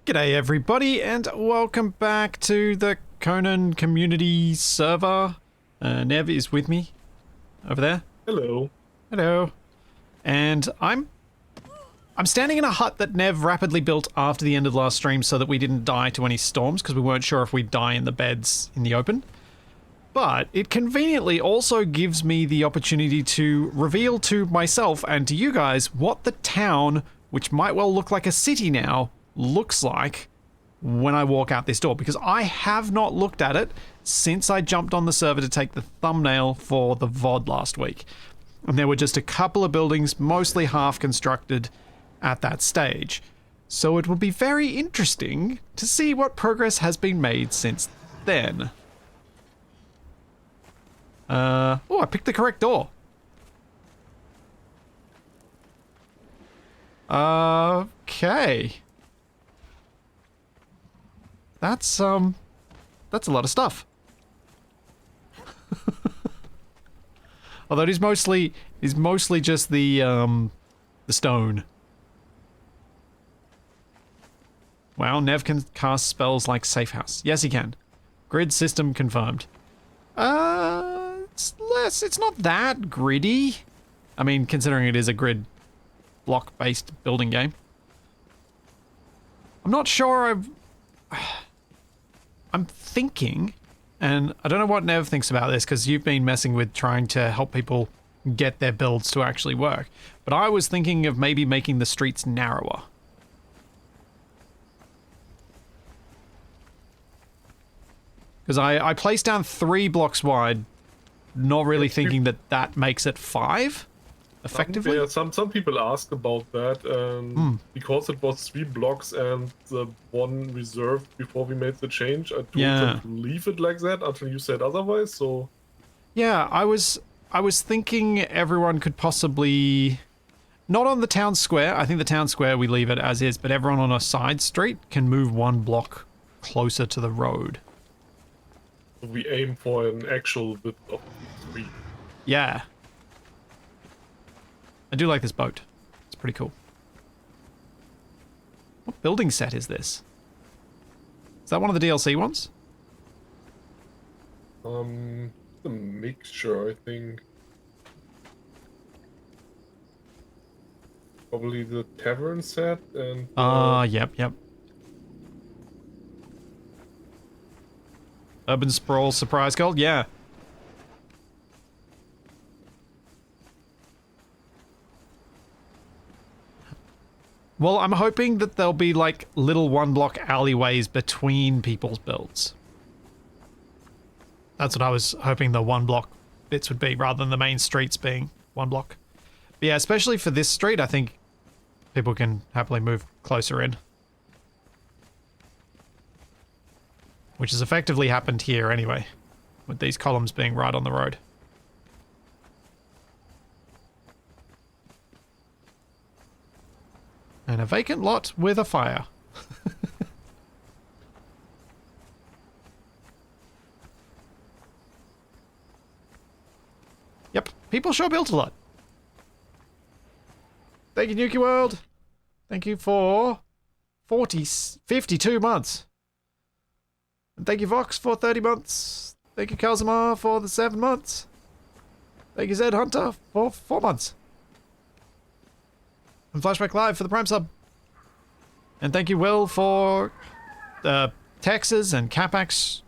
G'day everybody and welcome back to the Conan community server. Nev is with me over there. Hello. Hello. And I'm standing in a hut that Nev rapidly built after the end of the last stream so that we didn't die to any storms because we weren't sure if we'd die in the beds in the open. But it conveniently also gives me the opportunity to reveal to myself and to you guys what the town, which might well look like a city now, looks like when I walk out this door, because I have not looked at it since I jumped on the server to take the thumbnail for the VOD last week. And there were just a couple of buildings, mostly half constructed at that stage. So it will be very interesting to see what progress has been made since then. Oh, I picked the correct door. Okay. That's a lot of stuff. Although it is mostly just the stone. Wow, Nev can cast spells like Safe House. Yes, he can. Grid system confirmed. It's not that gritty. I mean, considering it is a grid block-based building game. I'm not sure I'm thinking, and I don't know what Nev thinks about this because you've been messing with trying to help people get their builds to actually work, but I was thinking of maybe making the streets narrower. Because I placed down 3 blocks wide, not really thinking that makes it 5, effectively. Yeah, some people ask about that, because it was 3 blocks and the one reserved before we made the change. I told them to leave it like that until you said otherwise. So yeah, I was thinking everyone could possibly, not on the town square. I think the town square we leave it as is, but everyone on a side street can move 1 block closer to the road. we aim for an actual width of 3. Yeah. I do like this boat. It's pretty cool. What building set is this? Is that one of the DLC ones? A mixture, I think. Probably the tavern set and. Yep. Urban Sprawl Surprise Gold, yeah. Well, I'm hoping that there'll be like little 1-block alleyways between people's builds. That's what I was hoping the 1-block bits would be, rather than the main streets being 1 block. But yeah, especially for this street, I think people can happily move closer in. Which has effectively happened here anyway, with these columns being right on the road. And a vacant lot with a fire. Yep, people sure built a lot. Thank you, Nuki World. Thank you for 52 months. And thank you, Vox, for 30 months. Thank you, Kazamar, for the 7 months. Thank you, Zed Hunter, for 4 months. And Flashback Live for the Prime sub. And thank you, Will, for Texas and Capax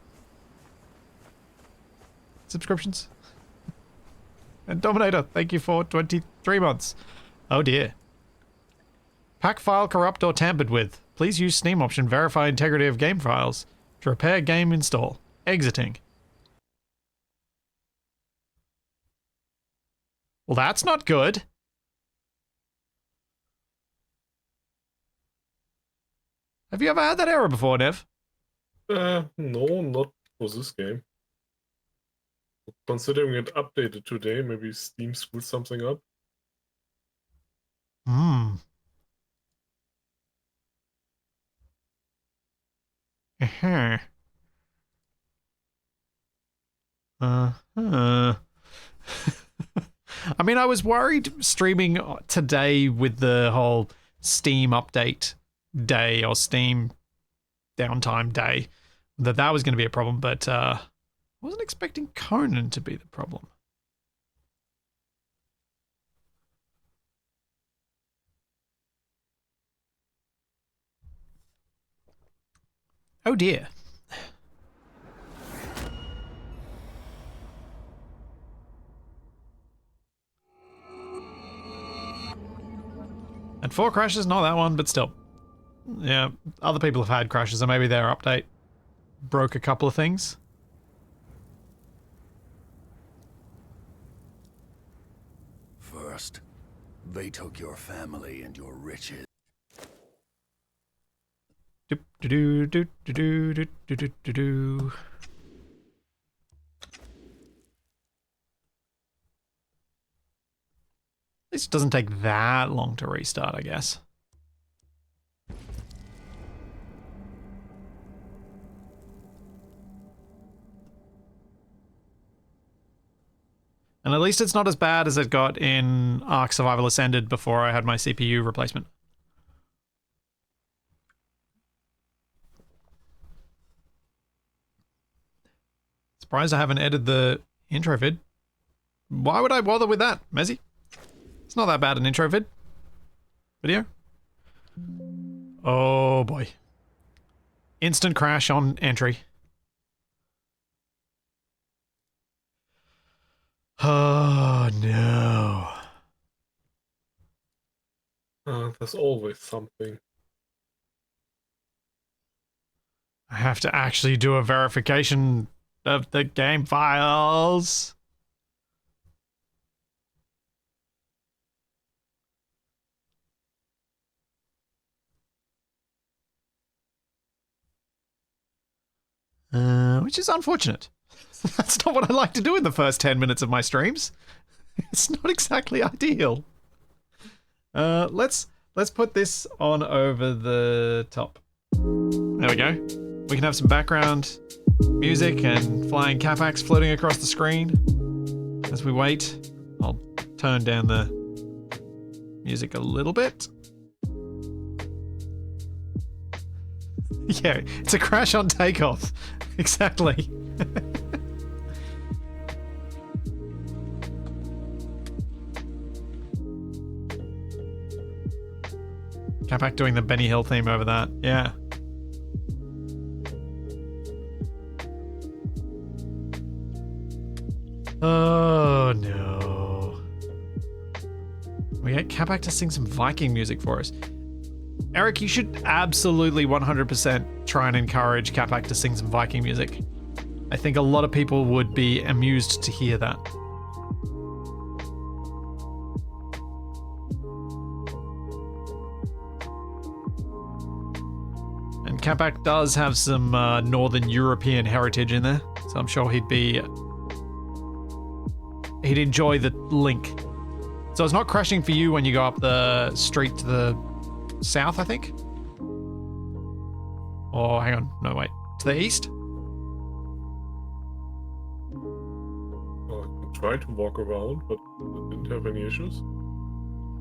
subscriptions. And Dominator, thank you for 23 months. Oh dear. Pack file corrupt or tampered with. Please use Steam option verify integrity of game files to repair game install. Exiting. Well, that's not good. Have you ever had that error before, Nev? No, not for this game. Considering it updated today, maybe Steam screwed something up. I mean, I was worried streaming today with the whole Steam update day or Steam downtime day, that was going to be a problem, but I wasn't expecting Conan to be the problem. Oh dear. And 4 crashes, not that one, but still. Yeah, other people have had crashes, so maybe their update broke a couple of things. First, they took your family and your riches. Do do do do do do do do do do. At least it doesn't take that long to restart, I guess. And at least it's not as bad as it got in Ark Survival Ascended before I had my CPU replacement. Surprised I haven't edited the intro vid. Why would I bother with that, Mezzy? It's not that bad an intro video. Oh boy. Instant crash on entry. Oh no. There's always something. I have to actually do a verification of the game files. Which is unfortunate. That's not what I like to do in the first 10 minutes of my streams. It's not exactly ideal. Let's put this on over the top. There we go. We can have some background music and flying capacs floating across the screen. As we wait, I'll turn down the music a little bit. Yeah, it's a crash on takeoff. Exactly. Capac doing the Benny Hill theme over that. Yeah. Oh no. We get Capac to sing some Viking music for us. Eric, you should absolutely 100% try and encourage Capac to sing some Viking music. I think a lot of people would be amused to hear that. And Capac does have some Northern European heritage in there, so I'm sure he'd enjoy the link. So it's not crashing for you when you go up the street to the south, I think? Oh, hang on. No, wait. To the east? I can try to walk around, but I didn't have any issues.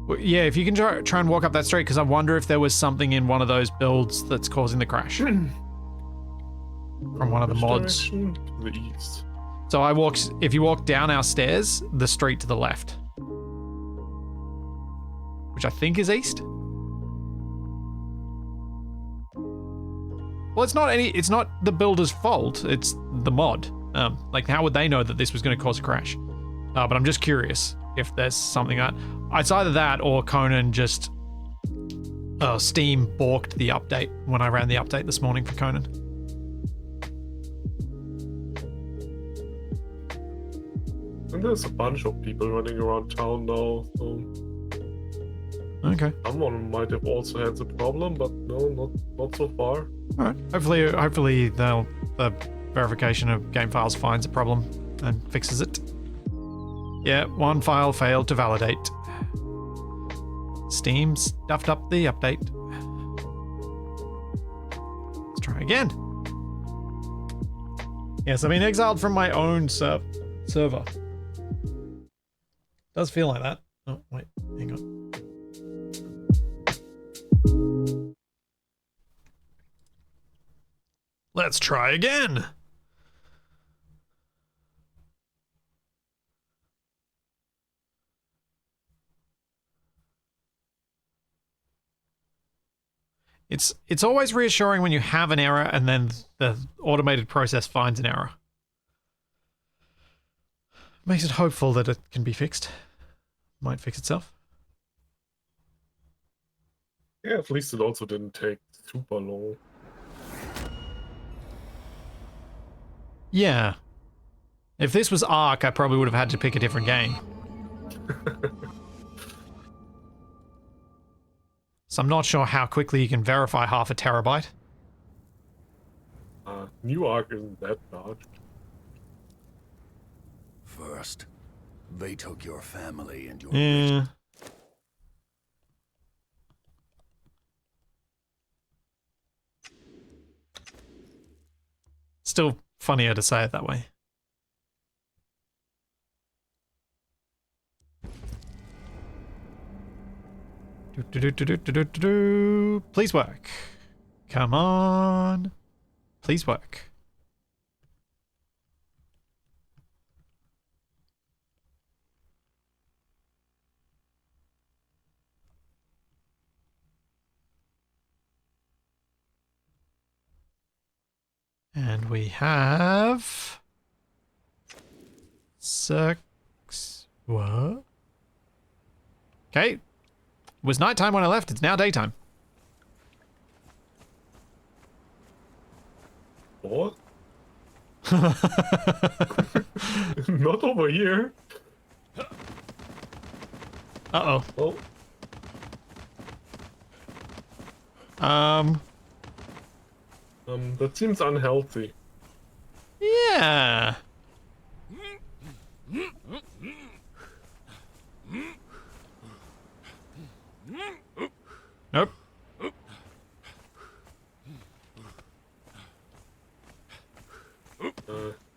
Well, yeah, if you can try and walk up that street, because I wonder if there was something in one of those builds that's causing the crash. From one of the mods. Direction? To the east. So if you walk down our stairs, the street to the left. Which I think is east. Well, it's not the builder's fault, it's the mod. Like, how would they know that this was going to cause a crash? But I'm just curious if there's something that... It's either that or Conan just... Steam balked the update when I ran the update this morning for Conan. And there's a bunch of people running around town now, so... Okay. Someone might have also had the problem, but no, not so far. Alright. Hopefully the verification of game files finds a problem and fixes it. Yeah, one file failed to validate. Steam stuffed up the update. Let's try again. Yes, I've been exiled from my own server. Does feel like that. Oh, wait, hang on. Let's try again. It's always reassuring when you have an error and then the automated process finds an error. Makes it hopeful that it can be fixed. Might fix itself. Yeah, at least it also didn't take super long. Yeah. If this was Ark, I probably would have had to pick a different game. So I'm not sure how quickly you can verify half a terabyte. New Ark isn't that large. First, they took your family and your Yeah. Still funnier to say it that way. Please work. Come on. Please work. And we have... What? Okay. It was nighttime when I left. It's now daytime. What? Not over here. Uh-oh. Oh, that seems unhealthy. Yeah. Nope.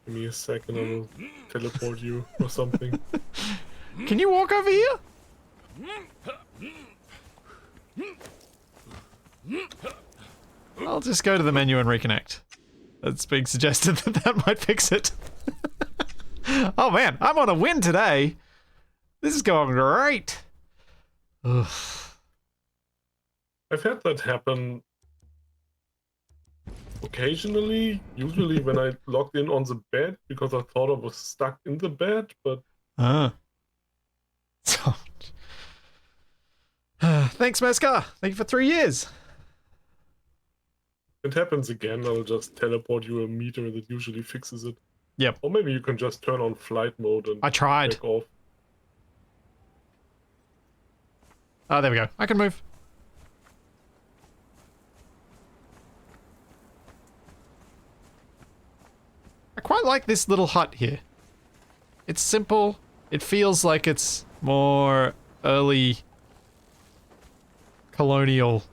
Give me a second, I will teleport you or something. Can you walk over here? I'll just go to the menu and reconnect. That's being suggested that might fix it. Oh man, I'm on a win today. This is going great. Ugh. I've had that happen occasionally, usually when I logged in on the bed because I thought I was stuck in the bed, but... So... Thanks, Meska. Thank you for 3 years. It happens again, I'll just teleport you a meter that usually fixes it. Yep. Or maybe you can just turn on flight mode and I tried. back off. Oh, there we go. I can move. I quite like this little hut here. It's simple. It feels like it's more early colonial.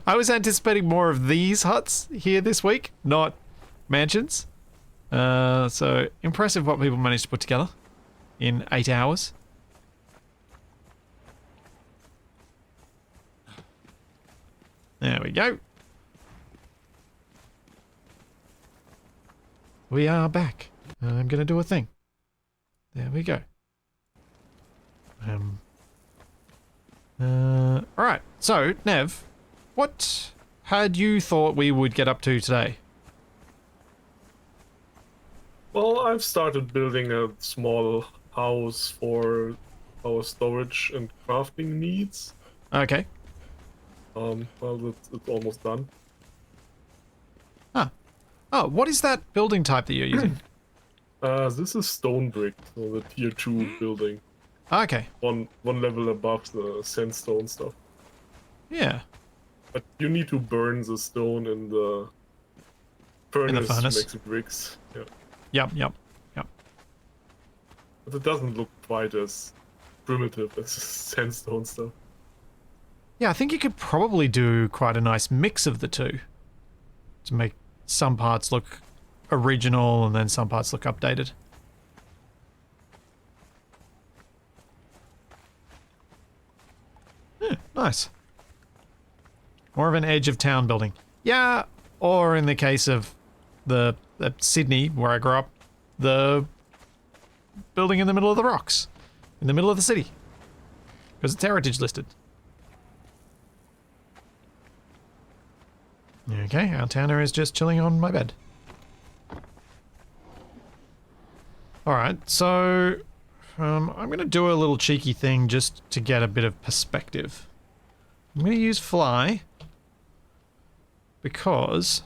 I was anticipating more of these huts here this week, not mansions. So impressive what people managed to put together in 8 hours. There we go. We are back. I'm gonna do a thing. There we go. Alright, so, Nev, what had you thought we would get up to today? Well, I've started building a small house for our storage and crafting needs. Okay. Well, it's almost done. Ah. Oh, what is that building type that you're using? This is stone brick, so the tier 2 building. Okay. One level above the sandstone stuff. Yeah. But you need to burn the stone in the furnace, to furnace. make the bricks. Yeah. Yep. But it doesn't look quite as primitive as the sandstone stuff. Yeah, I think you could probably do quite a nice mix of the two. To make some parts look original and then some parts look updated. Yeah, nice. More of an edge of town building. Yeah, or in the case of the Sydney, where I grew up, the building in the middle of the rocks, in the middle of the city, because it's heritage listed. Okay, our Tanner is just chilling on my bed. Alright, so I'm going to do a little cheeky thing just to get a bit of perspective. I'm going to use fly, because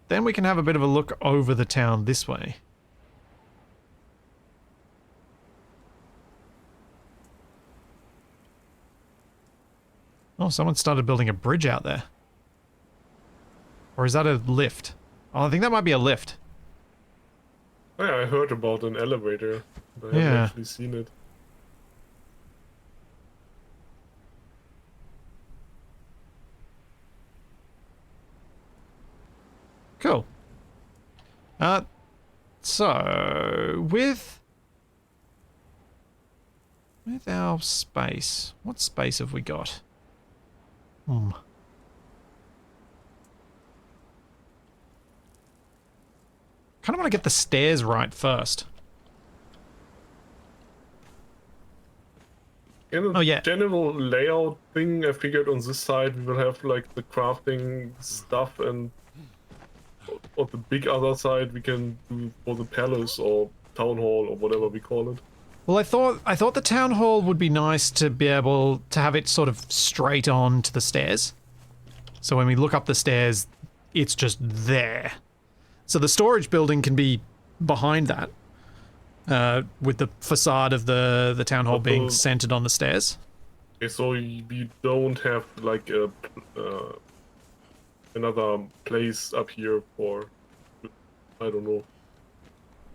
then we can have a bit of a look over the town this way. Oh, someone started building a bridge out there. Or is that a lift? Oh, I think that might be a lift. Oh, yeah, I heard about an elevator, but I haven't actually seen it. Cool. So with our space, what space have we got? Kind of want to get the stairs right first. In a Oh, yeah. general layout thing, I figured on this side we will have like the crafting stuff, and on the big other side we can do for the palace or town hall or whatever we call it. Well, I thought the town hall would be nice to be able to have it sort of straight on to the stairs. So when we look up the stairs, it's just there. So the storage building can be behind that, with the facade of the town hall being centered on the stairs. Okay, so we don't have like a another place up here for, I don't know,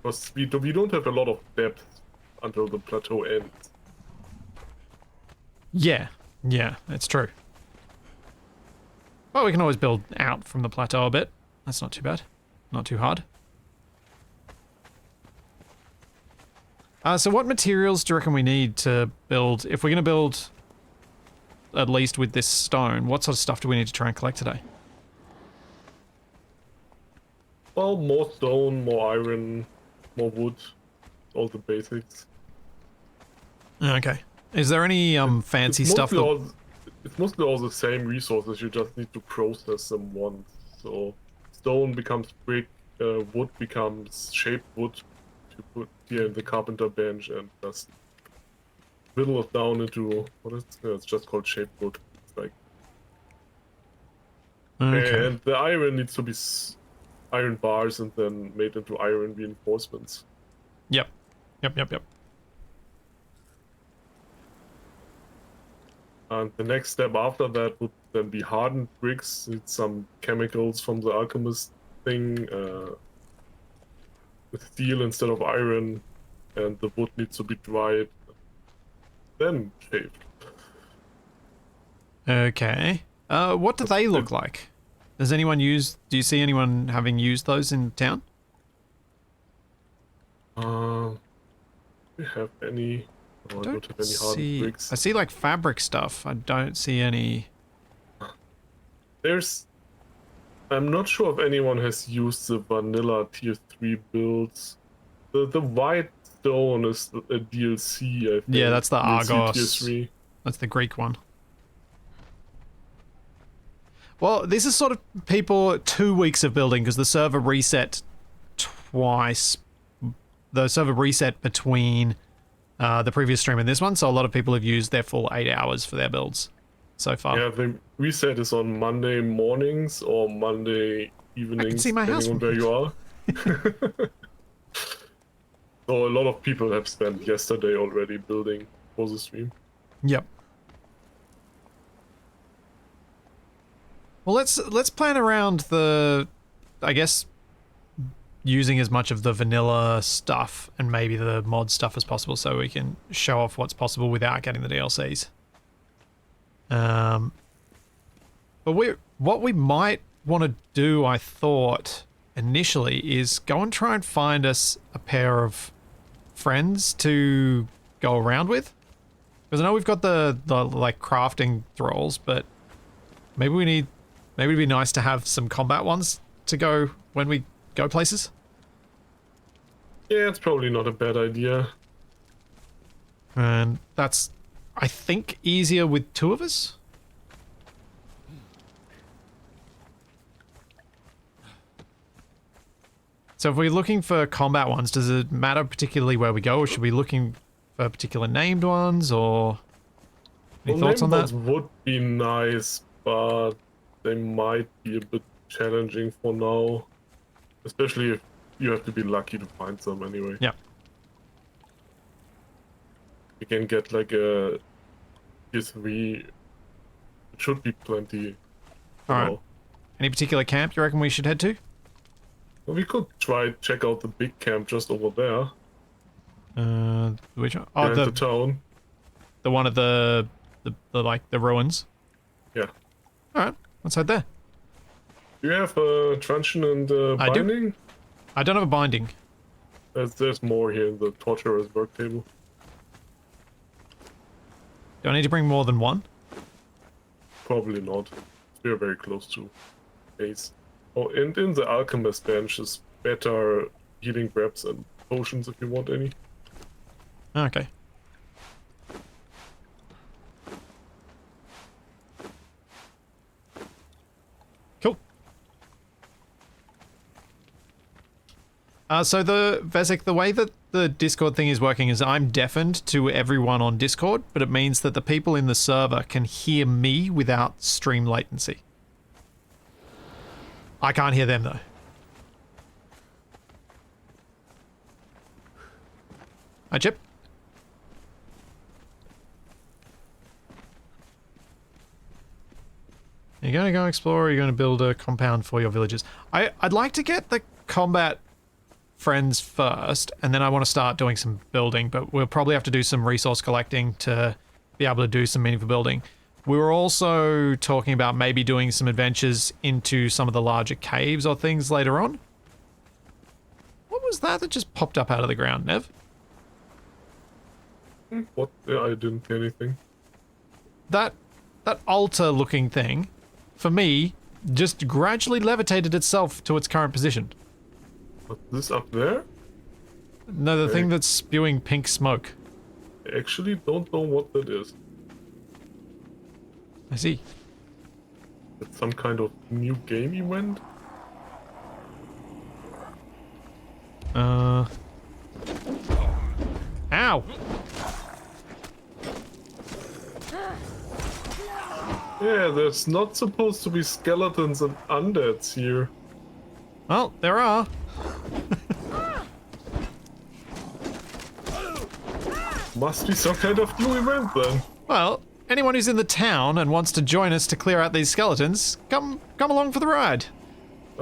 because we don't have a lot of depth until the plateau ends. Yeah, that's true. Well, we can always build out from the plateau a bit. That's not too bad. Not too hard. So what materials do you reckon we need to build? If we're going to build, at least with this stone, what sort of stuff do we need to try and collect today? Well, more stone, more iron, more wood, all the basics. Okay. Is there any fancy stuff that... It's mostly all the same resources, you just need to process them once. So stone becomes brick, wood becomes shaped wood to put here in the carpenter bench, and just whittle it down into, what is it? It's just called shaped wood. It's like, Okay. and the iron needs to be iron bars and then made into iron reinforcements. Yep. And the next step after that would then be hardened bricks. Need some chemicals from the alchemist thing, with steel instead of iron, and the wood needs to be dried, then shaved. Okay. What do they look like? Does anyone use... Do you see anyone having used those in town? Do we have any... Oh, I don't have any hardened bricks. I see like fabric stuff. I don't see any... I'm not sure if anyone has used the vanilla tier 3 builds. The white stone is a DLC, I think. Yeah, that's the DLC Argos. tier 3. That's the Greek one. Well, this is sort of people 2 weeks of building because the server reset twice. The server reset between the previous stream and this one, so a lot of people have used their full 8 hours for their builds so far. Yeah, the reset is on Monday mornings or Monday evenings, I can see my house depending on where you are. So a lot of people have spent yesterday already building for the stream. Yep. Well, let's plan around the, I guess, using as much of the vanilla stuff and maybe the mod stuff as possible so we can show off what's possible without getting the DLCs. But what we might want to do, I thought, initially, is go and try and find us a pair of friends to go around with. Because I know we've got the like crafting thralls, but maybe we need Maybe it'd be nice to have some combat ones to go when we go places. Yeah, it's probably not a bad idea. And that's, I think, easier with 2 of us. So if we're looking for combat ones, does it matter particularly where we go, or should we be looking for particular named ones, or any thoughts on that? Named ones would be nice, but they might be a bit challenging for now. Especially if you have to be lucky to find some anyway. Yeah. You can get like a tier 3. It should be plenty. Alright. Any particular camp you reckon we should head to? Well, we could check out the big camp just over there. Which one? Oh, Behind the town. the one of the like the ruins. Yeah. Alright, let's head there. Do you have a truncheon and I do. binding? I don't have a binding. There's more here in the torturer's work table. Do I need to bring more than one? Probably not. We're very close to base. Oh, and in the alchemist bench is better healing wraps and potions if you want any. Okay. Cool. So Vezek, the way that the Discord thing is working is I'm deafened to everyone on Discord, but it means that the people in the server can hear me without stream latency. I can't hear them though. Hi, Chip. Are you going to go explore, or are you going to build a compound for your villagers? I'd like to get the combat friends first, and then I want to start doing some building, but we'll probably have to do some resource collecting to be able to do some meaningful building. We were also talking about maybe doing some adventures into some of the larger caves or things later on. What was that just popped up out of the ground, Nev? What? Yeah, I didn't see anything. That altar-looking thing, for me, just gradually levitated itself to its current position. What's this up there? No, the thing that's spewing pink smoke. I actually don't know what that is. I see. It's some kind of new game event? Ow! Yeah, there's not supposed to be skeletons and undeads here. Well, there are. Must be some kind of new event then. Well, anyone who's in the town and wants to join us to clear out these skeletons, come along for the ride.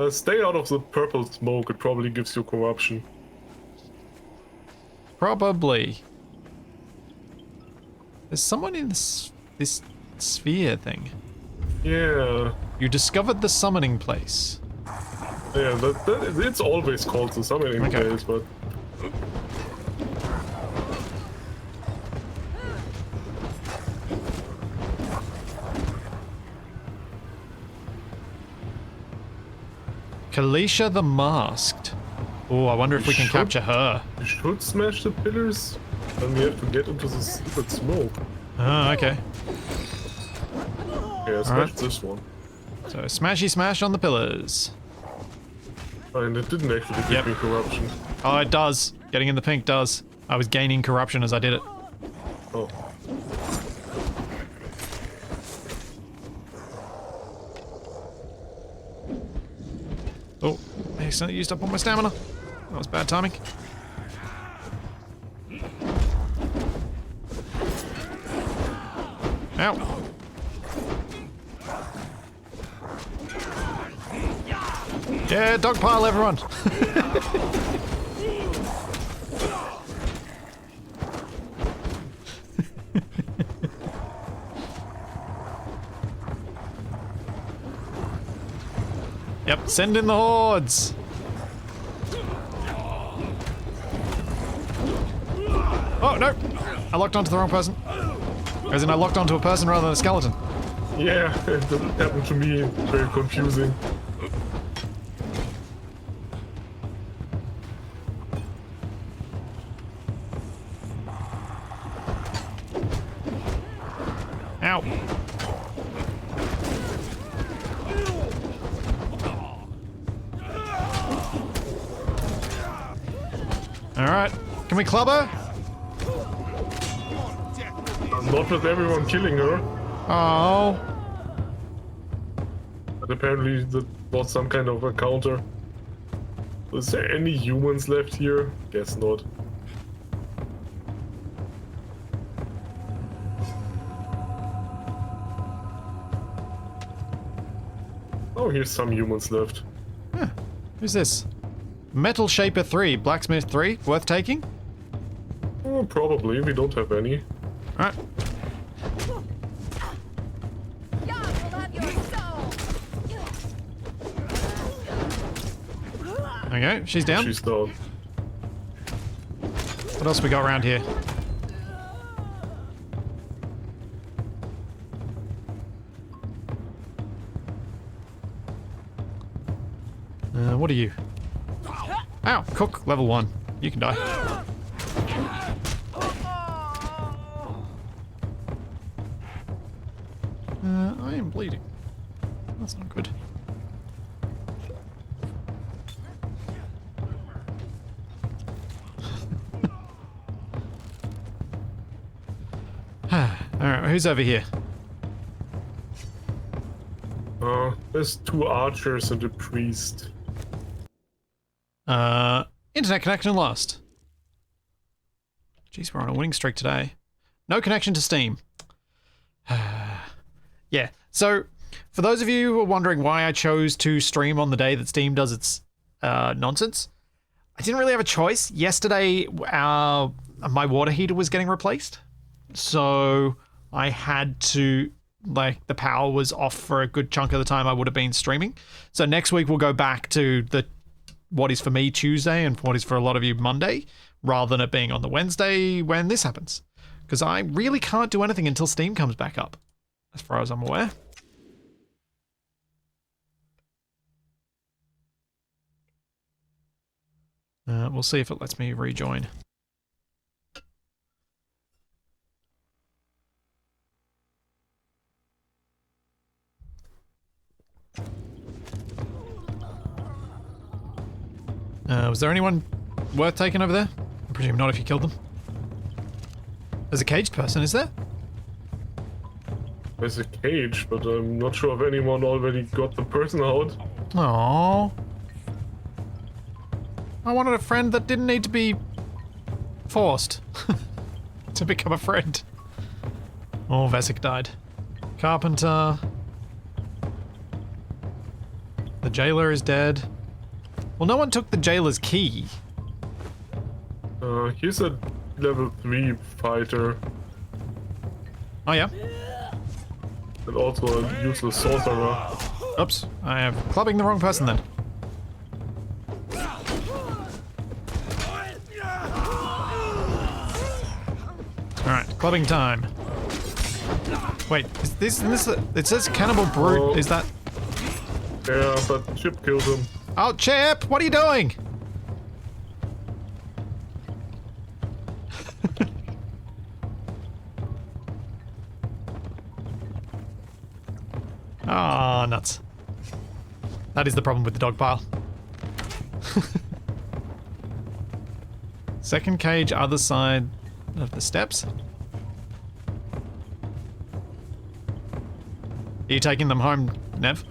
Stay out of the purple smoke, it probably gives you corruption. Probably. There's someone in this sphere thing. Yeah. You discovered the summoning place. Yeah, it's always called the summoning place, but... Kalisha the Masked. Oh, I wonder if we can capture her. You should smash the pillars, then we have to get into the stupid smoke. Oh, okay. Yeah, smash this one. So smashy smash on the pillars. And it didn't actually give me corruption. Oh, it does. Getting in the pink does. I was gaining corruption as I did it. Oh. Oh, I accidentally used up all my stamina. That was bad timing. Ow. Yeah, dogpile everyone. Yep, send in the hordes. Oh, no. I locked onto the wrong person. As in, I locked onto a person rather than a skeleton. Yeah, it happened to me. Very confusing. Ow. Alright. Can we club her? Not with everyone killing her, Oh. but apparently that was some kind of a counter. Is there any humans left here? Guess not. Oh, here's some humans left. Huh. Who's this? Metal Shaper 3, Blacksmith 3, worth taking? Oh, probably, we don't have any. Alright. Okay, she's down. She's down. What else we got around here? What are you? Ow, cook, level 1. You can die. I am bleeding. That's not good. Alright, who's over here? There's 2 archers and a priest. Internet connection lost. Jeez, we're on a winning streak today. No connection to Steam. Yeah, so for those of you who are wondering why I chose to stream on the day that Steam does its nonsense, I didn't really have a choice. Yesterday, my water heater was getting replaced. So I had to, like, the power was off for a good chunk of the time I would have been streaming. So next week we'll go back to what is for me Tuesday and what is for a lot of you Monday, rather than it being on the Wednesday when this happens. Because I really can't do anything until Steam comes back up, as far as I'm aware. We'll see if it lets me rejoin. Was there anyone worth taking over there? I presume not if you killed them. There's a caged person, is there? There's a cage, but I'm not sure if anyone already got the person out. Aww. I wanted a friend that didn't need to be forced to become a friend. Oh, Vesic died. Carpenter. The jailer is dead. Well, no one took the jailer's key. Here's a level 3 fighter. Oh, yeah. And also a useless sorcerer. Oops, I am clubbing the wrong person then. Alright, clubbing time. Wait, is this it says Cannibal Brute, Oh. is that... Yeah, but Chip killed him. Oh, Chip, what are you doing? Ah, nuts. That is the problem with the dog pile. Second cage, other side of the steps. Are you taking them home, Nev?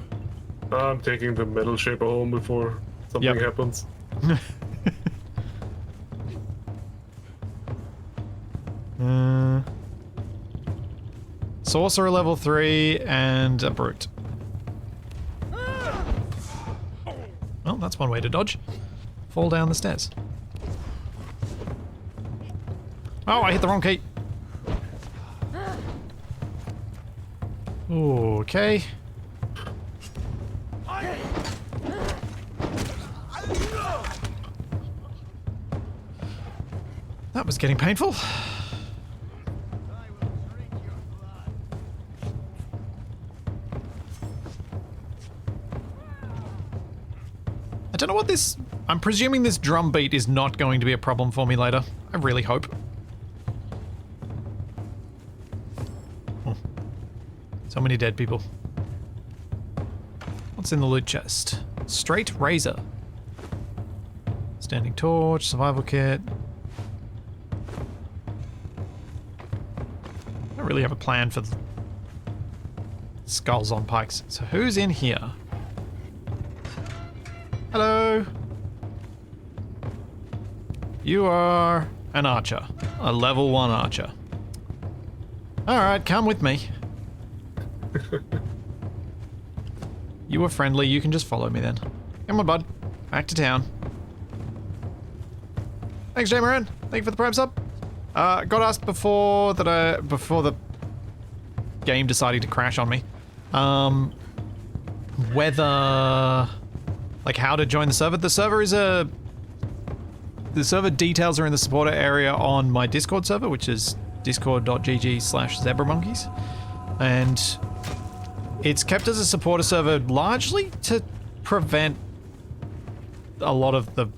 I'm taking the metal shaper home before something Yep. happens. Sorcerer level 3 and a brute. Well, that's one way to dodge. Fall down the stairs. Oh, I hit the wrong key. Okay. That was getting painful. don't know what this... I'm presuming this drum beat is not going to be a problem for me later. I really hope. Oh. So many dead people. What's in the loot chest? Straight razor. Standing torch, survival kit. I don't really have a plan for the skulls on pikes. So who's in here? Hello. You are an archer. A level 1 archer. Alright, come with me. You were friendly, you can just follow me then. Come on, bud. Back to town. Thanks, J-Maran. Thank you for the Prime sub. Got asked before the game deciding to crash on me. Whether... like how to join the server. The server details are in the supporter area on my Discord server, which is discord.gg/zebramonkeys. And it's kept as a supporter server largely to prevent a lot of the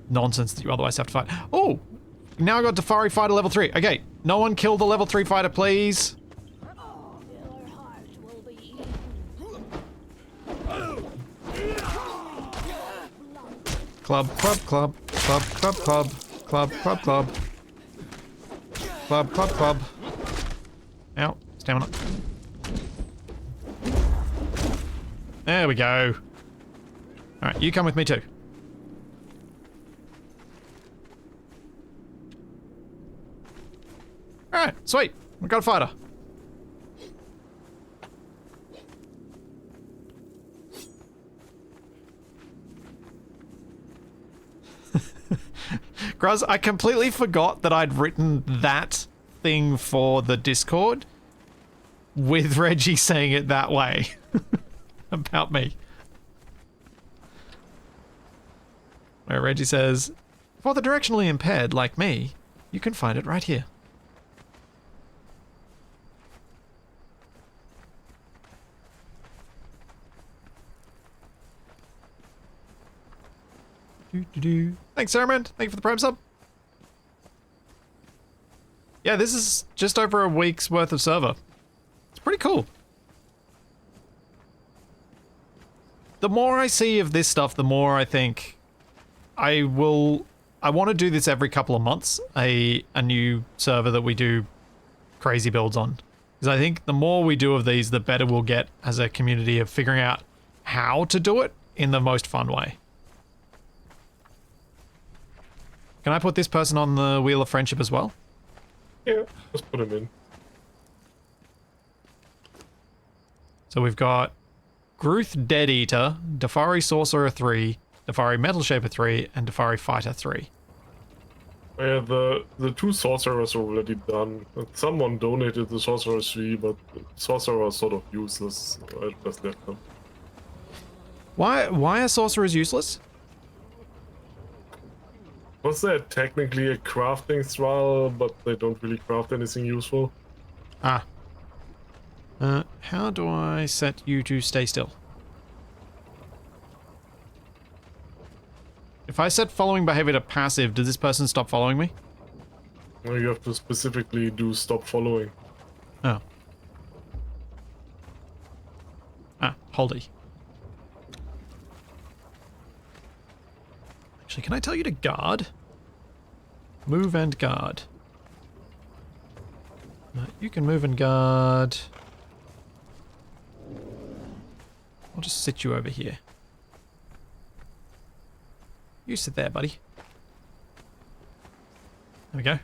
nonsense that you otherwise have to fight. Oh! Now I got Defari Fighter level 3. Okay, no one kill the level 3 fighter, please. Club, club, club, club, club, club, club, club, club. Club, club, club. Ow, stamina. There we go. Alright, you come with me too. Alright, sweet. We got a fighter. Gruz, I completely forgot that I'd written that thing for the Discord with Reggie saying it that way about me. Where Reggie says, for the directionally impaired like me, you can find it right here. Thanks, Sarahman. Thank you for the Prime sub. Yeah, this is just over a week's worth of server. It's pretty cool. The more I see of this stuff, the more I think I want to do this every couple of months, a new server that we do crazy builds on. Because I think the more we do of these, the better we'll get as a community of figuring out how to do it in the most fun way. Can I put this person on the Wheel of Friendship as well? Yeah, just put him in. So we've got Gruth Dead Eater, Defari Sorcerer 3, Defari Metal Shaper 3, and Defari Fighter 3. Yeah, the 2 sorcerers are already done. Someone donated the sorcerer 3, but the sorcerer are sort of useless. So I just left them. Why are sorcerers useless? Was there technically a crafting thrall, but they don't really craft anything useful? Ah. How do I set you to stay still? If I set following behavior to passive, does this person stop following me? No, you have to specifically do stop following. Oh. Ah, holdy. Actually, can I tell you to guard? Move and guard. No, you can move and guard. I'll just sit you over here. You sit there, buddy. There we go.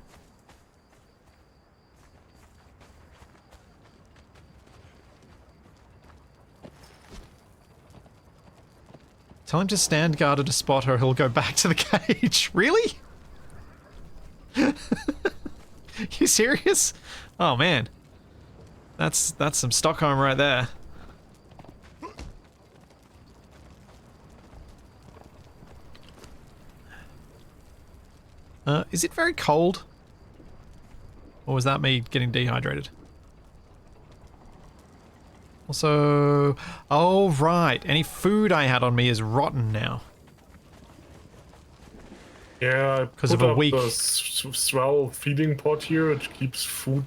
Tell him to stand guard at a spot or he'll go back to the cage. Really? You serious? Oh man. That's some Stockholm right there. Is it very cold? Or was that me getting dehydrated? Also, oh right, any food I had on me is rotten now. Yeah, I 'Cause put of a up week. the Thrall feeding pot here. It keeps food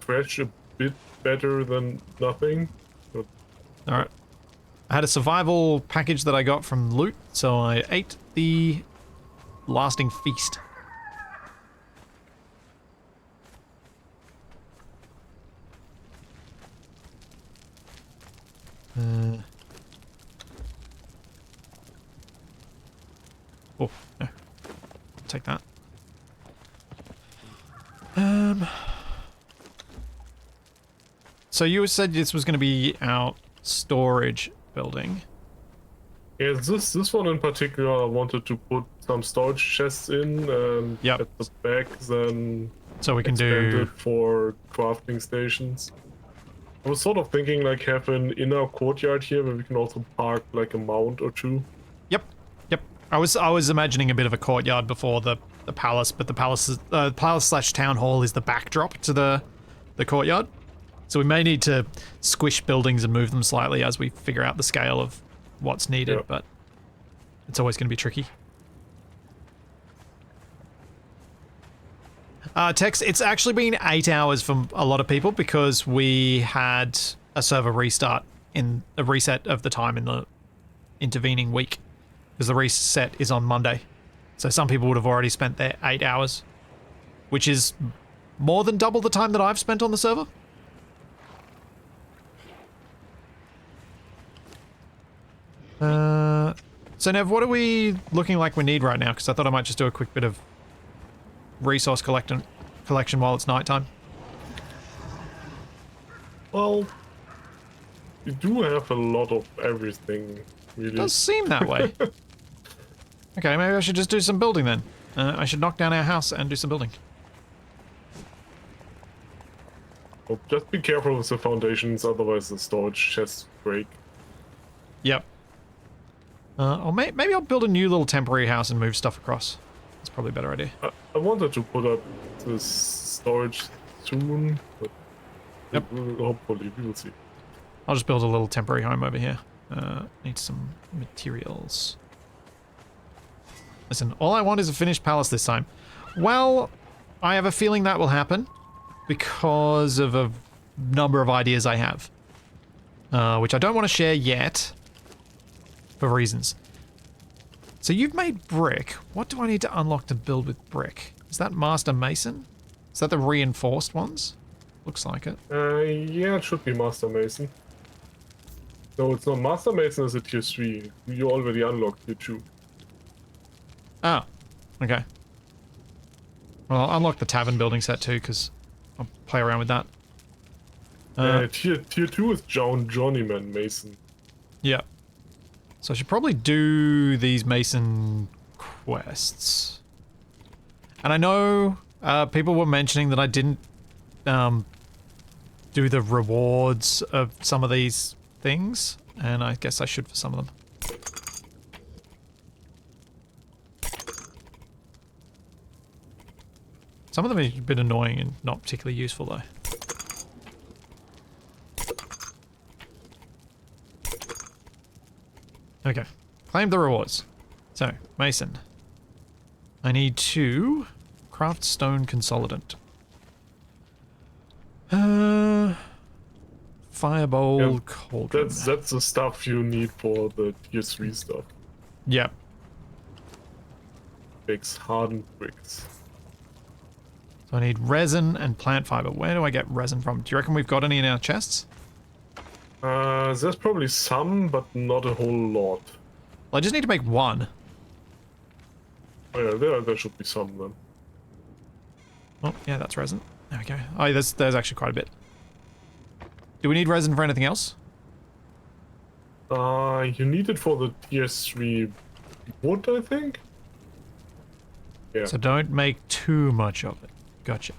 fresh a bit better than nothing. But All right. I had a survival package that I got from loot, so I ate the lasting feast. Oh, no. Take that. So you said this was going to be our storage building. yeah, this one in particular, I wanted to put some storage chests in, and Yep. at the back then So we can expand do... it for crafting stations. I was sort of thinking like have an inner courtyard here where we can also park like a mount or two. Yep. Yep. I was imagining a bit of a courtyard before the palace, but the palace / town hall is the backdrop to the courtyard. So we may need to squish buildings and move them slightly as we figure out the scale of what's needed, Yep. but it's always going to be tricky. Tex, it's actually been 8 hours from a lot of people because we had a server restart in a reset of the time in the intervening week because the reset is on Monday. So some people would have already spent their 8 hours, which is more than double the time that I've spent on the server. So Nev, what are we looking like we need right now? Because I thought I might just do a quick bit of resource collection while it's nighttime. Well, you do have a lot of everything, really. It does seem that way. Okay, maybe I should just do some building then. I should knock down our house and do some building. Well, just be careful with the foundations, otherwise the storage chests break. Yep. Or maybe I'll build a new little temporary house and move stuff across. That's probably a better idea. I wanted to put up this storage soon, but Yep. hopefully we will see. I'll just build a little temporary home over here. Need some materials. Listen, all I want is a finished palace this time. Well, I have a feeling that will happen because of a number of ideas I have. Which I don't want to share yet for reasons. So you've made brick. What do I need to unlock to build with brick? Is that Master Mason? Is that the reinforced ones? Looks like it. Yeah, it should be Master Mason. No, it's not. Master Mason is a tier 3. You already unlocked tier 2. Oh, okay. Well, I'll unlock the tavern building set too, because I'll play around with that. Tier 2 is Journeyman Mason. Yeah. So I should probably do these Mason quests. And I know people were mentioning that I didn't do the rewards of some of these things, and I guess I should for some of them. Some of them are a bit annoying and not particularly useful though. Okay, claim the rewards. So, Mason. I need to craft stone consolidant. Firebolt Yeah, cauldron. That's the stuff you need for the tier 3 stuff. Yep. Makes hardened bricks. So I need resin and plant fiber. Where do I get resin from? Do you reckon we've got any in our chests? There's probably some, but not a whole lot. Well, I just need to make one. Oh yeah, there should be some then. Oh, yeah, that's resin. There we go. Oh, there's actually quite a bit. Do we need resin for anything else? You need it for the tier 3 wood, I think? Yeah. So don't make too much of it. Gotcha.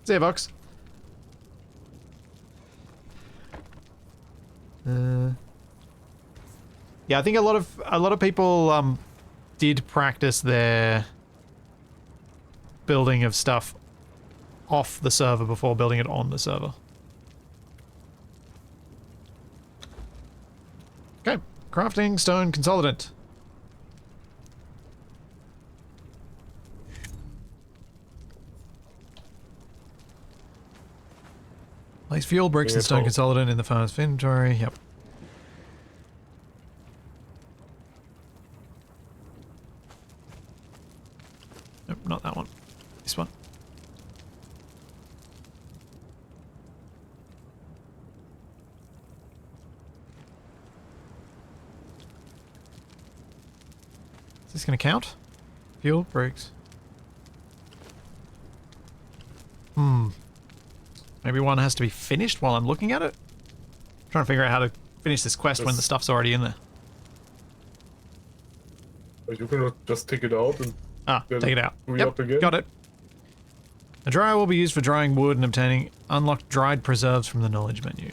See ya, Vox. Yeah, I think a lot of people did practice their building of stuff off the server before building it on the server. Okay, crafting stone consolidant. Place fuel, bricks, and stone consolidant in the farm's inventory. Yep. Nope, not that one. This one. Is this going to count? Fuel, bricks. Maybe one has to be finished while I'm looking at it? I'm trying to figure out how to finish this quest when the stuff's already in there. You can just take it out and take it out. Up again. Got it. A dryer will be used for drying wood and obtaining unlocked dried preserves from the knowledge menu.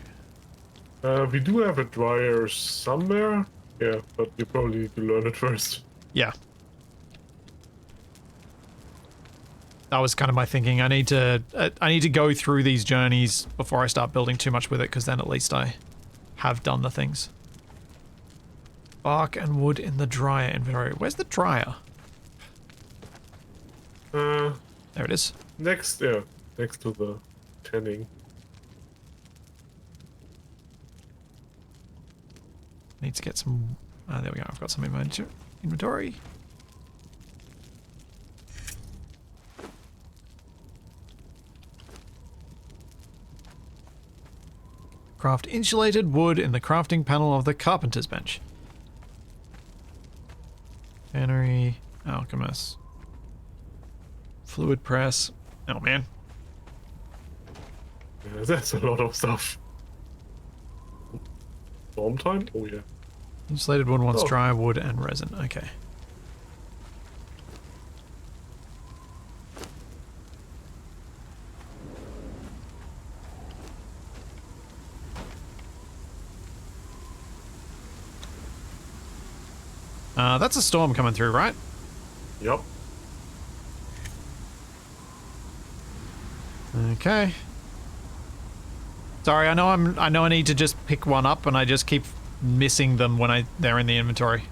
We do have a dryer somewhere. Yeah, but you probably need to learn it first. Yeah. That was kind of my thinking. I need to go through these journeys before I start building too much with it, because then at least I have done the things. Bark and wood in the dryer inventory. Where's the dryer? There it is. Next to the tanning. Need to get some... there we go. I've got some in my inventory. Craft insulated wood in the crafting panel of the carpenter's bench. Tannery, alchemist, fluid press. Oh man. Yeah, that's a lot of stuff. Storm time? Oh yeah. Insulated wood wants dry wood and resin. Okay. That's a storm coming through, right? Yep. Okay. Sorry, I know I need to just pick one up, and I just keep missing them when they're in the inventory.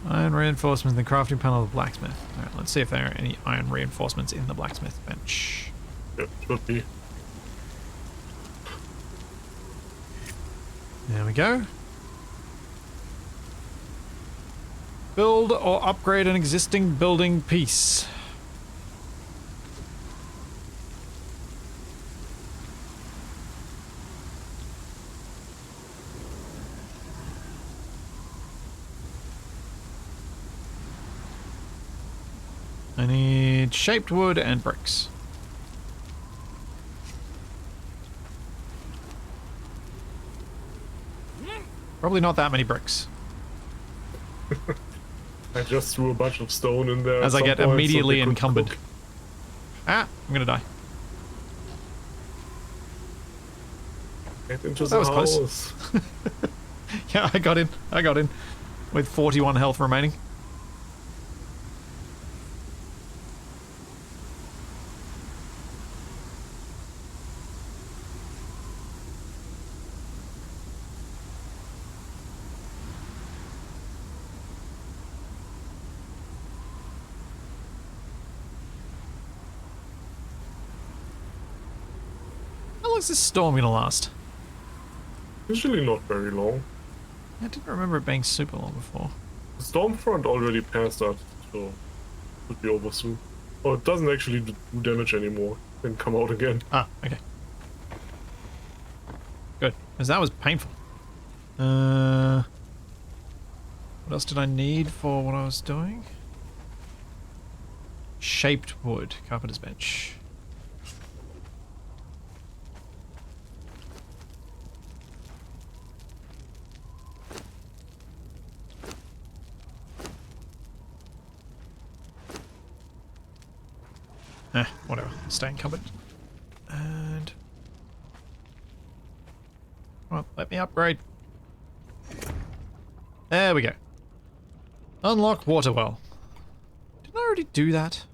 Iron reinforcements in the crafting panel of the blacksmith. Alright, let's see if there are any iron reinforcements in the blacksmith bench. Yep, should be. There we go. Build or upgrade an existing building piece. I need shaped wood and bricks. Probably not that many bricks. I just threw a bunch of stone in there. As I get immediately encumbered. Ah, I'm gonna die. Get into That was house. close. Yeah, I got in. With 41 health remaining. How long is this storm gonna last? Usually not very long. I didn't remember it being super long before. The storm front already passed us, so it should be over soon. Oh, it doesn't actually do damage anymore. It can come out again. Ah, okay. Good, because that was painful. What else did I need for what I was doing? Shaped wood, carpenter's bench. Whatever. Stay encumbered. And... well, let me upgrade. There we go. Unlock water well. Didn't I already do that?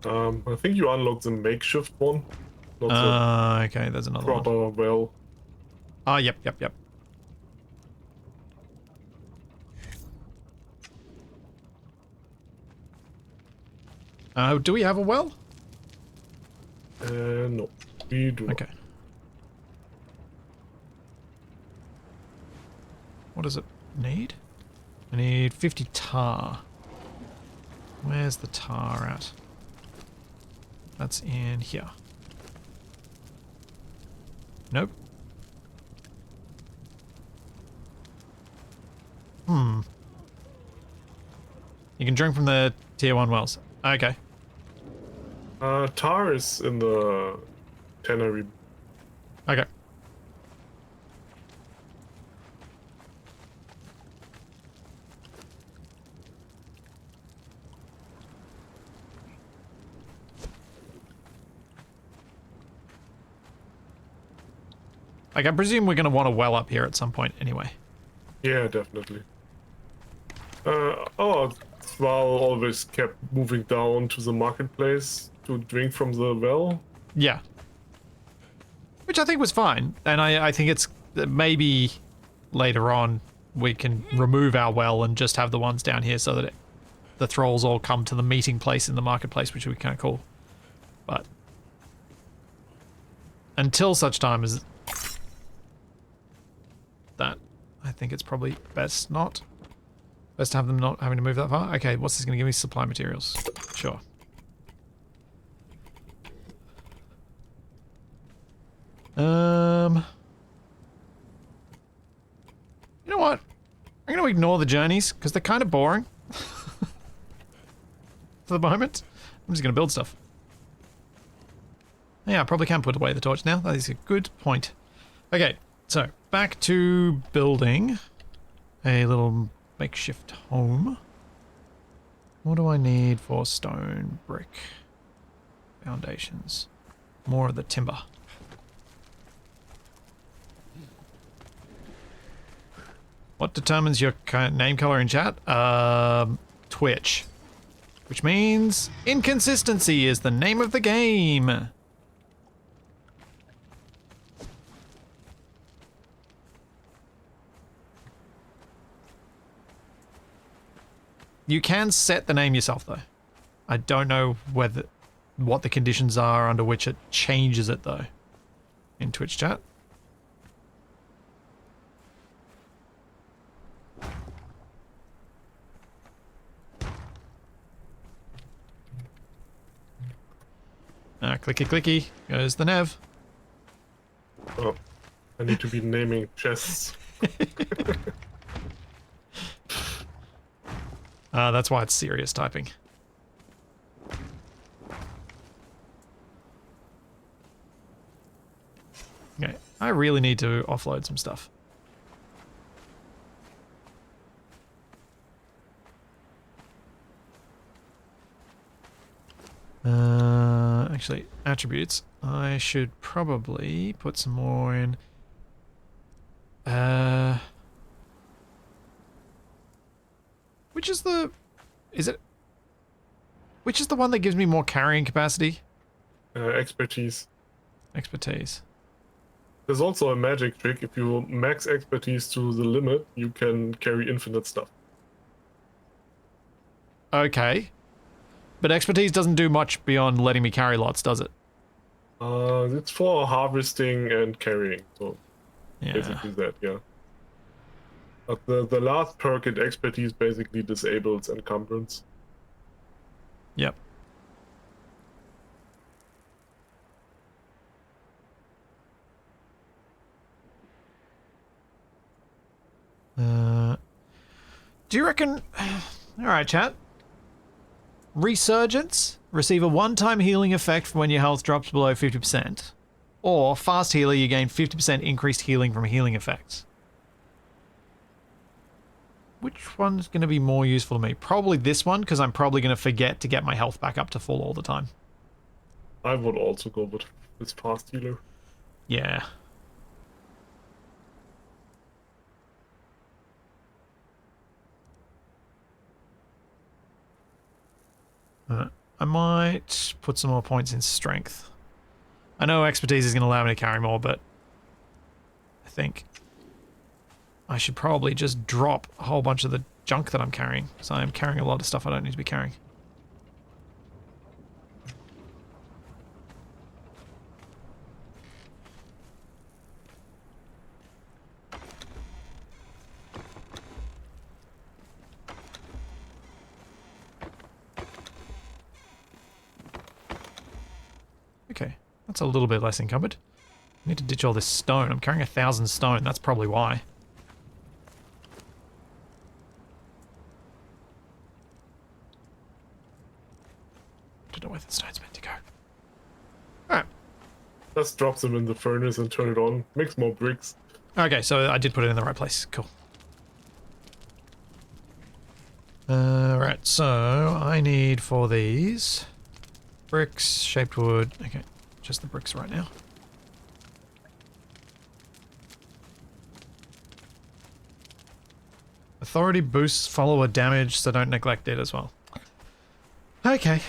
I think you unlocked the makeshift one, not Okay, there's the another one. proper well. Ah, yep. Do we have a well? No, we do Okay. What does it need? I need 50 tar. Where's the tar at? That's in here. Nope. You can drink from the tier 1 wells. Okay. not. Tar is in the tannery. Okay. Like, I presume we're going to want a well up here at some point anyway. Yeah, definitely. Oh, Thrall always kept moving down to the marketplace to drink from the well. Yeah. Which I think was fine. And I think it's maybe later on we can remove our well and just have the ones down here so that the thralls all come to the meeting place in the marketplace, which would be kind of cool. But until such time as that, I think it's probably best to have them not having to move that far. Okay, what's this going to give me? Supply materials. Sure. You know what? I'm going to ignore the journeys because they're kind of boring. For the moment. I'm just going to build stuff. Yeah, I probably can put away the torch now. That is a good point. Okay, so back to building a little makeshift home. What do I need for stone, brick, foundations? More of the timber. What determines your name color in chat? Twitch. Which means inconsistency is the name of the game. You can set the name yourself though. I don't know what the conditions are under which it changes it though in Twitch chat. Clicky clicky goes the Nev. Oh, I need to be naming chests. That's why it's serious typing. Okay, I really need to offload some stuff. Actually, attributes. I should probably put some more in. Which is the... Which is the one that gives me more carrying capacity? Expertise. Expertise. There's also a magic trick. If you max expertise to the limit, you can carry infinite stuff. Okay. But expertise doesn't do much beyond letting me carry lots, does it? It's for harvesting and carrying, so Yeah. basically that, yeah. But the last perk in expertise basically disables encumbrance. Yep. Do you reckon... Alright, chat. Resurgence. Receive a one-time healing effect when your health drops below 50%. Or Fast Healer, you gain 50% increased healing from healing effects. Which one's going to be more useful to me? Probably this one, because I'm probably going to forget to get my health back up to full all the time. I would also go with this fast healer. Yeah. I might put some more points in strength. I know expertise is going to allow me to carry more, but I think I should probably just drop a whole bunch of the junk that I'm carrying. So I'm carrying a lot of stuff I don't need to be carrying. Okay, that's a little bit less encumbered. I need to ditch all this stone. I'm carrying 1,000 stone. That's probably why. Don't know where the stone's meant to go. Alright. Just drop them in the furnace and turn it on. Makes more bricks. Okay, so I did put it in the right place. Cool. Right, so I need for these bricks, shaped wood. Okay, just the bricks right now. Authority boosts follower damage, so don't neglect it as well. Okay.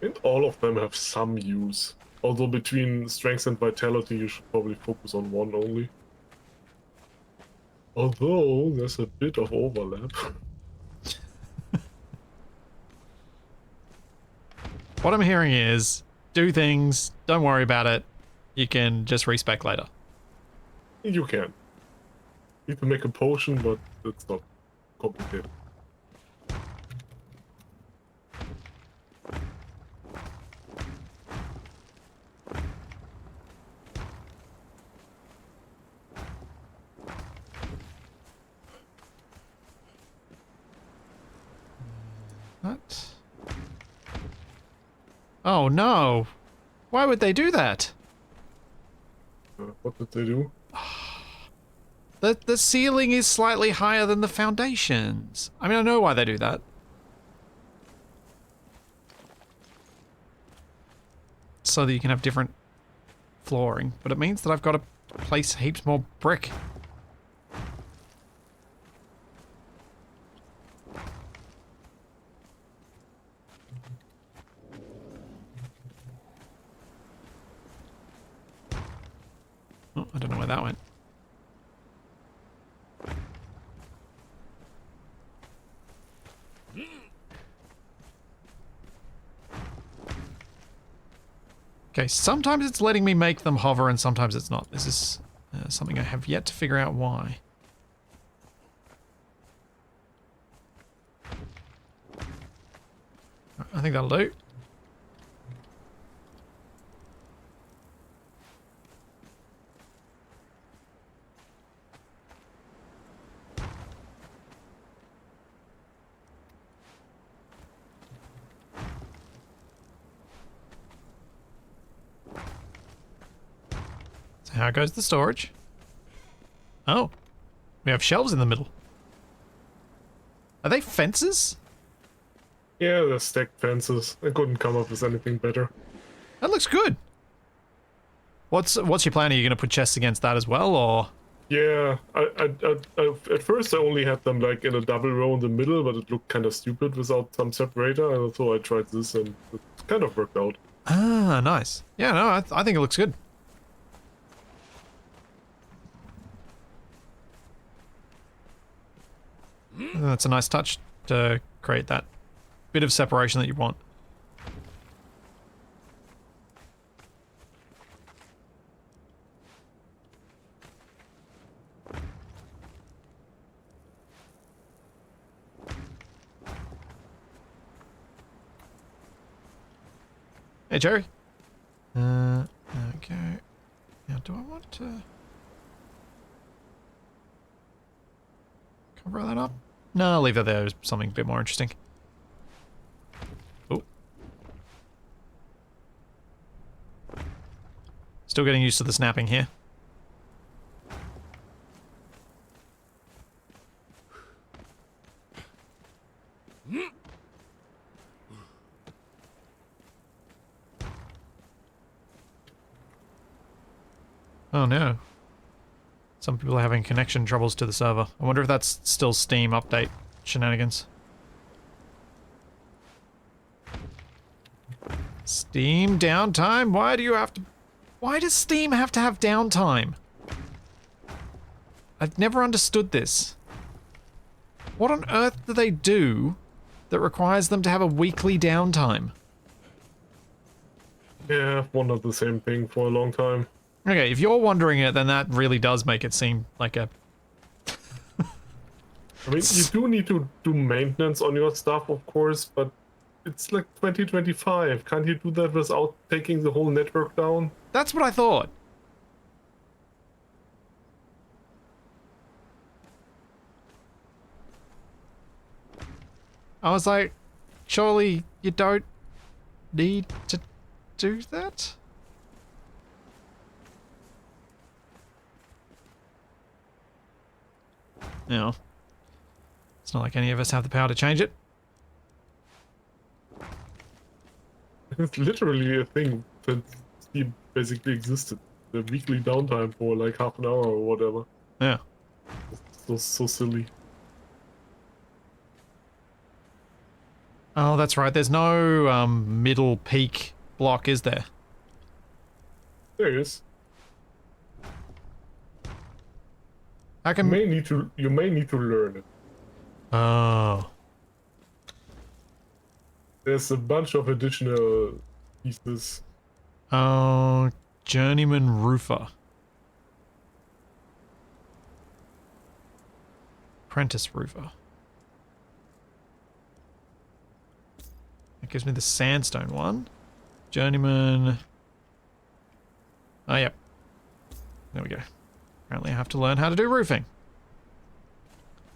And all of them have some use. Although between strength and vitality, you should probably focus on one only. Although there's a bit of overlap. What I'm hearing is, do things, don't worry about it. You can just respec later. You can. You can make a potion, but it's not complicated. What? Oh no! Why would they do that? What did they do? The ceiling is slightly higher than the foundations. I mean, I know why they do that. So that you can have different flooring, but it means that I've got to place heaps more brick. Oh, I don't know where that went. Okay, sometimes it's letting me make them hover and sometimes it's not. This is something I have yet to figure out why. I think that'll do. So how goes the storage? Oh, we have shelves in the middle. Are they fences? Yeah, they're stacked fences. I couldn't come up with anything better. That looks good. What's your plan? Are you going to put chests against that as well, or? Yeah, at first I only had them like in a double row in the middle, but it looked kind of stupid without some separator, and so I tried this and it kind of worked out. Ah, nice. Yeah, no, I think it looks good. That's a nice touch to create that bit of separation that you want. Hey, Jerry. Okay. Now, do I want to cover that up? No, I'll leave that there. There's something a bit more interesting. Oh. Still getting used to the snapping here. Oh no. Some people are having connection troubles to the server. I wonder if that's still Steam update shenanigans. Steam downtime? Why do you have to... Why does Steam have to have downtime? I've never understood this. What on earth do they do that requires them to have a weekly downtime? Yeah, I've wondered the same thing for a long time. Okay, if you're wondering it, then that really does make it seem like a... I mean, you do need to do maintenance on your stuff, of course, but it's like 2025. Can't you do that without taking the whole network down? That's what I thought. I was like, surely you don't need to do that? No. It's not like any of us have the power to change it. It's literally a thing that Steam basically existed. The weekly downtime for like half an hour or whatever. Yeah. So silly. Oh, that's right. There's no middle peak block, is there? There is. How You come... may need to learn it. Oh. There's a bunch of additional pieces. Oh, journeyman roofer. Apprentice roofer. That gives me the sandstone one. Journeyman. Oh, yep. There we go. Apparently I have to learn how to do roofing.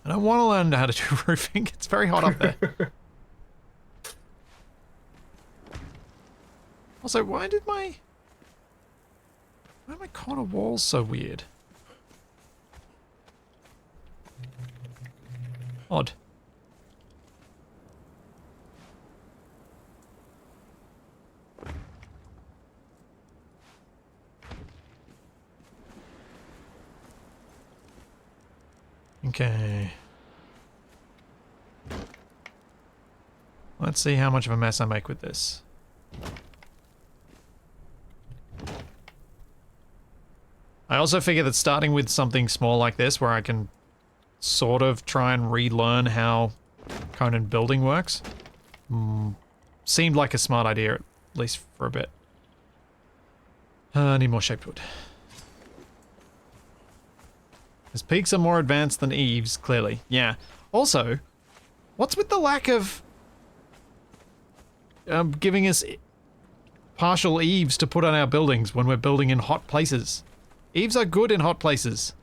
I don't want to learn how to do roofing. It's very hot up there. Also, why are my corner walls so weird? Odd. Okay. Let's see how much of a mess I make with this. I also figure that starting with something small like this, where I can sort of try and relearn how Conan building works, seemed like a smart idea, at least for a bit. I need more shaped wood. His peaks are more advanced than Eve's, clearly. Yeah. Also, what's with the lack of giving us partial eaves to put on our buildings when we're building in hot places? Eaves are good in hot places.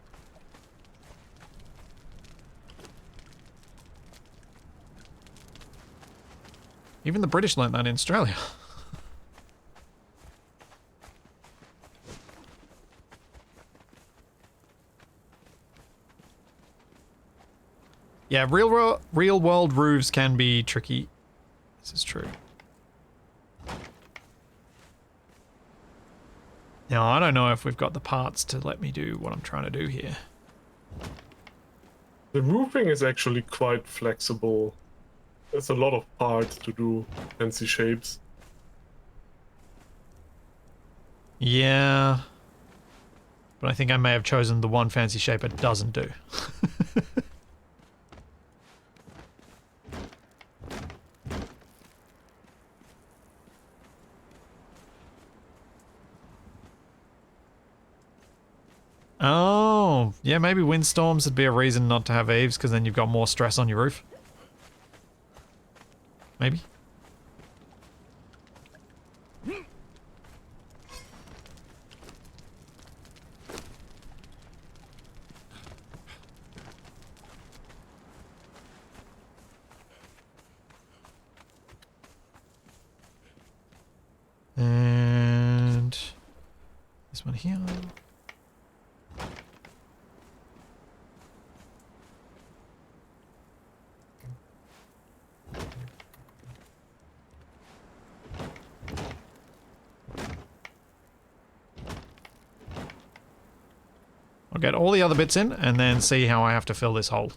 Even the British learnt that in Australia. Yeah, real world roofs can be tricky. This is true. Now, I don't know if we've got the parts to let me do what I'm trying to do here. The roofing is actually quite flexible. There's a lot of parts to do fancy shapes. Yeah. But I think I may have chosen the one fancy shape it doesn't do. Oh, yeah, maybe windstorms would be a reason not to have eaves, because then you've got more stress on your roof. Maybe. And this one here. I'll get all the other bits in and then see how I have to fill this hole.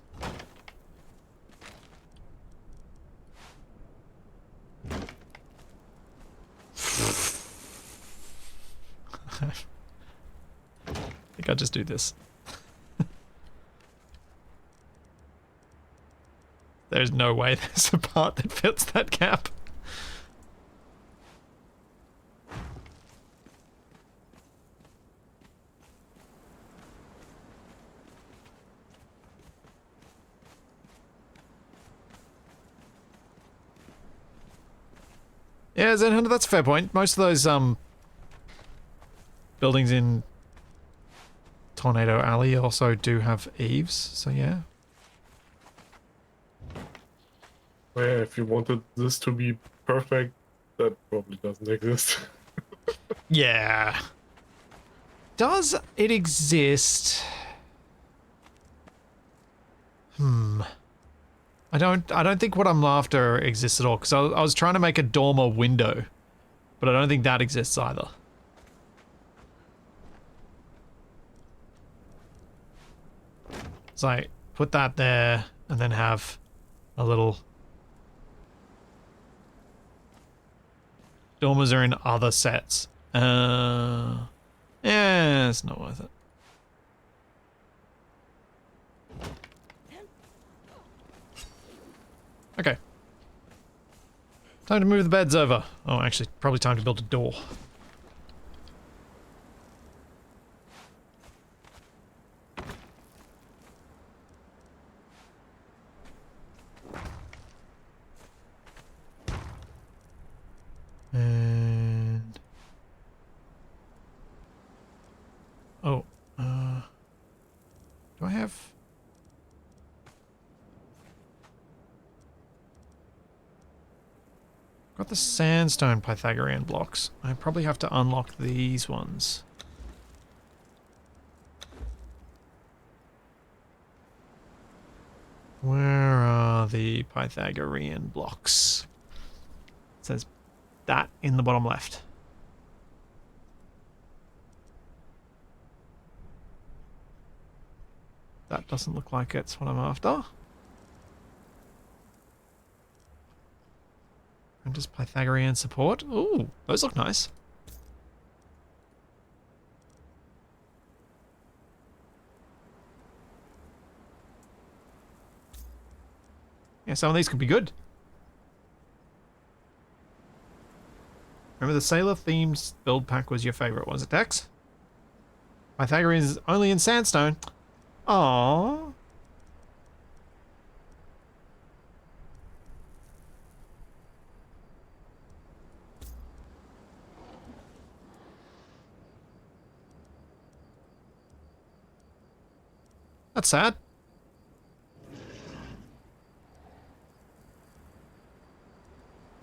I think I'll just do this. There's no way there's a part that fits that gap. Yeah, Zenhunter, that's a fair point. Most of those buildings in Tornado Alley also do have eaves, so yeah. Yeah, if you wanted this to be perfect, that probably doesn't exist. Yeah. Does it exist? I don't think what I'm after exists at all, because I was trying to make a dormer window, but I don't think that exists either. So I put that there and then have a little... Dormers are in other sets. Yeah, it's not worth it. Okay. Time to move the beds over. Oh, actually, probably time to build a door. And... Oh, do I have... Got the sandstone Pythagorean blocks. I probably have to unlock these ones. Where are the Pythagorean blocks? It says that in the bottom left. That doesn't look like it's what I'm after. And just Pythagorean support. Ooh, those look nice. Yeah, some of these could be good. Remember the Sailor themed build pack was your favorite, was it, Dex? Pythagorean is only in sandstone. Aww. That's sad.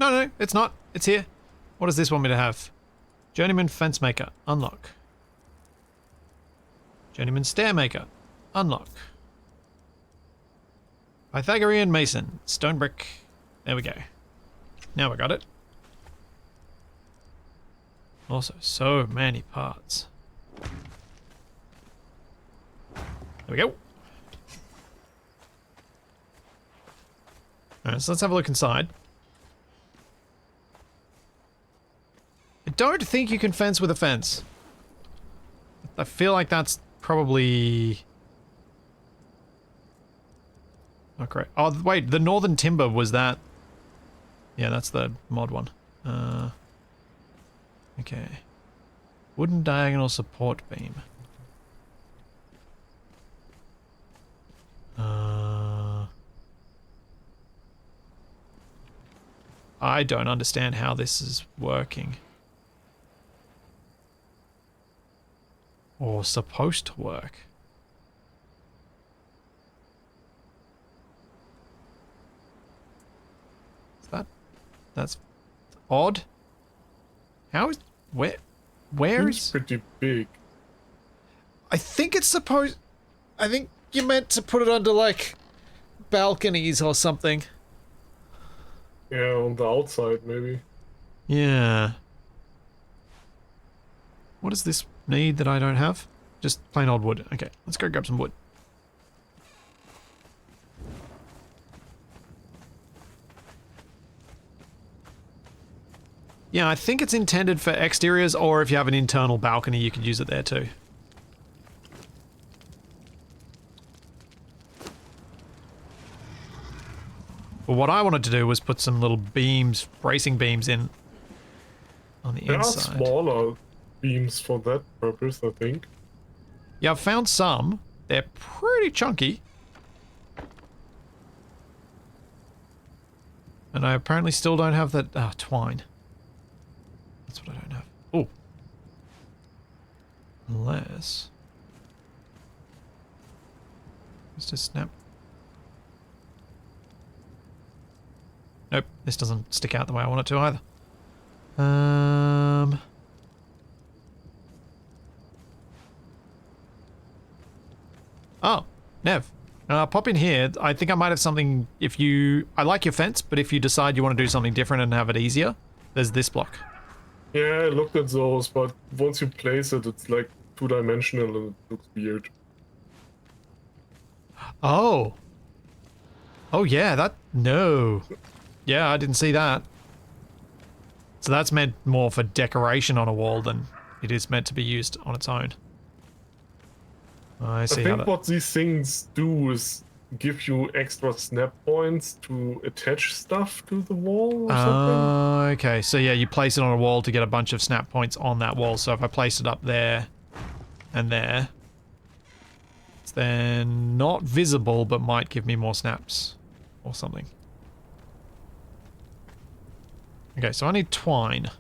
No, it's not. It's here. What does this want me to have? Journeyman Fencemaker. Unlock. Journeyman Stairmaker. Unlock. Pythagorean Mason. Stone Brick. There we go. Now we got it. Also, so many parts. There we go. Alright, so let's have a look inside. I don't think you can fence with a fence. I feel like that's probably... not correct. Oh, wait, the Northern Timber was that... Yeah, that's the mod one. Okay. Wooden diagonal support beam. I don't understand how this is working. Or supposed to work. Is that... that's odd? How is... where It's is... pretty big. I think it's supposed... I think you meant to put it under, like, balconies or something. Yeah, on the outside, maybe. Yeah. What does this need that I don't have? Just plain old wood. Okay, let's go grab some wood. Yeah, I think it's intended for exteriors, or if you have an internal balcony, you could use it there too. But what I wanted to do was put some little beams, bracing beams in on the There inside. are smaller beams for that purpose, I think. Yeah, I've found some. They're pretty chunky. And I apparently still don't have that twine. That's what I don't have. Oh. Unless... Let's just snap. Nope, this doesn't stick out the way I want it to either. Oh, Nev. Pop in here. I think I might have something if you... I like your fence, but if you decide you want to do something different and have it easier, there's this block. Yeah, I looked at those, but once you place it, it's like two-dimensional and it looks weird. Oh. Oh yeah, that... No. Yeah, I didn't see that. So that's meant more for decoration on a wall than it is meant to be used on its own. I see I how think that... what these things do is give you extra snap points to attach stuff to the wall or something. Okay, so yeah, you place it on a wall to get a bunch of snap points on that wall. So if I place it up there and there, it's then not visible, but might give me more snaps or something. Okay, so I need twine.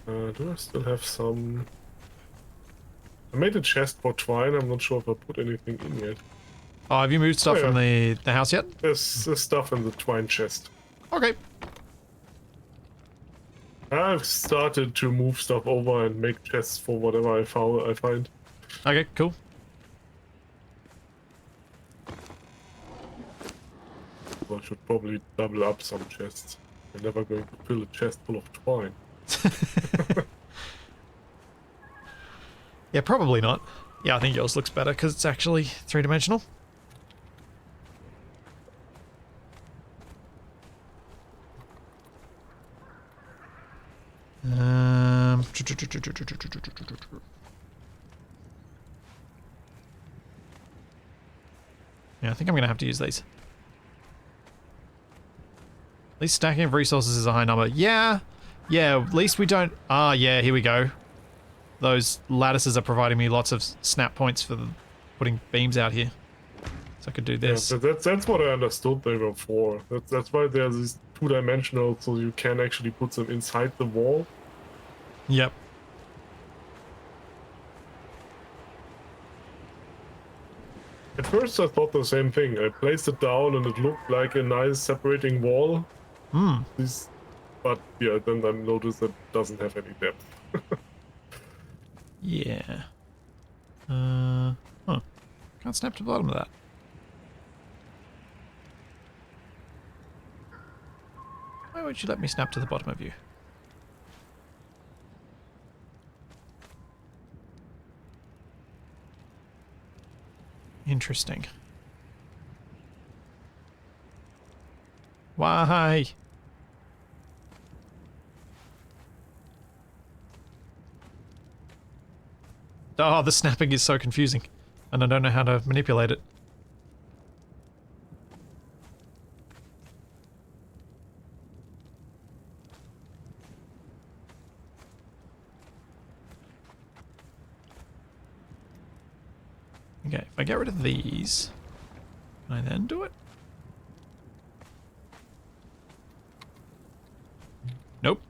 Do I still have some... I made a chest for twine, I'm not sure if I put anything in yet. Oh, have you moved stuff Oh, yeah. from the house yet? There's stuff in the twine chest. Okay. I've started to move stuff over and make chests for whatever I find. Okay, cool. So I should probably double up some chests. I'm never going to fill a chest full of twine. Yeah, probably not. Yeah, I think yours looks better because it's actually three-dimensional. Yeah, I think I'm going to have to use these. At least stacking of resources is a high number. Yeah, at least we don't... Ah, yeah, here we go. Those lattices are providing me lots of snap points for putting beams out here. So I could do this. Yeah, that's what I understood they were for. That's why they're these two-dimensional, so you can actually put them inside the wall. Yep. At first I thought the same thing. I placed it down and it looked like a nice separating wall. Hmm. But yeah, then I noticed that it doesn't have any depth. Yeah. Huh. Can't snap to the bottom of that. Why would you let me snap to the bottom of you? Interesting. Why? Oh, the snapping is so confusing, and I don't know how to manipulate it. Okay, if I get rid of these, can I then do it? Nope.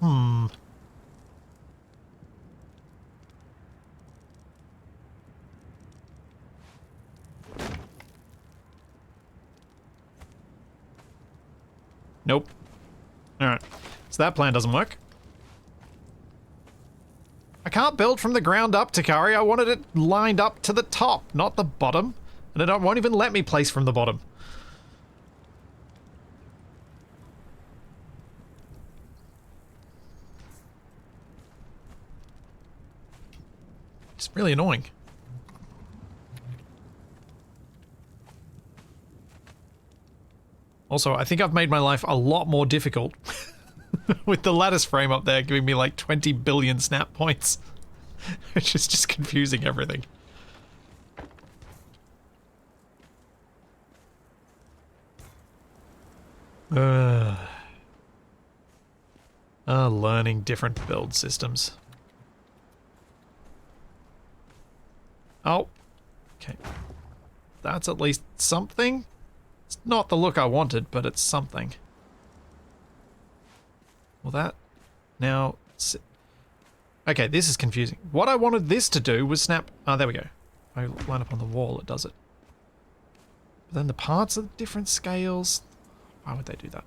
Hmm. Nope. Alright. So that plan doesn't work. I can't build from the ground up, Takari. I wanted it lined up to the top, not the bottom. And it won't even let me place from the bottom. It's really annoying. Also, I think I've made my life a lot more difficult with the lattice frame up there giving me like 20 billion snap points, which is just confusing everything. Learning different build systems. Oh, okay. That's at least something. It's not the look I wanted, but it's something. Well, that now. Okay, this is confusing. What I wanted this to do was snap. Oh, there we go. If I line up on the wall, it does it. But then the parts are different scales. Why would they do that?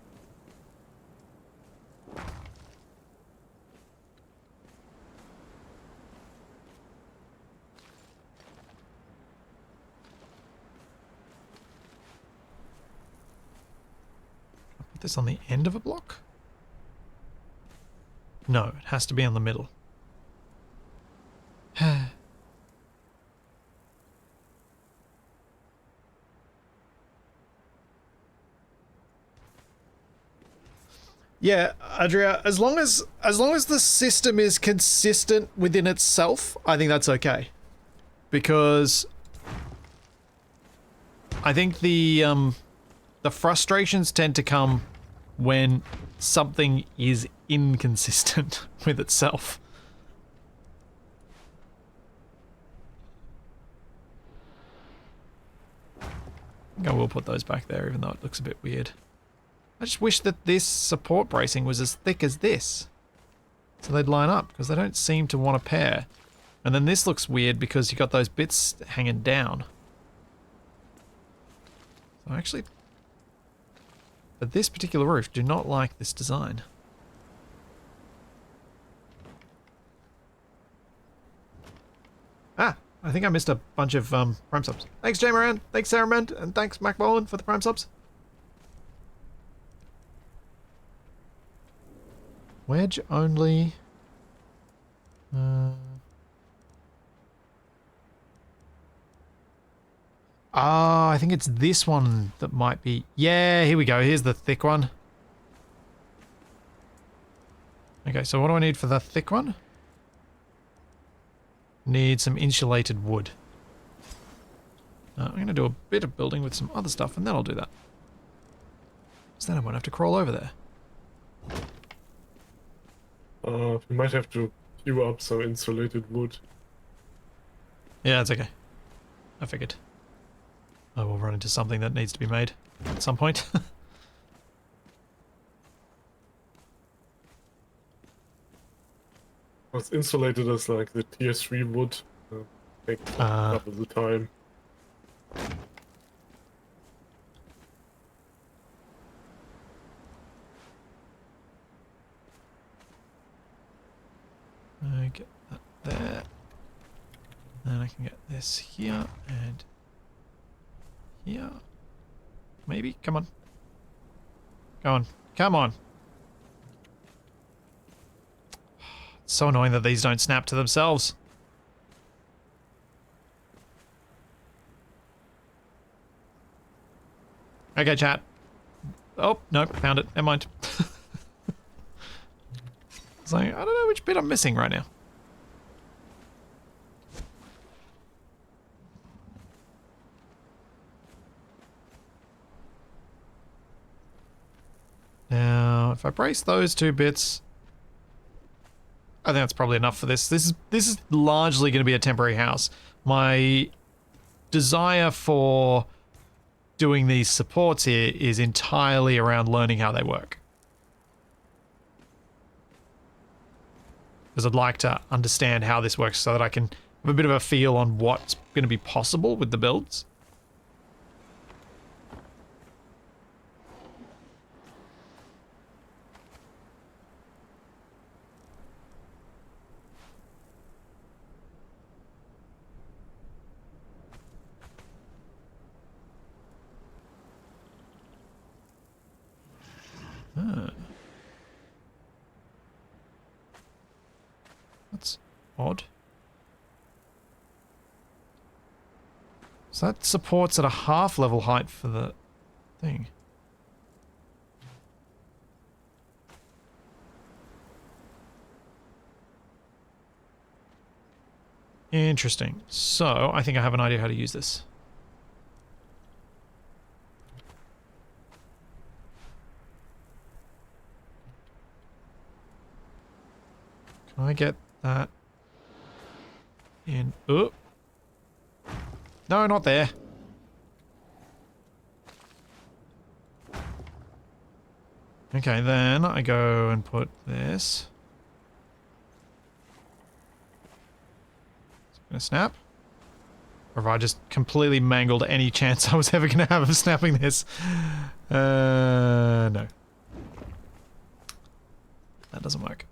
Put this on the end of a block? No, it has to be on the middle. Yeah, Adria, as long as the system is consistent within itself, I think that's okay. Because I think the frustrations tend to come when something is inconsistent with itself. I think I will put those back there, even though it looks a bit weird. I just wish that this support bracing was as thick as this, so they'd line up, because they don't seem to want to pair. And then this looks weird because you got those bits hanging down. So actually, for this particular roof, do not like this design. Ah, I think I missed a bunch of prime subs. Thanks, Jameran. Thanks, Saramand. And thanks, Mac Boland, for the prime subs. Wedge only. I think it's this one that might be. Yeah, here we go. Here's the thick one. Okay, so what do I need for the thick one? Need some insulated wood. I'm going to do a bit of building with some other stuff, and then I'll do that. So then I won't have to crawl over there. We might have to queue up some insulated wood. Yeah, it's okay. I figured. I will run into something that needs to be made at some point. It's insulated as like the tier 3 wood. Takes double the time. I get that there. Then I can get this here and here. Maybe? Come on. Go on. Come on. It's so annoying that these don't snap to themselves. Okay, chat. Oh, no, found it. Never mind. It's like, I don't know which bit I'm missing right now. Now, if I brace those two bits, I think that's probably enough for this. This is largely going to be a temporary house. My desire for doing these supports here is entirely around learning how they work. Because I'd like to understand how this works so that I can have a bit of a feel on what's going to be possible with the builds. That's odd. So that supports at a half level height for the thing. Interesting. So, I think I have an idea how to use this. Can I get that in? Oh. No, not there. Okay, then I go and put this. Is it gonna snap? Or have I just completely mangled any chance I was ever gonna have of snapping this? No. That doesn't work.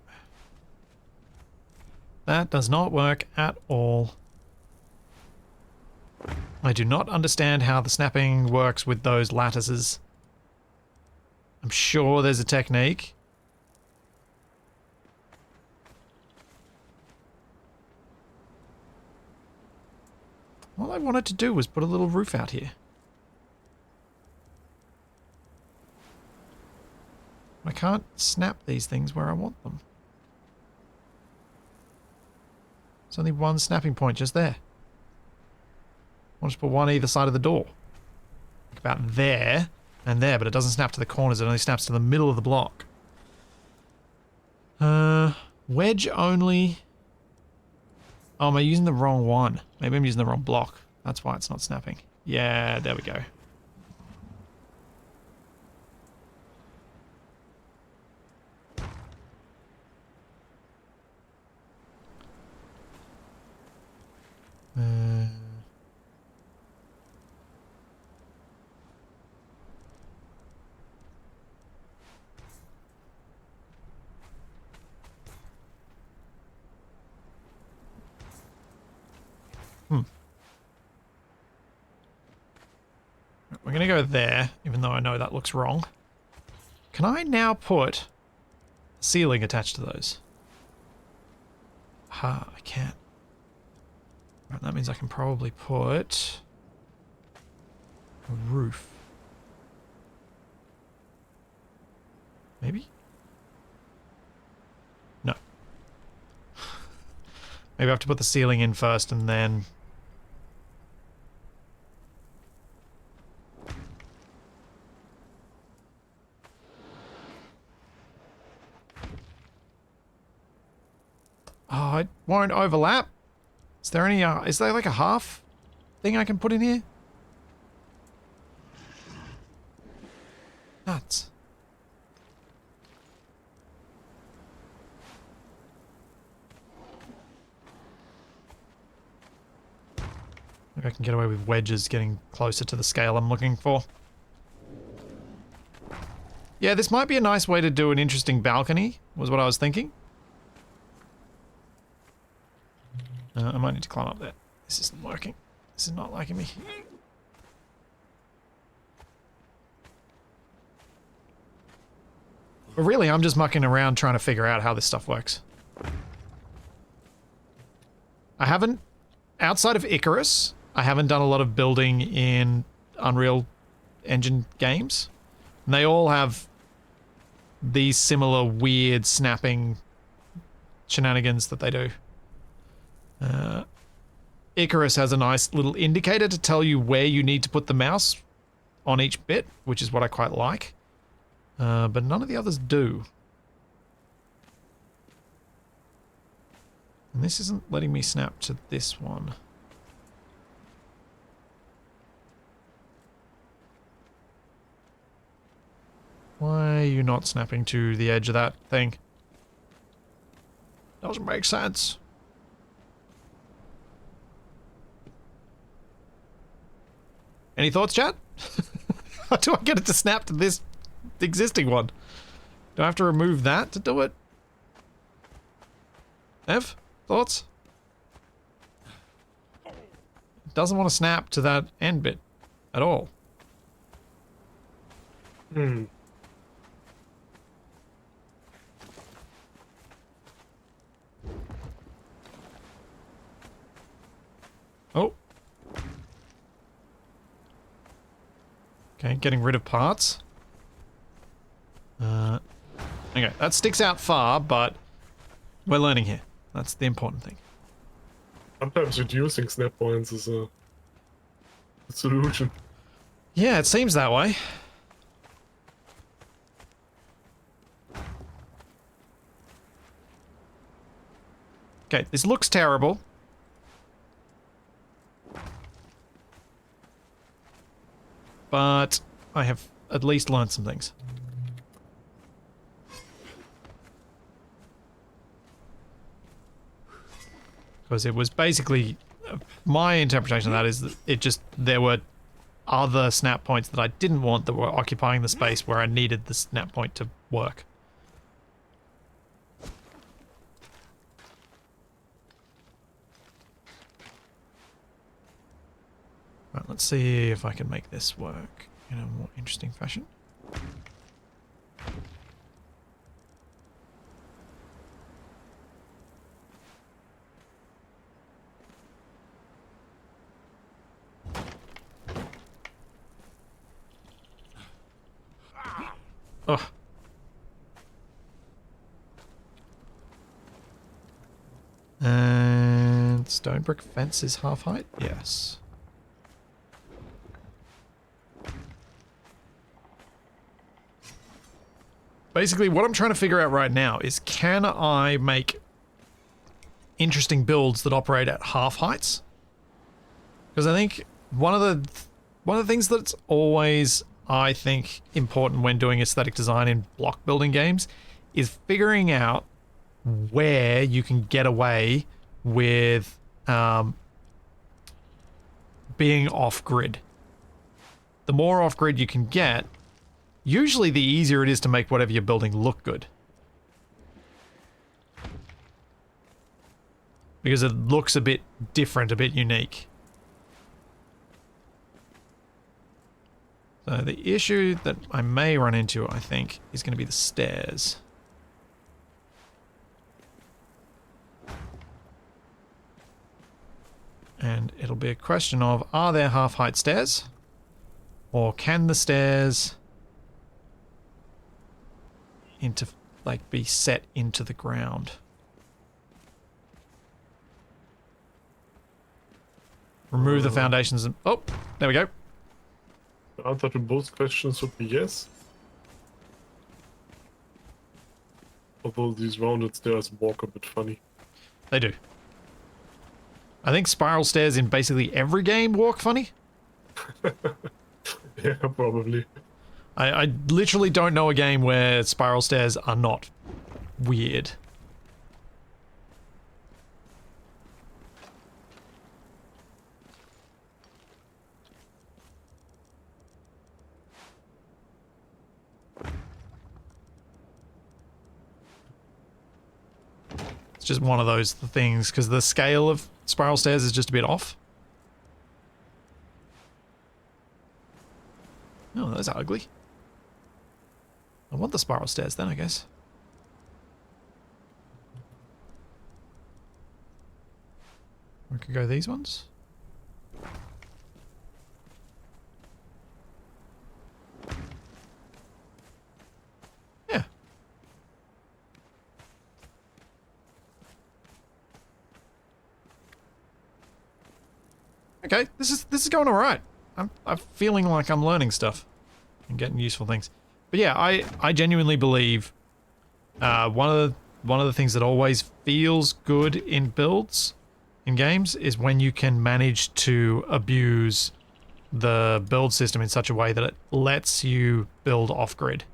That does not work at all. I do not understand how the snapping works with those lattices. I'm sure there's a technique. All I wanted to do was put a little roof out here. I can't snap these things where I want them. There's only one snapping point just there. I'll just put one either side of the door. Like about there and there, but it doesn't snap to the corners, it only snaps to the middle of the block. Wedge only. Oh, am I using the wrong one? Maybe I'm using the wrong block. That's why it's not snapping. Yeah, there we go. We're going to go there, even though I know that looks wrong. Can I now put a ceiling attached to those? Ha, I can't. Right, that means I can probably put a roof. Maybe? No. Maybe I have to put the ceiling in first and then... Oh, it won't overlap. Is there any, is there like a half thing I can put in here? Nuts. Maybe I can get away with wedges getting closer to the scale I'm looking for. Yeah, this might be a nice way to do an interesting balcony, was what I was thinking. I might need to climb up there. This isn't working. This is not liking me. But really, I'm just mucking around trying to figure out how this stuff works. I haven't, outside of Icarus, I haven't done a lot of building in Unreal Engine games. And they all have these similar weird snapping shenanigans that they do. Icarus has a nice little indicator to tell you where you need to put the mouse on each bit, which is what I quite like. But none of the others do. And this isn't letting me snap to this one. Why are you not snapping to the edge of that thing? Doesn't make sense. Any thoughts, chat? How do I get it to snap to this existing one? Do I have to remove that to do it? Ev? Thoughts? It doesn't want to snap to that end bit at all. Hmm. Oh. Okay, getting rid of parts. Okay, that sticks out far, but we're learning here. That's the important thing. Sometimes reducing snap points is a solution. Yeah, it seems that way. Okay, this looks terrible. But I have at least learned some things. Because it was basically... my interpretation of that is that it just... there were other snap points that I didn't want that were occupying the space where I needed the snap point to work. Right, let's see if I can make this work in a more interesting fashion. Ugh. And stone brick fence is half height? Yes. Basically, what I'm trying to figure out right now is, can I make interesting builds that operate at half heights? Because I think one of the things that's always, I think, important when doing aesthetic design in block building games is figuring out where you can get away with being off-grid. The more off-grid you can get, usually the easier it is to make whatever you're building look good. Because it looks a bit different, a bit unique. So the issue that I may run into, I think, is going to be the stairs. And it'll be a question of, are there half-height stairs? Or can the stairs be set into the ground? Remove the foundations and... oh, there we go. The answer to both questions would be yes. Although these rounded stairs walk a bit funny. They do. I think spiral stairs in basically every game walk funny. Yeah, probably. I literally don't know a game where spiral stairs are not weird. It's just one of those things, because the scale of spiral stairs is just a bit off. Oh, those are ugly. I want the spiral stairs then, I guess. We could go these ones. Yeah. Okay, this is going all right. I'm feeling like I'm learning stuff and getting useful things. But yeah, I genuinely believe one of the things that always feels good in builds in games is when you can manage to abuse the build system in such a way that it lets you build off-grid.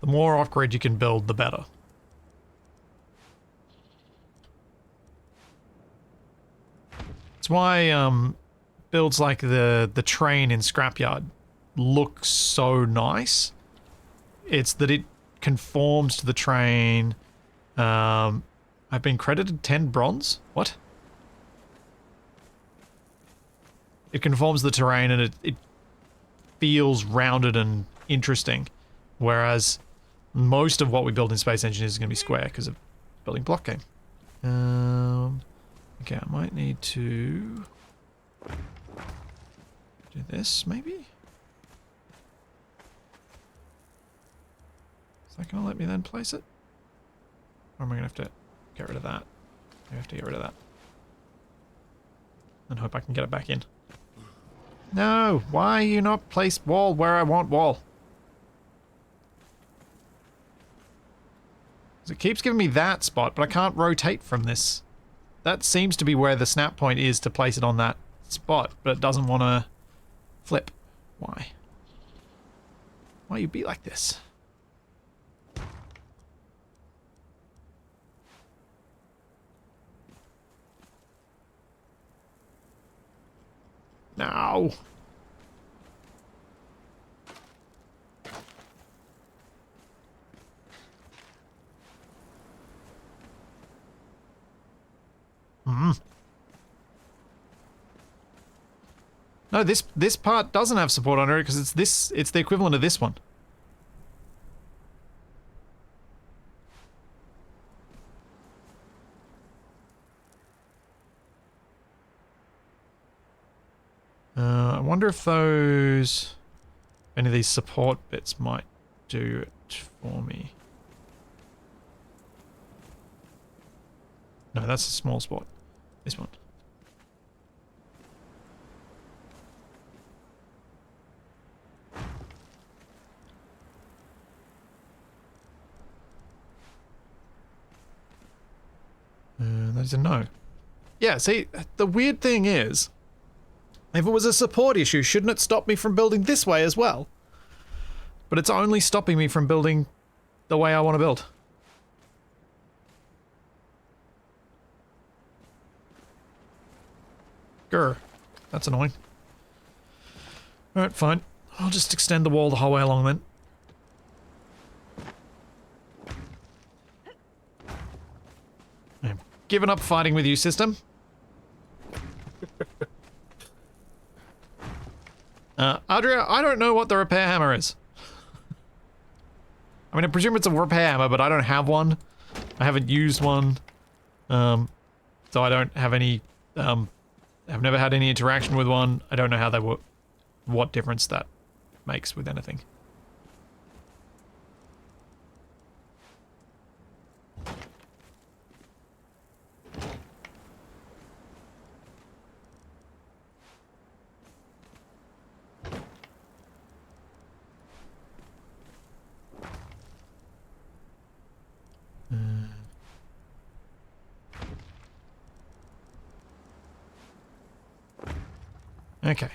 The more off-grid you can build, the better. It's why builds like the train in Scrapyard look so nice. It's that it conforms to the train. I've been credited 10 bronze. What? It conforms to the terrain and it feels rounded and interesting. Whereas most of what we build in Space Engineers is going to be square because of building block game. Okay, I might need to Do this, maybe? Is that going to let me then place it? Or am I going to have to get rid of that? I have to get rid of that. And hope I can get it back in. No! Why you not place wall where I want wall? 'Cause it keeps giving me that spot, but I can't rotate from this. That seems to be where the snap point is to place it on that spot, but it doesn't want to flip. Why? Why you be like this? No! No, this part doesn't have support under it because it's the equivalent of this one. I wonder if any of these support bits might do it for me. No, that's a small spot. This one. That's a no. Yeah, see, the weird thing is, if it was a support issue, shouldn't it stop me from building this way as well? But it's only stopping me from building the way I want to build. Grr. That's annoying. Alright, fine. I'll just extend the wall the whole way along then. I'm giving up fighting with you, system. Adria, I don't know what the repair hammer is. I mean, I presume it's a repair hammer, but I don't have one. I haven't used one. So I don't have any, I've never had any interaction with one. I don't know how they work, what difference that makes with anything. Okay.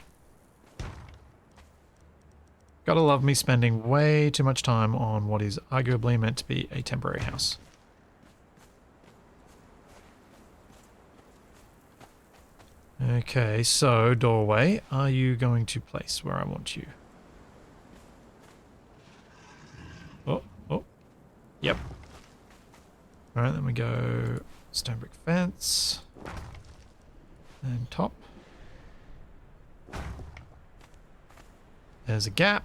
Gotta love me spending way too much time on what is arguably meant to be a temporary house. Okay, so doorway, are you going to place where I want you? Oh, yep. Alright, then we go stone brick fence. And top. There's a gap.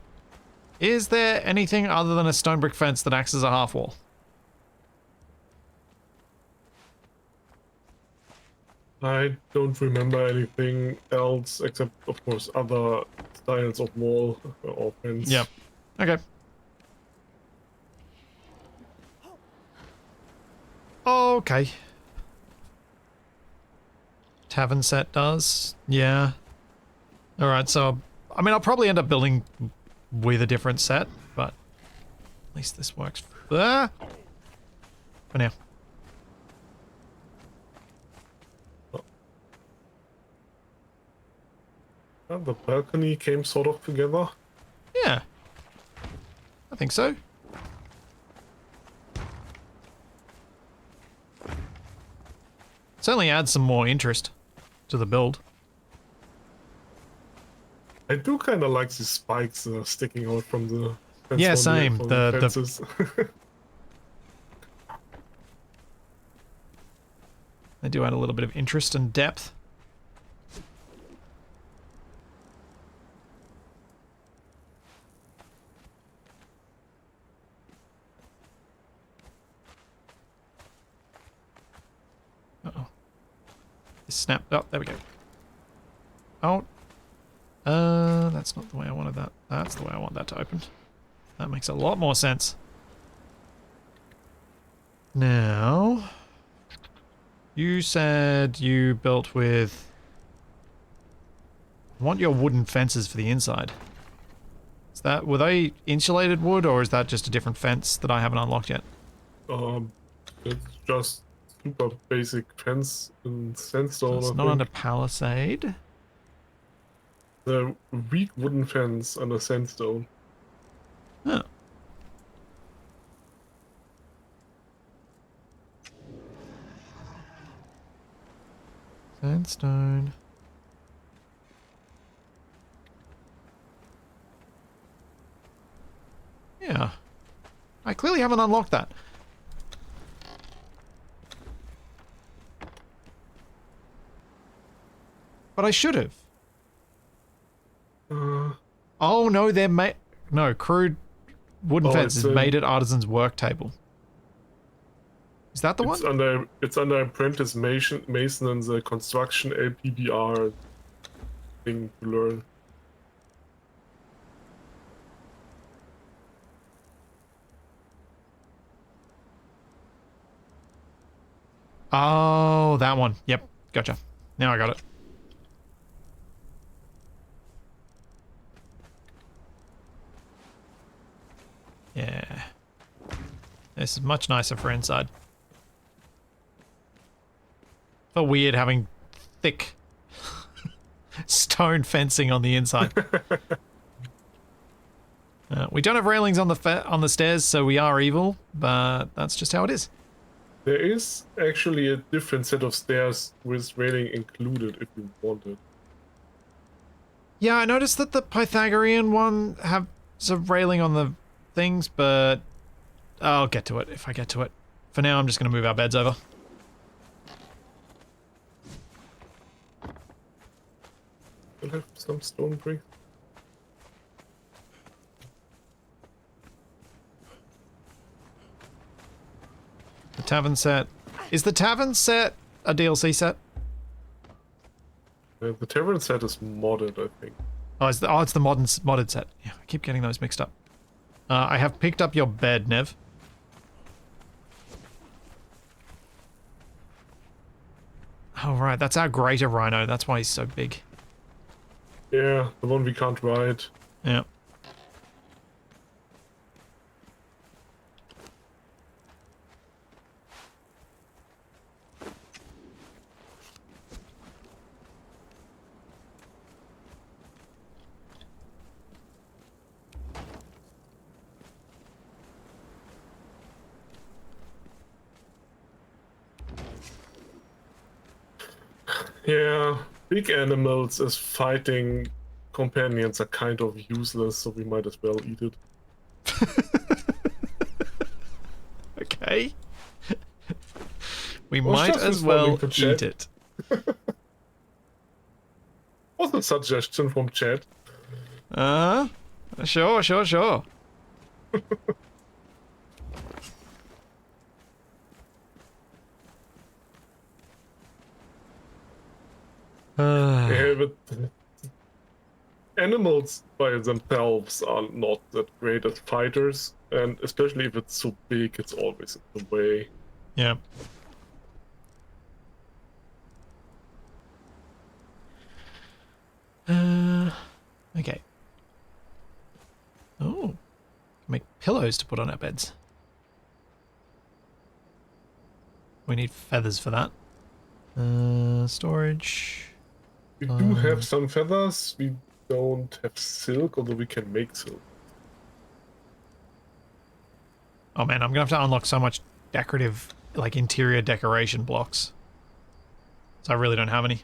Is there anything other than a stone brick fence that acts as a half wall? I don't remember anything else except, of course, other styles of wall or fence. Yep. Okay. Okay. Tavern set does. Yeah. Alright, so, I mean, I'll probably end up building with a different set, but at least this works for now. The balcony came sort of together. Yeah. I think so. Certainly adds some more interest to the build. I do kind of like these spikes sticking out from the fence. Yeah, same. From The fences. They do add a little bit of interest and depth. Uh-oh. Snap. Oh, there we go. Oh. That's not the way I wanted that. That's the way I want that to open. That makes a lot more sense. Now, you said you built with... I want your wooden fences for the inside. Is that, were they insulated wood, or is that just a different fence that I haven't unlocked yet? It's just super basic fence in So sandstone. it's I not think. under palisade. The weak wooden fence under sandstone. Oh. Sandstone. Yeah. I clearly haven't unlocked that. But I should have. Oh no, they're made... No, crude wooden fence is made at artisan's work table. Is that the one? It's under apprentice mason and the construction LPDR thing to learn. Oh, that one. Yep, gotcha. Now I got it. Yeah. This is much nicer for inside. Felt weird having thick stone fencing on the inside. We don't have railings on the stairs, so we are evil, but that's just how it is. There is actually a different set of stairs with railing included if you want it. Yeah, I noticed that the Pythagorean one has a railing on the things, but I'll get to it if I get to it. For now, I'm just going to move our beds over. I'll have some stone bricks. The tavern set. Is the tavern set a DLC set? The tavern set is modded, I think. Oh, it's the modded set. Yeah, I keep getting those mixed up. I have picked up your bed, Nev. Oh, right. That's our greater rhino. That's why he's so big. Yeah, the one we can't ride. Yeah. Yeah, big animals as fighting companions are kind of useless, so we might as well eat it. Okay. We might as well eat it. What's a suggestion from chat? Sure. Yeah, but animals by themselves are not that great as fighters, and especially if it's so big, it's always in the way. Yeah. Okay. Oh. Make pillows to put on our beds. We need feathers for that. Storage. We do have some feathers, we don't have silk, although we can make silk. Oh man, I'm gonna have to unlock so much decorative, like interior decoration blocks. So I really don't have any.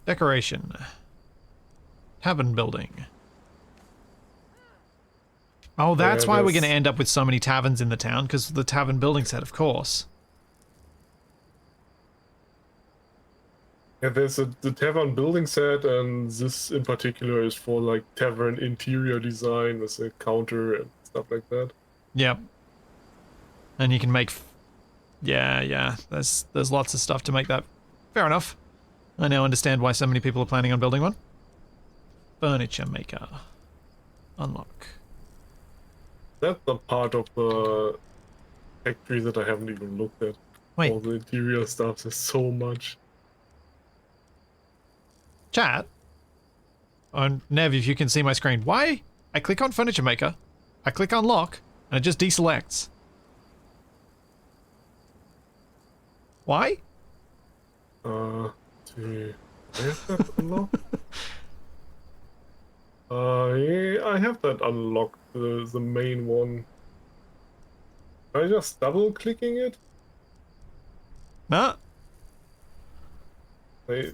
Decoration. Tavern building. Oh, that's why we're gonna end up with so many taverns in the town, because of the tavern building set, of course. Yeah, there's the tavern building set, and this in particular is for like tavern interior design as a counter and stuff like that. Yep. And you can make... Yeah, there's lots of stuff to make that. Fair enough. I now understand why so many people are planning on building one. Furniture maker. Unlock. That's the part of the factory that I haven't even looked at. Wait. All the interior stuff, there's so much. Chat. On Nev, if you can see my screen. Why? I click on Furniture Maker, I click Unlock, and it just deselects. Why? See. I have that unlocked? Yeah, I have that unlocked, the main one. Am I just double clicking it? No. I,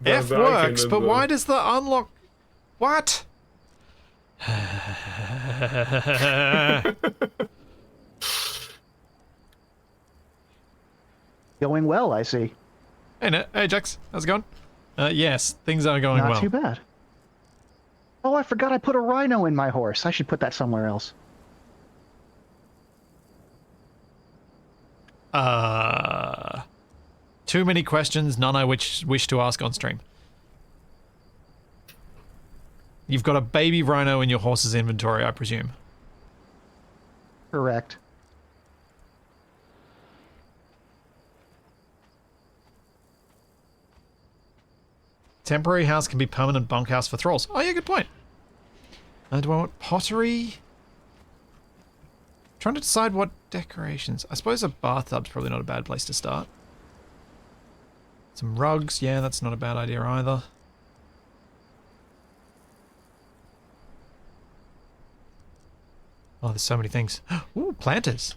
F the works, icon but in why does the unlock... What? Going well, I see. Hey, Jax. How's it going? Yes, things are going Not well. too bad. Oh, I forgot I put a rhino in my horse. I should put that somewhere else. Too many questions, none I wish to ask on stream. You've got a baby rhino in your horse's inventory, I presume. Correct. Temporary house can be permanent bunkhouse for thralls. Oh yeah, good point. Do I want pottery? Trying to decide what decorations. I suppose a bathtub's probably not a bad place to start. Some rugs, yeah, that's not a bad idea either. Oh, there's so many things. Ooh, planters.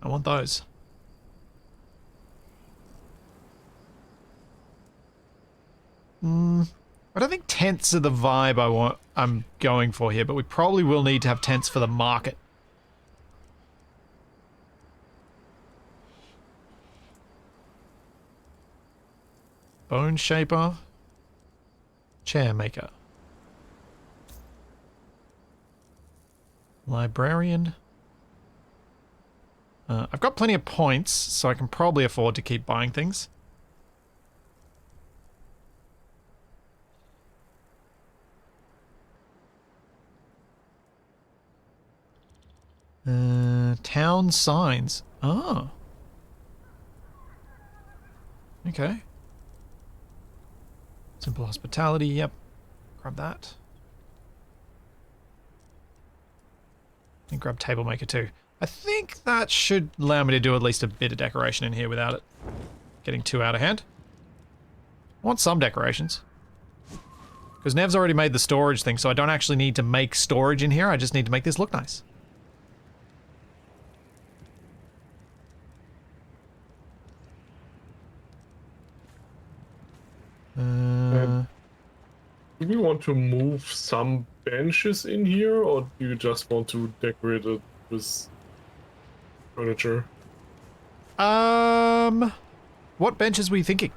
I want those. I don't think tents are the vibe I'm going for here, but we probably will need to have tents for the market. Bone shaper. Chair maker. Librarian. I've got plenty of points, so I can probably afford to keep buying things. Town signs. Oh. Okay. Simple hospitality, yep. Grab that. And grab table maker too. I think that should allow me to do at least a bit of decoration in here without it getting too out of hand. I want some decorations. Because Nev's already made the storage thing, so I don't actually need to make storage in here, I just need to make this look nice. Do we want to move some benches in here, or do you just want to decorate it with furniture? What benches were you thinking?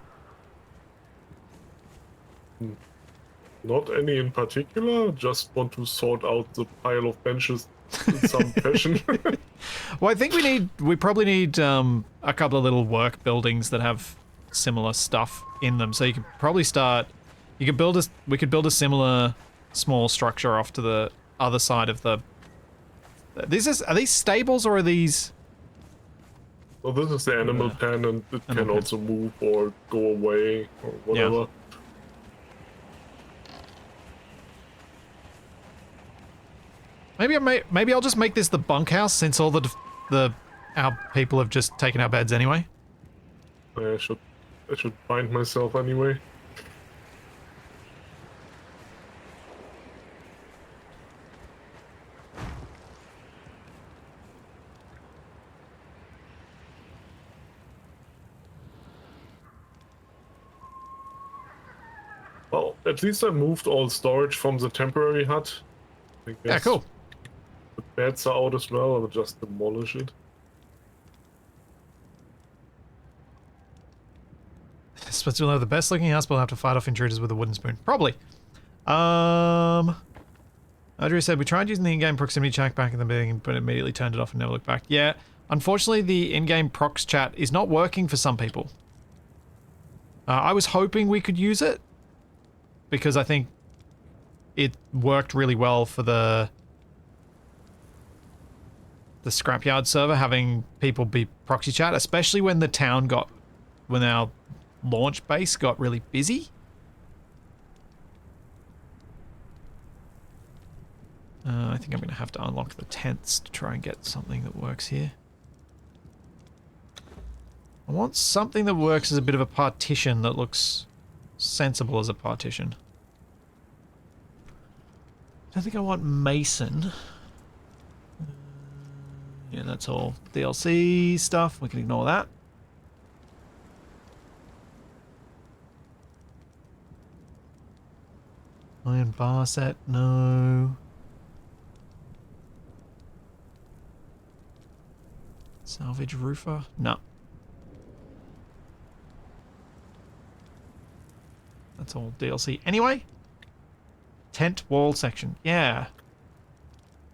Not any in particular, just want to sort out the pile of benches in some fashion. Well, I think we probably need a couple of little work buildings that have similar stuff in them. So you could probably start. We could build a similar small structure off to the other side of the. Are these stables or are these? Well, this is the animal pen, and it can also move or go away or whatever. Yeah. Maybe I'll just make this the bunkhouse since all our people have just taken our beds anyway. I should find myself anyway. Well, at least I moved all storage from the temporary hut. I Yeah, guess cool. the beds are out as well, I'll just demolish it. But you'll have the best looking house, but we'll have to fight off intruders with a wooden spoon. Probably. Audrey said, we tried using the in-game proximity chat back in the beginning, but immediately turned it off and never looked back. Yeah, unfortunately the in-game prox chat is not working for some people. I was hoping we could use it because I think it worked really well for the scrapyard server, having people be proxy chat, especially when the town when our launch base got really busy. I think I'm going to have to unlock the tents to try and get something that works here. I want something that works as a bit of a partition that looks sensible as a partition. I don't think I want mason. Yeah, that's all DLC stuff. We can ignore that. Iron bar set, no. Salvage roofer, no. That's all DLC. Anyway, tent wall section. Yeah.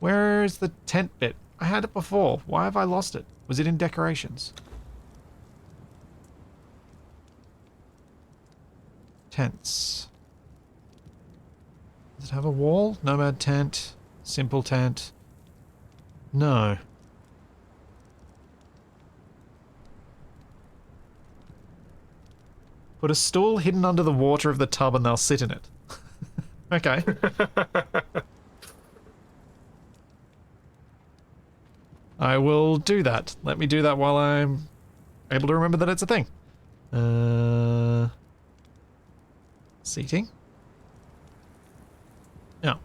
Where's the tent bit? I had it before. Why have I lost it? Was it in decorations? Tents. Does it have a wall? Nomad tent. Simple tent. No. Put a stool hidden under the water of the tub and they'll sit in it. Okay. I will do that. Let me do that while I'm able to remember that it's a thing. Seating. No.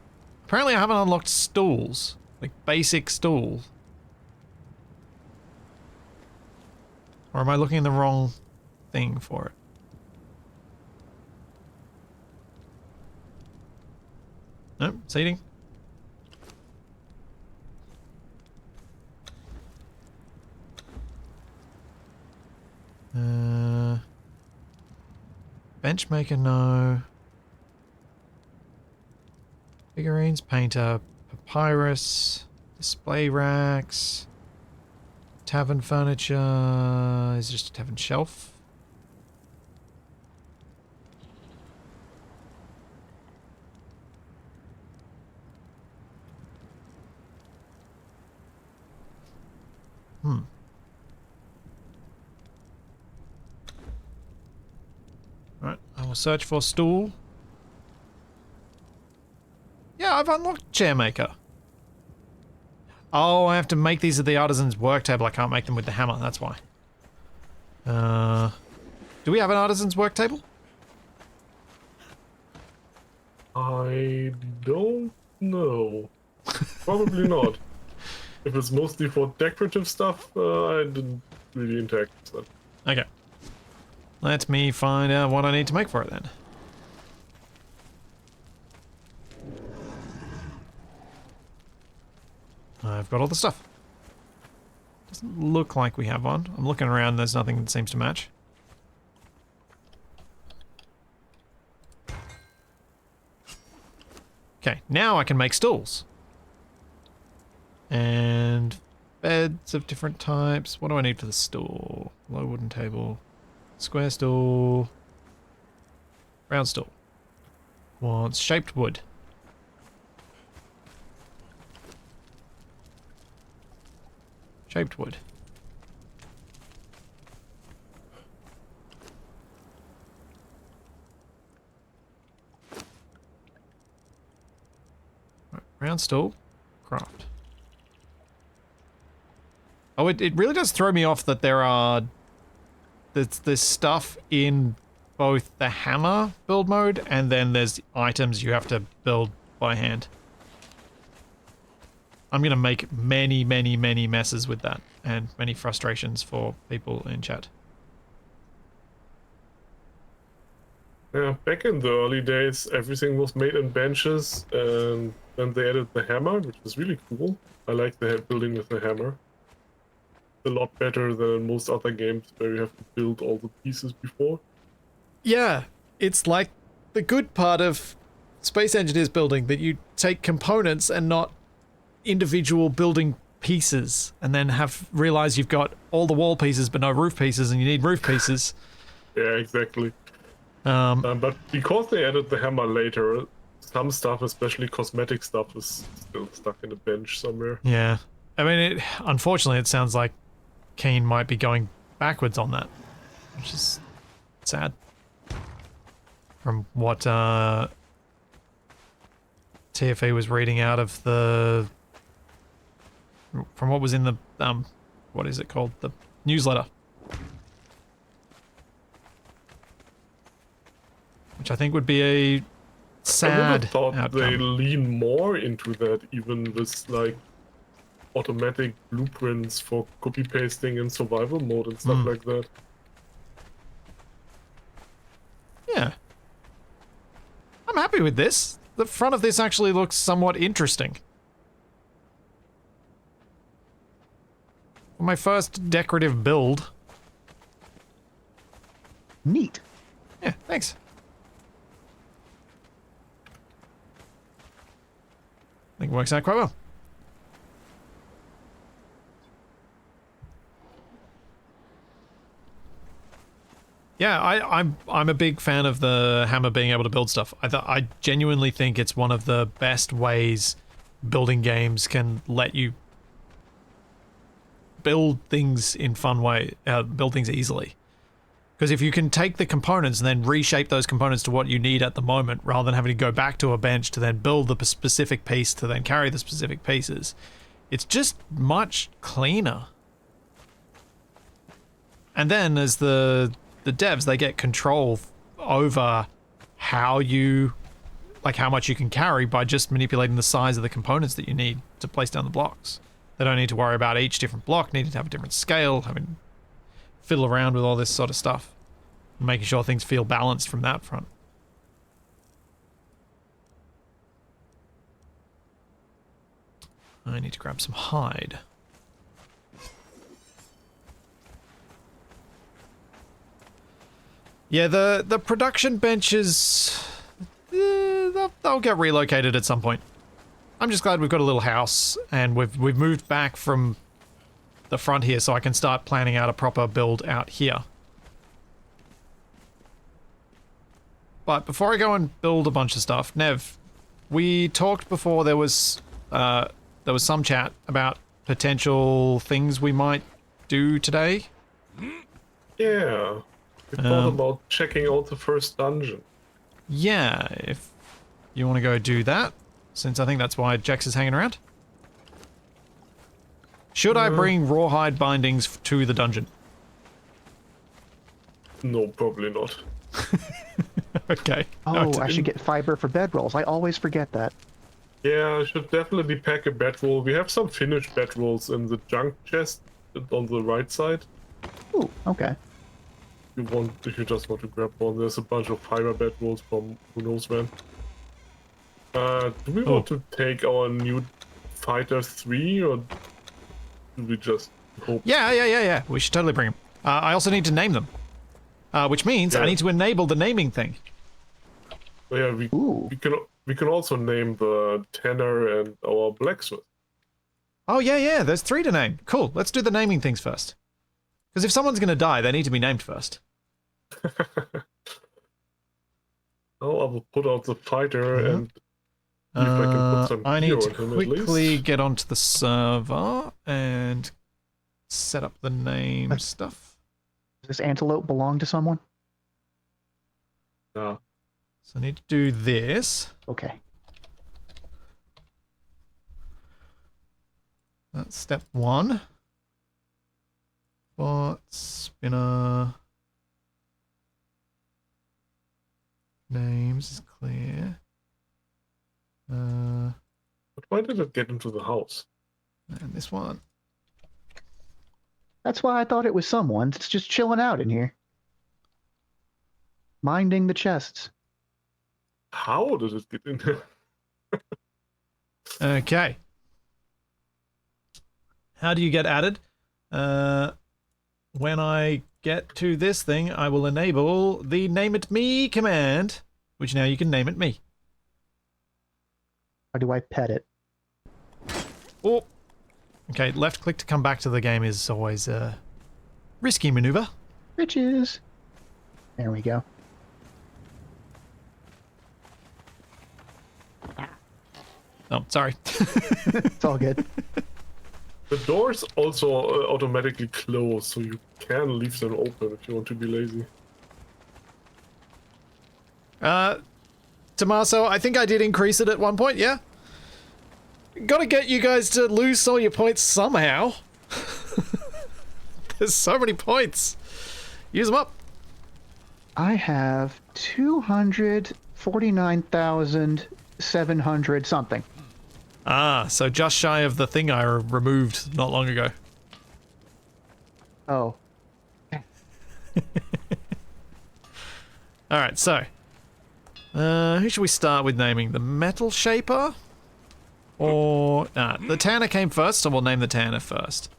Apparently I haven't unlocked stools. Like basic stools. Or am I looking in the wrong thing for it? No, seating. Benchmaker, no. Figurines, painter, papyrus, display racks, tavern furniture. Is it just a tavern shelf? Right, I will search for stool. Yeah, I've unlocked chairmaker. Oh, I have to make these at the artisan's work table. I can't make them with the hammer, that's why. Do we have an artisan's work table? I don't know. Probably not. If it's mostly for decorative stuff, I didn't really interact with that. Okay. Let me find out what I need to make for it then. I've got all the stuff. Doesn't look like we have one. I'm looking around, there's nothing that seems to match. Okay, now I can make stools. And beds of different types. What do I need for the stool? Low wooden table. Square stool. Round stool. Wants shaped wood. Shaped wood. Right, round stool. Craft. Oh, it really does throw me off that there's stuff in both the hammer build mode and then there's items you have to build by hand. I'm going to make many, many, many messes with that and many frustrations for people in chat. Yeah, back in the early days, everything was made in benches, and then they added the hammer, which was really cool. I like the building with the hammer. A lot better than most other games where you have to build all the pieces before. Yeah, it's like the good part of Space Engineers building, that you take components and not individual building pieces, and then realize you've got all the wall pieces but no roof pieces, and you need roof pieces. Yeah, exactly. But because they added the hammer later, some stuff, especially cosmetic stuff, is still stuck in a bench somewhere. Yeah. I mean, unfortunately, it sounds like Keen might be going backwards on that, which is sad. From what TFE was reading out of the... From what was in the, what is it called? The newsletter. Which I think would be a I would sad have thought outcome. they lean more into that, even with like automatic blueprints for copy pasting in survival mode and stuff like that. Yeah. I'm happy with this. The front of this actually looks somewhat interesting. For my first decorative build. Neat. Yeah, thanks. I think it works out quite well. Yeah, I'm a big fan of the hammer being able to build stuff. I genuinely think it's one of the best ways building games can let you build things in fun way, build things easily. Because if you can take the components and then reshape those components to what you need at the moment, rather than having to go back to a bench to then build the specific piece to then carry the specific pieces, it's just much cleaner. And then as the devs, they get control over how you, like how much you can carry by just manipulating the size of the components that you need to place down the blocks. They don't need to worry about each different block needing to have a different scale, having fiddle around with all this sort of stuff, and making sure things feel balanced from that front. I need to grab some hide. Yeah, the production benches, they'll get relocated at some point. I'm just glad we've got a little house and we've moved back from the front here so I can start planning out a proper build out here. But before I go and build a bunch of stuff, Nev, we talked before there was some chat about potential things we might do today. Yeah. We thought about checking out the first dungeon. Yeah, if you want to go do that, since I think that's why Jax is hanging around. Should I bring rawhide bindings to the dungeon? No, probably not. Okay. Oh, I should get fiber for bedrolls. I always forget that. Yeah, I should definitely pack a bedroll. We have some finished bedrolls in the junk chest on the right side. Ooh, okay. If you just want to grab one, there's a bunch of fiber bedrolls from who knows when. Do we want to take our new Fighter 3 or do we just hope? Yeah. We should totally bring them. I also need to name them. Which means I need to enable the naming thing. Oh, yeah, we can also name the tanner and our blacksmith. Oh, yeah, there's 3 to name. Cool, let's do the naming things first. Because if someone's going to die, they need to be named first. Oh, I will put out the fighter and see if I can put some I gear need to on him at quickly least. get onto the server and set up the name stuff. Does this antelope belong to someone? Yeah. So I need to do this. Okay. That's step 1. Bot, spinner. Names is clear. But why did it get into the house? And this one. That's why I thought it was someone. It's just chilling out in here. Minding the chests. How did it get in there? Okay. How do you get added? When I get to this thing, I will enable the Name It Me command, which now you can name it me. How do I pet it? Oh. Okay, left click to come back to the game is always a risky maneuver. Riches. There we go. Oh, sorry. It's all good. The doors also automatically close, so you can leave them open if you want to be lazy. Tommaso, I think I did increase it at one point, yeah? Gotta get you guys to lose some of your points somehow. There's so many points. Use them up. I have 249,700 something. Ah, so just shy of the thing I removed not long ago. Oh. Alright, so. Who should we start with naming? The Metal Shaper? Or... Nah, the Tanner came first, so we'll name the Tanner first.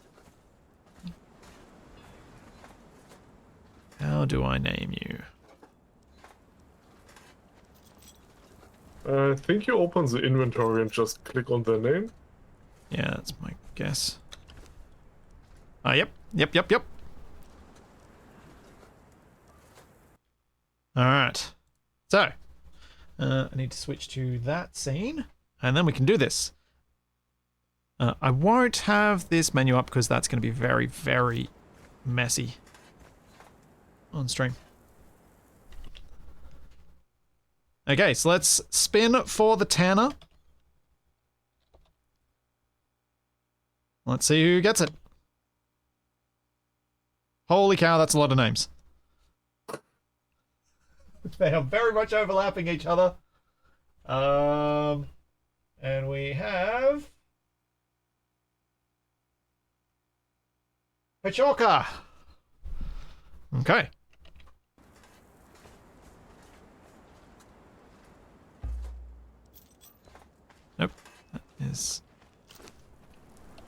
How do I name you? I think you open the inventory and just click on their name. Yeah, that's my guess. Yep. Alright. So, I need to switch to that scene, and then we can do this. I won't have this menu up because that's going to be very, very messy on stream. Okay, so let's spin for the Tanner. Let's see who gets it. Holy cow, that's a lot of names. They are very much overlapping each other. And we have... Pachorka. Okay. Nope. That is...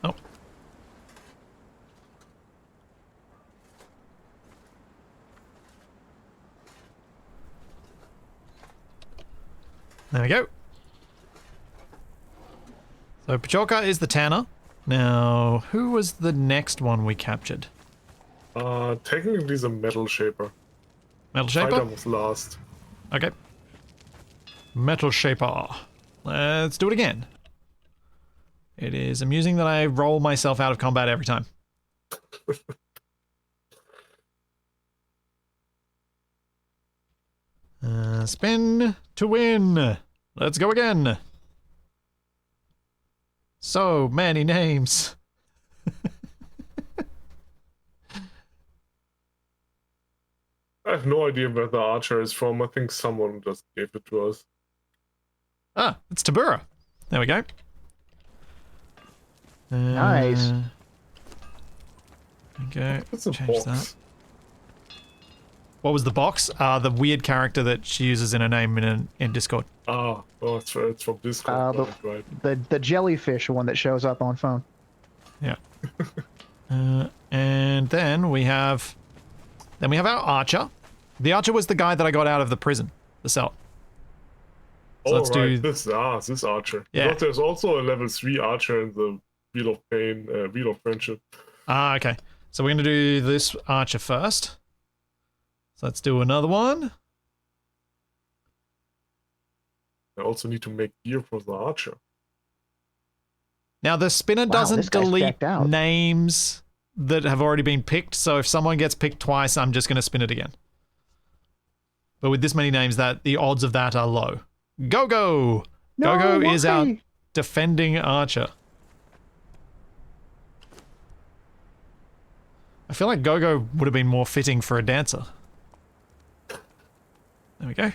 Oh. There we go. So Pachorka is the Tanner. Now, who was the next one we captured? Technically the Metal Shaper. Metal Shaper? Fighter was last. Okay. Metal Shaper. Let's do it again. It is amusing that I roll myself out of combat every time. Spin to win. Let's go again. So many names. I have no idea where the archer is from. I think someone just gave it to us. Ah, it's Tabura. There we go. Nice. Okay, It's a change box. that. What was the box? The weird character that she uses in her name in Discord. Oh, it's from Discord. Right. The jellyfish one that shows up on phone. Yeah. And then we have our archer. The archer was the guy that I got out of the prison, the cell. So let's do this archer. Yeah. But there's also a level 3 archer in the Wheel of Pain, Wheel of Friendship. Ah, okay. So we're gonna do this archer first. So let's do another one. I also need to make gear for the archer. Now the spinner Wow, doesn't this guy's delete decked out. names that have already been picked, so if someone gets picked twice, I'm just gonna spin it again. But with this many names, that the odds of that are low. Go-Go! No, Go-Go is our why? defending archer. I feel like Go-Go would have been more fitting for a dancer. There we go.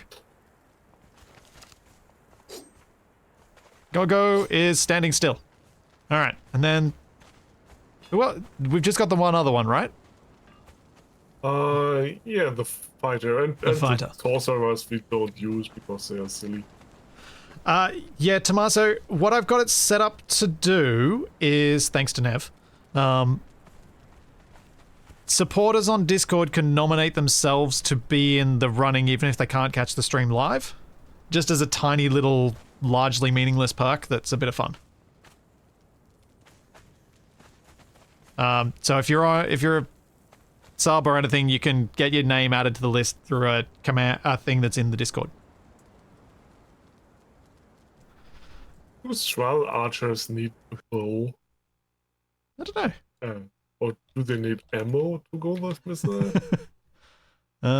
Go-Go is standing still. Alright, and then... Well, we've just got the one other one, right? Yeah, the fighter and fighter. the sorcerers we don't use because they are silly. Yeah, Tommaso, what I've got it set up to do is, thanks to Nev, supporters on Discord can nominate themselves to be in the running even if they can't catch the stream live. Just as a tiny little, largely meaningless perk that's a bit of fun. So if you're a sub or anything, you can get your name added to the list through a command, a thing that's in the Discord. Do Thrall archers need to throw? I don't know. Or do they need ammo to go with missile?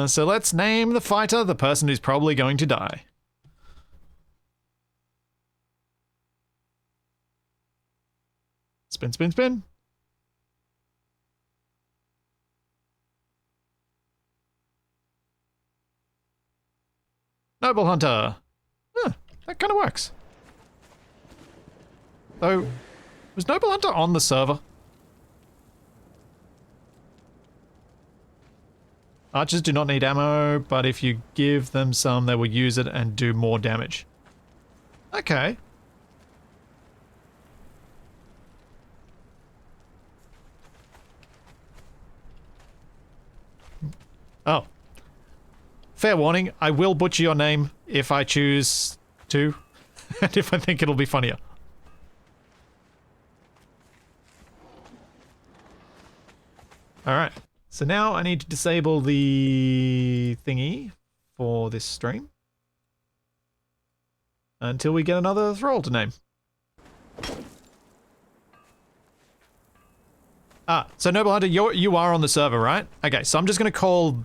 So let's name the fighter the person who's probably going to die. Spin, spin, spin. Noble Hunter. Huh, that kind of works. Though, was Noble Hunter on the server? Archers do not need ammo, but if you give them some, they will use it and do more damage. Okay. Oh. Fair warning, I will butcher your name if I choose to, and if I think it'll be funnier. Alright, so now I need to disable the thingy for this stream until we get another thrall to name. Ah, so Noble Hunter, you are on the server, right? Okay, so I'm just going to call,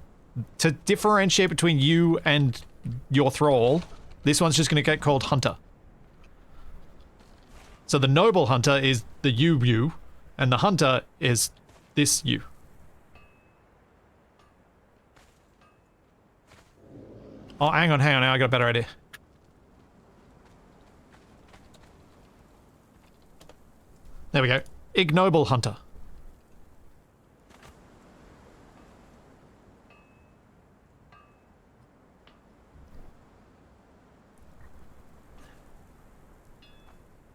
to differentiate between you and your thrall, this one's just going to get called Hunter. So the Noble Hunter is the you, and the Hunter is this you. Oh, hang on, now I got a better idea. There we go. Ignoble Hunter.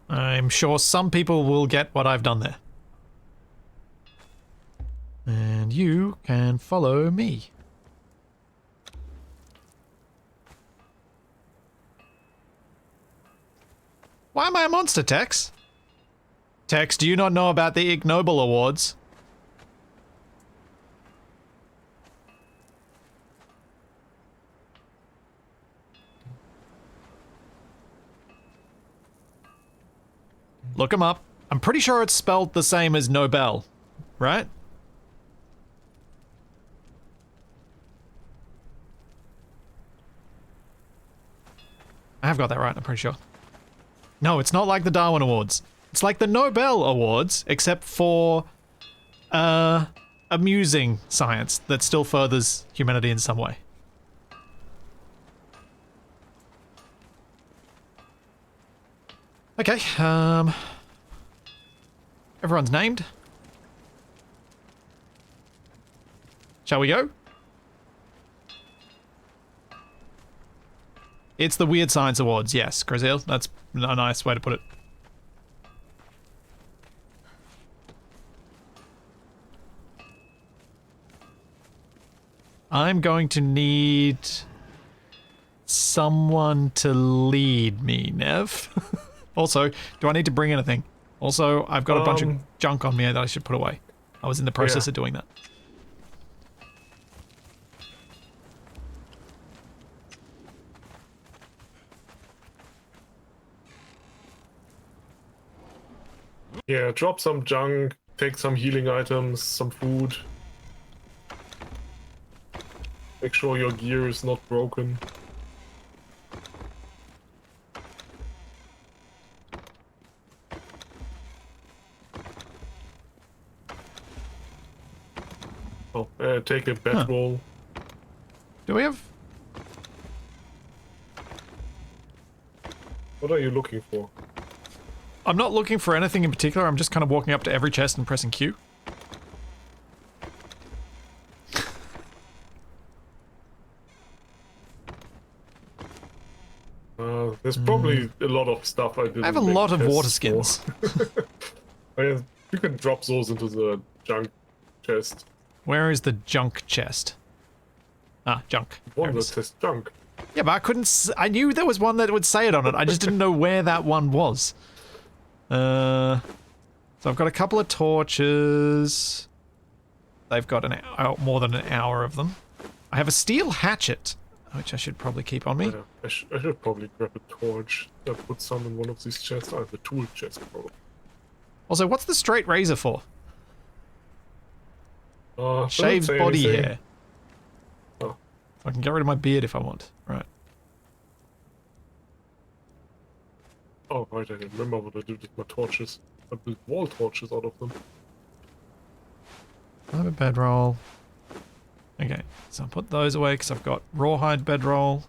I'm sure some people will get what I've done there. And you can follow me. Why am I a monster, Tex? Tex, do you not know about the Ignoble Awards? Look them up. I'm pretty sure it's spelled the same as Nobel, right? I have got that right, I'm pretty sure. No, it's not like the Darwin Awards. It's like the Nobel Awards, except for amusing science that still furthers humanity in some way. Okay, everyone's named. Shall we go? It's the Weird Science Awards, yes, Grazil. That's a nice way to put it. I'm going to need someone to lead me, Nev. Also, do I need to bring anything? Also, I've got a bunch of junk on me that I should put away. I was in the process of doing that. Yeah, drop some junk, take some healing items, some food. Make sure your gear is not broken. Oh, take a bedroll. Do we have... What are you looking for? I'm not looking for anything in particular, I'm just kind of walking up to every chest and pressing Q. There's probably a lot of stuff I didn't I have a make lot of tests water for. skins. Oh, yeah, you can drop those into the junk chest. Where is the junk chest? Ah, junk. There One it that is. says junk. Yeah, but I couldn't... I knew there was one that would say it on it. I just didn't know where that one was. So I've got a couple of torches. They've got more than an hour of them. I have a steel hatchet. which I should probably keep on me. Yeah, I should probably grab a torch and put some in one of these chests. I have the tool chest probably. Also, what's the straight razor for? Doesn't Shaved say body anything. hair. Oh. I can get rid of my beard if I want. Right. Oh, right, I remember what I did with my torches. I built wall torches out of them. I have a bedroll. Okay, so I'll put those away because I've got rawhide bedroll.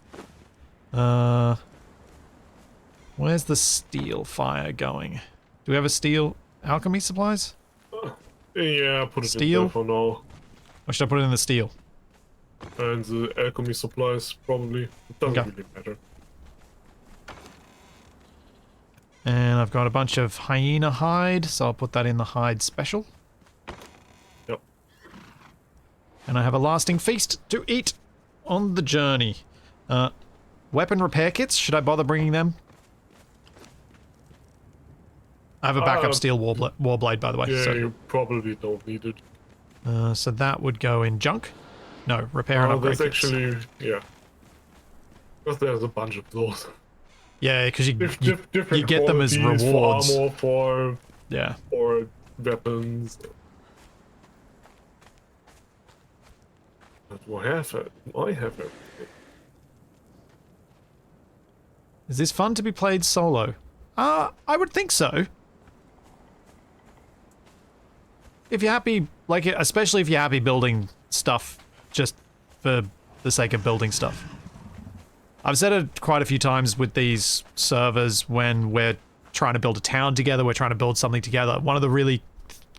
Where's the steel fire going? Do we have a steel alchemy supplies? Yeah, put it Steel? in there for now. Or should I put it in the steel? And the alchemy supplies, probably. It doesn't Okay. really matter. And I've got a bunch of hyena hide, so I'll put that in the hide special. Yep. And I have a lasting feast to eat on the journey. Weapon repair kits, should I bother bringing them? I have a backup steel warblade, by the way. Yeah, So, you probably don't need it. so that would go in junk. No, repair and upgrade There's kits. actually, yeah. Because there's a bunch of those. Yeah, because you Different get them as qualities rewards. For armor, Yeah. for weapons. But I have it. I have it. Is this fun to be played solo? I would think so. If you're happy, like, especially if you're happy building stuff just for the sake of building stuff. I've said it quite a few times with these servers when we're trying to build a town together, we're trying to build something together. One of the really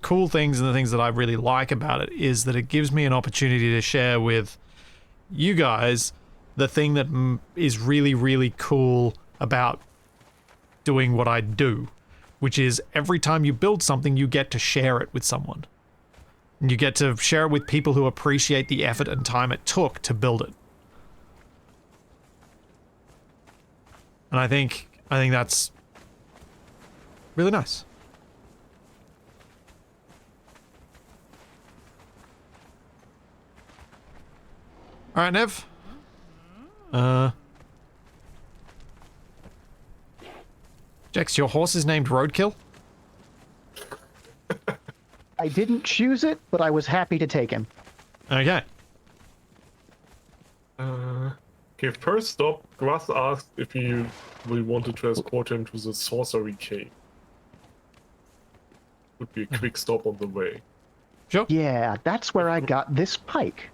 cool things and the things that I really like about it is that it gives me an opportunity to share with you guys the thing that is really, really cool about doing what I do, which is every time you build something, you get to share it with someone. And you get to share it with people who appreciate the effort and time it took to build it. And I think that's really nice. All right, Nev. Jex, your horse is named Roadkill? I didn't choose it, but I was happy to take him. Okay. Okay, first stop, Grass asked if we want to transport him to the Sorcery cave. Would be a quick stop on the way. Sure. Yeah, that's where I got this pike.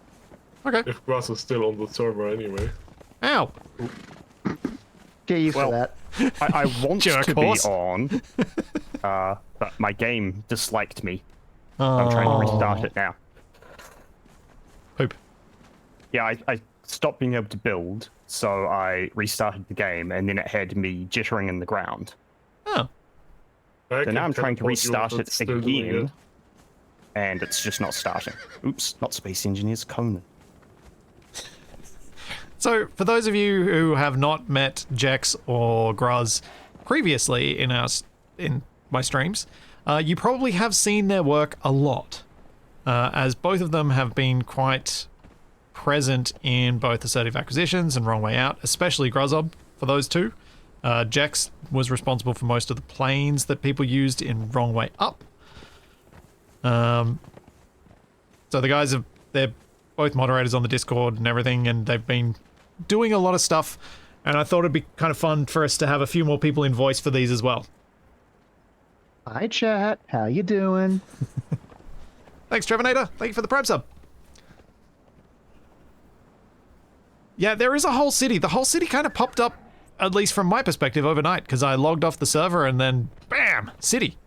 Okay. If Grass is still on the server anyway. Ow. Get you Well, for that. I want Jerk to horse. be on, but my game disliked me. I'm trying to restart it now. Poop. Yeah, I stopped being able to build, so I restarted the game, and then it had me jittering in the ground. Oh. I So can now I'm trying to teleport you if restart it it's still doing again, it. and it's just not starting. Oops, not Space Engineers, Conan. So, for those of you who have not met Jex or Gruz previously in my streams, you probably have seen their work a lot, as both of them have been quite present in both Assertive Acquisitions and Wrong Way Out, especially Gruzob for those two. Jex was responsible for most of the planes that people used in Wrong Way Up. So the guys they're both moderators on the Discord and everything, and they've been doing a lot of stuff, and I thought it'd be kind of fun for us to have a few more people in voice for these as well. Hi, chat. How you doing? Thanks, Trevinator. Thank you for the Prime sub. Yeah, there is a whole city. The whole city kind of popped up, at least from my perspective, overnight, because I logged off the server and then, bam, city.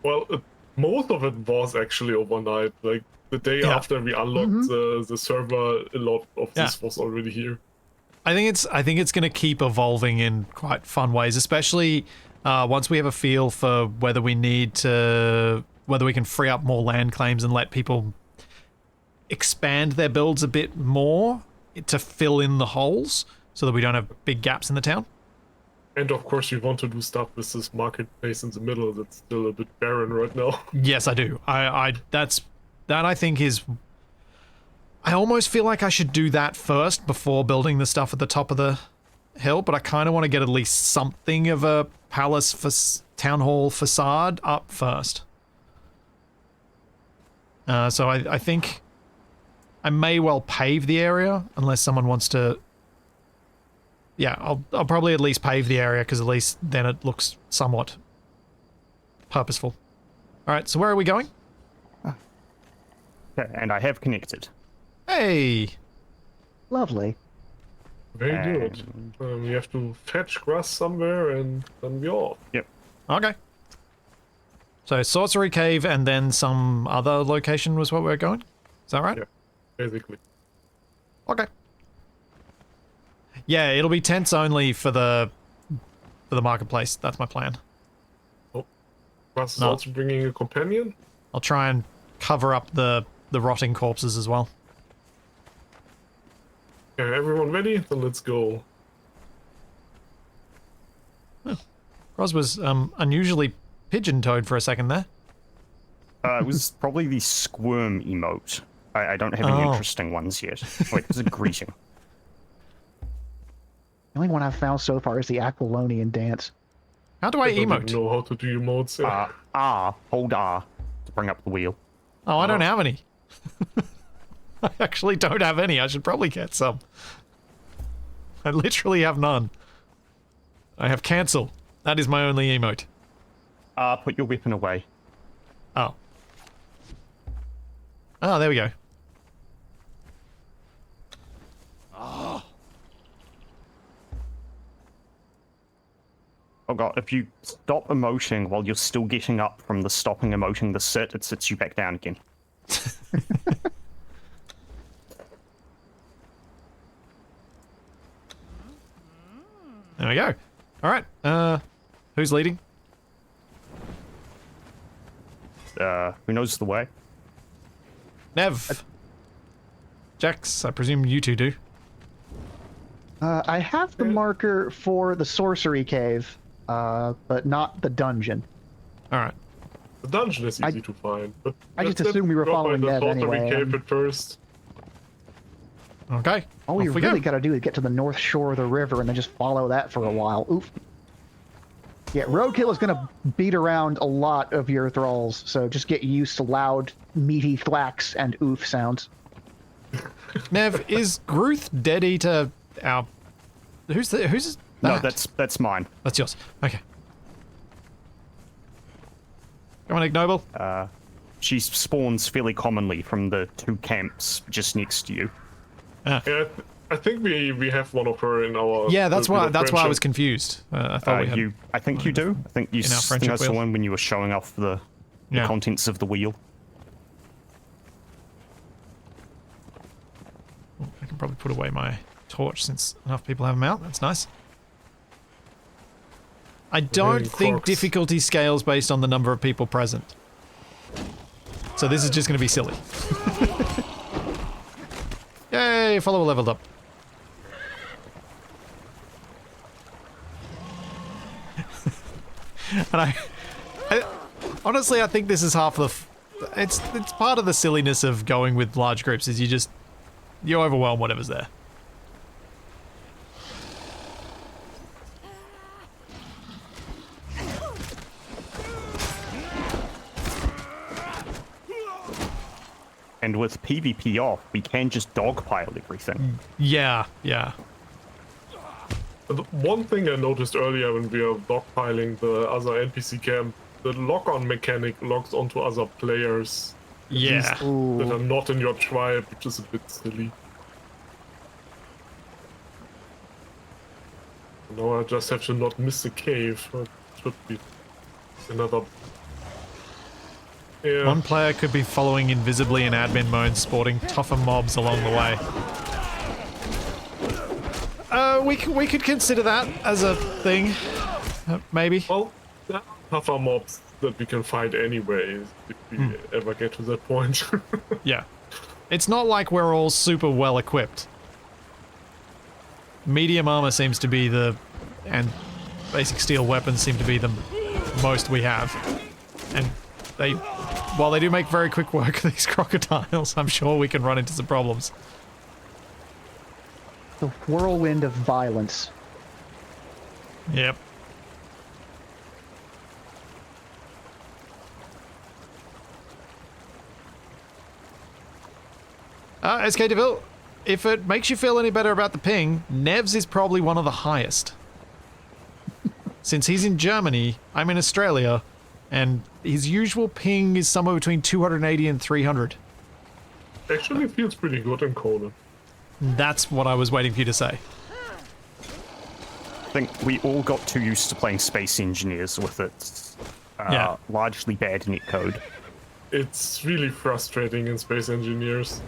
Well, most of it was actually overnight. Like, the day Yeah. after we unlocked the server, a lot of this was already here. I think it's going to keep evolving in quite fun ways, especially once we have a feel for whether we can free up more land claims and let people expand their builds a bit more to fill in the holes so that we don't have big gaps in the town. And of course, you want to do stuff with this marketplace in the middle that's still a bit barren right now. Yes, I do. That I think is I almost feel like I should do that first before building the stuff at the top of the hill, but I kind of want to get at least something of a palace town hall facade up first. So I think I may well pave the area unless someone wants to. Yeah, I'll probably at least pave the area because at least then it looks somewhat purposeful. All right, so where are we going? Okay, and I have connected. Hey, Lovely. Very good. We have to fetch grass somewhere and then we're off. Yep. okay. So Sorcery Cave and then some other location was what we're going? Is that right? Yeah, basically. Okay. Yeah, it'll be tents only for the marketplace. That's my plan. Grass is No. also bringing a companion. I'll try and cover up the rotting corpses as well. Yeah, everyone ready? Then let's go. Roz was unusually pigeon-toed for a second there. It was probably the squirm emote. I don't have any Oh. interesting ones yet. Wait, it's a greeting. The only one I've found so far is the Aquilonian dance. How do I don't even emote? know how to do emotes. Hold R to bring up the wheel. Oh, I don't have any. I actually don't have any. I should probably get some. I literally have none. I have cancel. That is my only emote. Put your weapon away. Oh. Oh, there we go. Oh god, if you stop emoting while you're still getting up from the stopping emoting the sit, it sits you back down again. There we go. All right. Who's leading? Who knows the way? Nev. Jax, I presume you two do. I have the marker for the Sorcery Cave, but not the dungeon. All right. The dungeon is easy to find. But I just let's assumed we were drop by following the Nev Sorcery anyway, Cave at first. Okay. All we off we really go. got to do is get to the north shore of the river and then just follow that for a while. Oof. Yeah, roadkill is going to beat around a lot of your thralls, so just get used to loud, meaty thwacks and oof sounds. Nev, is Gruth Dead Eater our... Who's that? No, that's mine. That's yours. Okay. Come on, Ignoble. She spawns fairly commonly from the two camps just next to you. Yeah, I think we have one of her in our. Yeah, that's why I was friendship. confused. I thought we had... I think you do. I think you in our think I friendship saw wheel. one when you were showing off the Yeah. contents of the wheel. I can probably put away my torch since enough people have them out. That's nice. I don't Very think crooks. difficulty scales based on the number of people present. So this is just going to be silly. Yay, follower leveled up. And I honestly, I think this is half the... It's part of the silliness of going with large groups is you overwhelm whatever's there. And with PvP off, we can just dogpile everything. Yeah, yeah. The one thing I noticed earlier when we were dogpiling the other NPC camp, the lock-on mechanic locks onto other players Yeah. that are not in your tribe, which is a bit silly. Now I just have to not miss a cave. It should be another. Yeah. One player could be following invisibly in admin mode, sporting tougher mobs along the way. We could consider that as a thing, maybe. Well, there are tougher mobs that we can fight anyway, if we ever get to that point. Yeah. It's not like we're all super well equipped. Medium armor seems to be and basic steel weapons seem to be the most we have. And they while they do make very quick work of these crocodiles, I'm sure we can run into some problems. The whirlwind of violence. Yep. SK DeVille, if it makes you feel any better about the ping, Nev's is probably one of the highest. Since he's in Germany, I'm in Australia, and his usual ping is somewhere between 280 and 300. Actually, it feels pretty good in Conan. That's what I was waiting for you to say. I think we all got too used to playing Space Engineers with its Yeah. largely bad netcode. It's really frustrating in Space Engineers.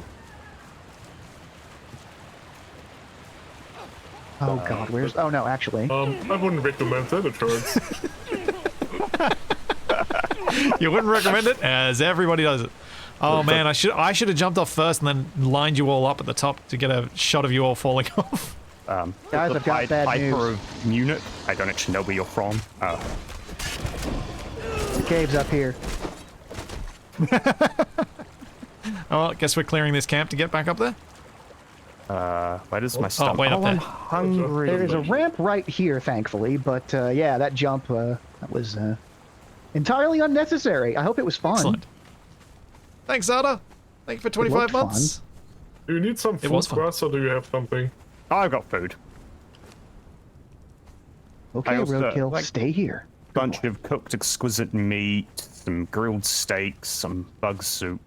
Oh god, where's... Oh no, actually. I wouldn't recommend that, it hurts. You wouldn't recommend it, as everybody does it. Oh man, I should have jumped off first and then lined you all up at the top to get a shot of you all falling off. Guys, the I've got bad Piper news. of Munich. I don't actually know where you're from. The cave's up here. Oh, well, guess we're clearing this camp to get back up there. Where does my stomach? wait up there. I'm hungry. There is a ramp right here, thankfully, but yeah, that jump, that was entirely unnecessary. I hope it was fun. Excellent. Thanks, Zada. Thank you for 25 looked months. Do you need some food was fun. for us, or do you have something? Oh, I've got food. Okay, I also, Roadkill, like- stay here. Bunch of cooked exquisite meat, some grilled steaks, some bug soup.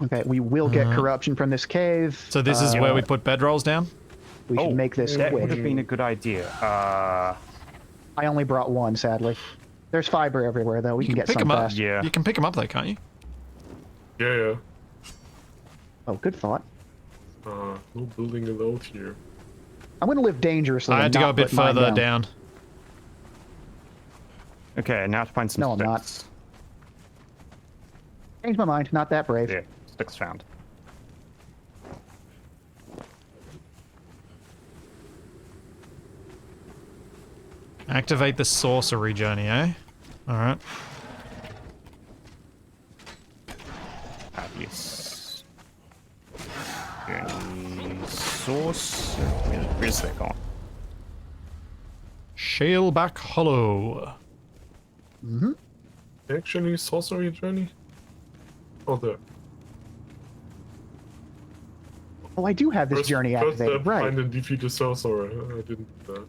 Okay, we will get corruption from this cave. So this is where we put bedrolls down? We should make this that would have quick. been a good idea. I only brought one, sadly. There's fiber everywhere, though. We can get Pick some them up. fast. Yeah. You can pick them up though, can't you? Yeah. Oh, good thought. No building allowed here. I'm going to live dangerously. I had and to go a not bit put mine further down. Okay, now to find some No, I'm not. sticks. Change my mind. Not that brave. Yeah, sticks found. Activate the sorcery journey, eh? Alright. Yes. Journey source. Where's that gone? Shaleback Hollow. Actually, sorcery journey? Oh, there. Oh, I do have this journey First activated. step, Right. find and defeat the sorcerer. I didn't do that.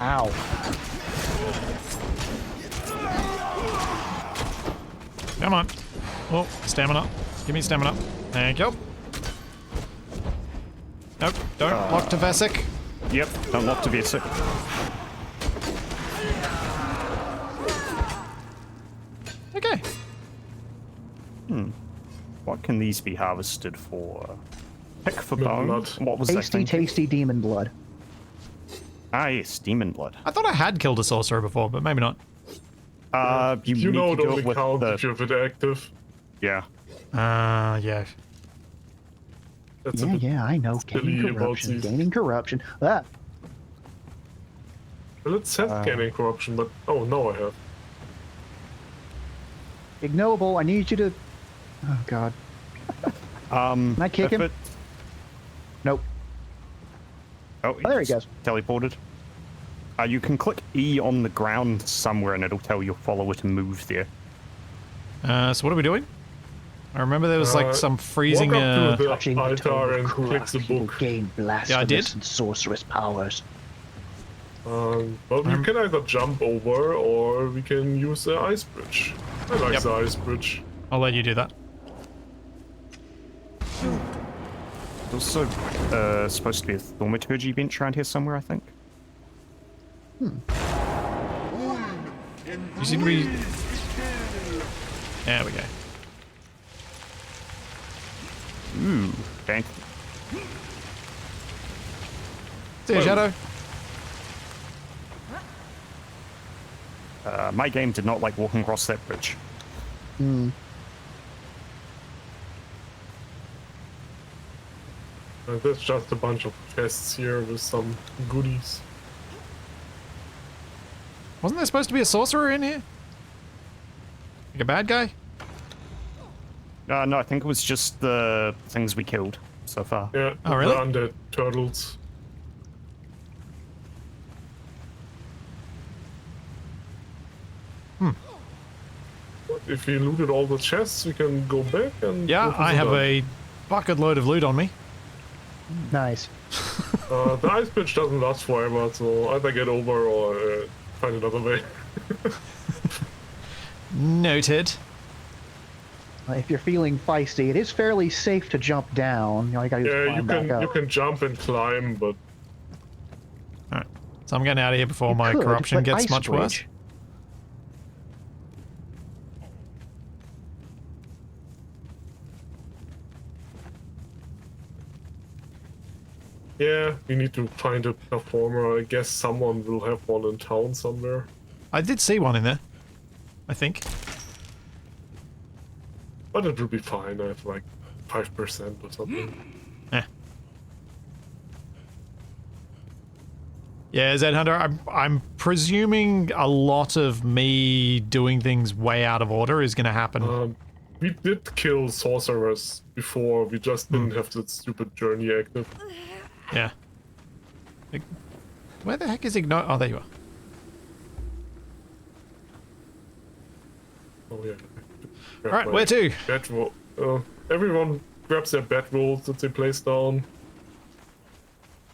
Ow. Come on. Oh, stamina. Give me stamina. Thank you. Nope, don't lock to Vesic. Yep, don't look to be a sick. Okay. What can these be harvested for? Pick for Blood. bone. What was that Tasty, thing? tasty demon blood. Ah, yes, demon blood. I thought I had killed a sorcerer before, but maybe not. You You need know to it do only it with counts the... if you have it active. Yeah. Yeah. That's a Yeah, bit yeah, I know. silly Gaining about corruption. these. Gaining corruption. Ah, Well, it says gaining corruption, but oh no, I have. ignoble, I need you to... Oh, God. Can I kick if him? it- Nope. Oh, there he goes. Teleported. You can click E on the ground somewhere and it'll tell your follower to move there. So what are we doing? I remember there was like some freezing. Walk up to Touching the the altar tome and of click the Kurok, you will book. gain blasphemous Yeah, I did. and sorcerous powers. Well, you can either jump over or we can use the ice bridge. I like Yep. the ice bridge. I'll let you do that. There's also supposed to be a thaumaturgy bench around here somewhere, I think. You seem to be. There we go. Ooh, thank See you, Shadow. My game did not like walking across that bridge. There's just a bunch of chests here with some goodies. Wasn't there supposed to be a sorcerer in here? Like a bad guy? No, I think it was just the things we killed so far. Yeah, Oh, really? the undead turtles. If we looted all the chests, we can go back and... Yeah, go to I the have dungeon. a bucket load of loot on me. Nice. The ice pitch doesn't last forever, so either get over or find another way. Noted. If you're feeling feisty, it is fairly safe to jump down. All you gotta do is Yeah, climb back up. you can jump and climb, but Alright. So I'm getting out of here before You my could, corruption but gets ice much worse. bridge. yeah, we need to find a performer. I guess someone will have one in town somewhere. I did see one in there. I think. But it will be fine. I have like 5% or something. Eh. Yeah, Zed Hunter, I'm presuming a lot of me doing things way out of order is going to happen. We did kill sorcerers before. We just didn't have that stupid journey active. Yeah. Where the heck is Ignite? Oh, there you are. Oh yeah. Alright, where to? Bedroll. Everyone grabs their bedrolls that they place down.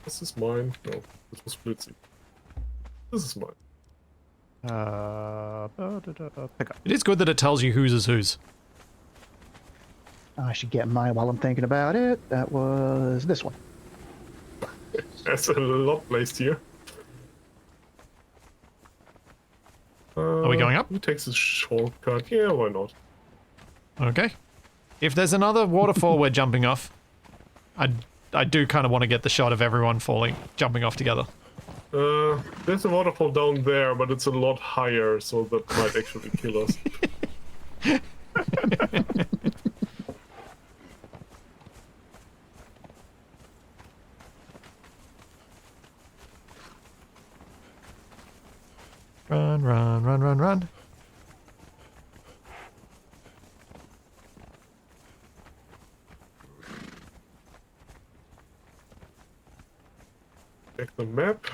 This is mine. No, this was Blitzy. This is mine. Pick up. It is good that it tells you whose is whose. I should get mine while I'm thinking about it. That was this one. There's a lot placed here. Are we going up? Who takes a shortcut? Yeah, why not? Okay. If there's another waterfall we're jumping off, I do kind of want to get the shot of everyone jumping off together. There's a waterfall down there, but it's a lot higher, so that might actually kill us. Run, run, run, run, run. Check the map.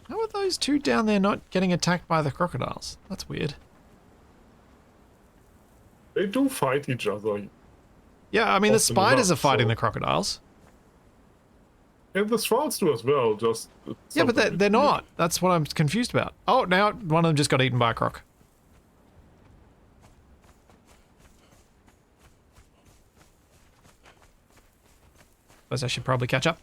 How are those two down there not getting attacked by the crocodiles? That's weird. They do fight each other. Yeah, I mean, the Often spiders enough, are fighting so- the crocodiles. And the thralls do as well, just... Yeah, but they're not. That's what I'm confused about. Oh, now one of them just got eaten by a croc. Suppose I should probably catch up.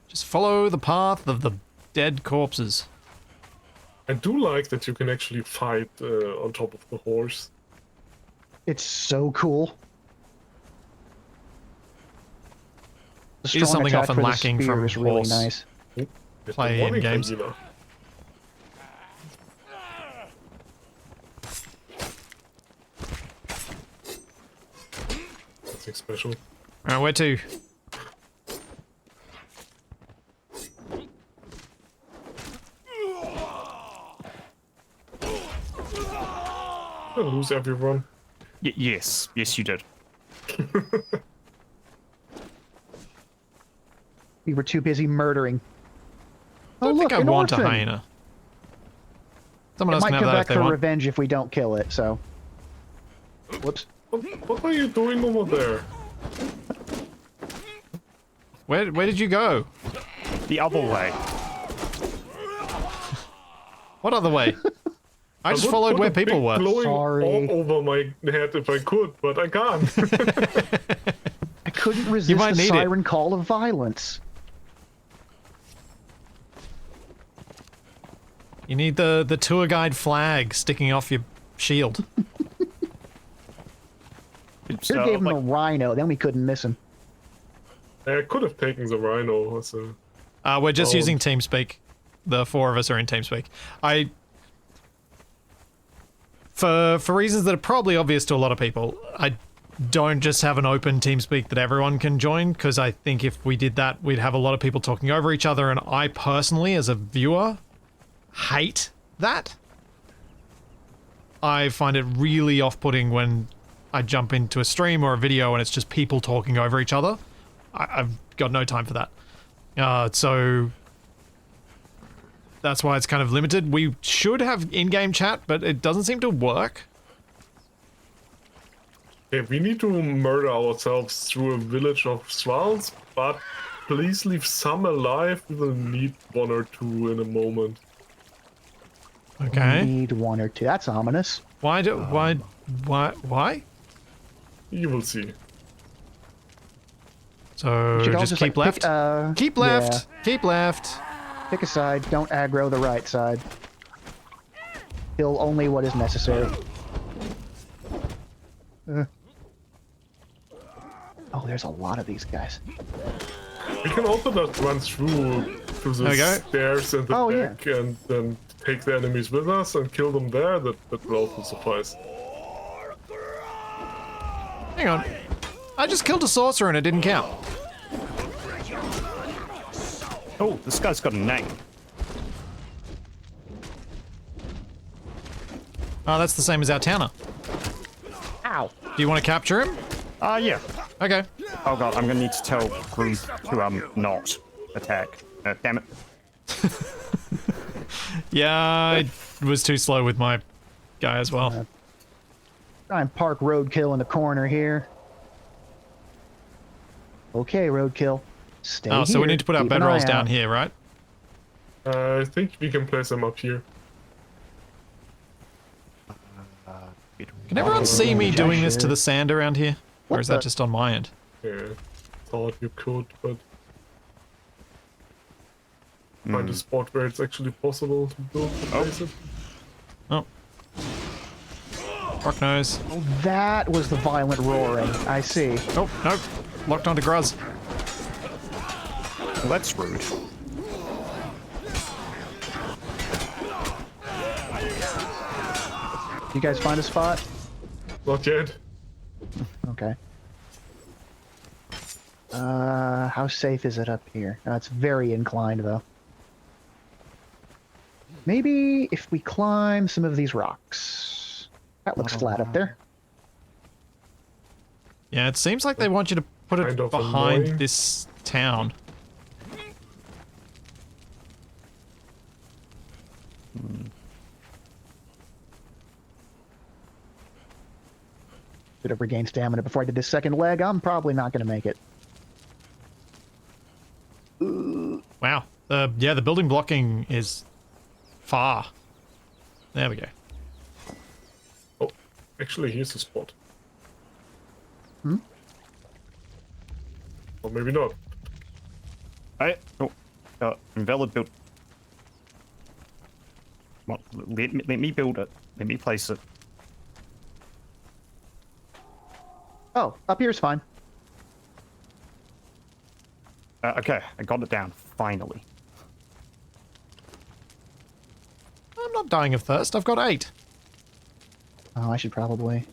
Just follow the path of the dead corpses. I do like that you can actually fight on top of the horse. It's so cool. The It is strong something attack often for the lacking spear from is really horse. nice. Get the Play in warning games. hyena. Nothing special. Alright, where to? I lose everyone. Yes, you did. We were too busy murdering. I don't look, think I an want a orphan. hyena. Someone It else might can have come that back if they for want. revenge if we don't kill it, so... Whoops. What are you doing over there? Where did you go? The other way. What other way? I just would followed put where a people big were. glowing Sorry. orb over my head if I could, but I can't. I couldn't resist might the need it. siren call of violence. You need the tour guide flag sticking off your shield. Should have gave him a rhino, then we couldn't miss him. I could have taken the rhino. So. We're just Oh. using TeamSpeak. The four of us are in TeamSpeak. For reasons that are probably obvious to a lot of people, I don't just have an open TeamSpeak that everyone can join, because I think if we did that, we'd have a lot of people talking over each other, and I personally, as a viewer, hate that. I find it really off-putting when I jump into a stream or a video and it's just people talking over each other. I've got no time for that. So that's why it's kind of limited. We should have in-game chat, but it doesn't seem to work. Yeah, we need to murder ourselves through a village of thralls, but please leave some alive. We will need one or two in a moment. Okay. Need one or two. That's ominous. Why? You will see. So should all just just, keep like, left. pick, Keep left. Keep left. Pick a side. Don't aggro the right side. Kill only what is necessary. Oh, there's a lot of these guys. We can also just run through to There we the go. stairs and the Oh, back and then take the enemies with us and kill them there. That will also suffice. Hang on. I just killed a sorcerer and it didn't count. Oh, this guy's got a name. Oh, that's the same as our Towner. Ow. Do you want to capture him? Yeah. Okay. Oh god, I'm gonna need to tell Groom to not attack. Damn it. Yeah, I was too slow with my guy as well. Try and park roadkill in the corner here. Okay, roadkill. Stay Oh, so we here. need to put our Keep an bedrolls eye down out. here, right? I think we can place them up here. Can everyone see me doing this to the sand around here? Or What is that the- just on my end? Yeah, thought you could, but find a spot where it's actually possible to build to place it. Oh. Fuck knows. That was the violent roaring. I see. Oh, nope. Locked onto Gruz. Well, that's rude. You guys find a spot? Not yet. Okay. How safe is it up here? It's very inclined, though. Maybe if we climb some of these rocks. That looks flat up there. Yeah, it seems like they want you to put it Kind of behind annoying. this town. Should have regained stamina before I did this second leg. I'm probably not going to make it. Wow. Yeah, the building blocking is far. There we go. Oh, actually, here's the spot. Hmm? Or maybe not. Invalid build. What? Let me build it. Let me place it. Oh, up here's fine. Okay, I got it down, finally. I'm not dying of thirst. I've got 8. Oh, I should probably...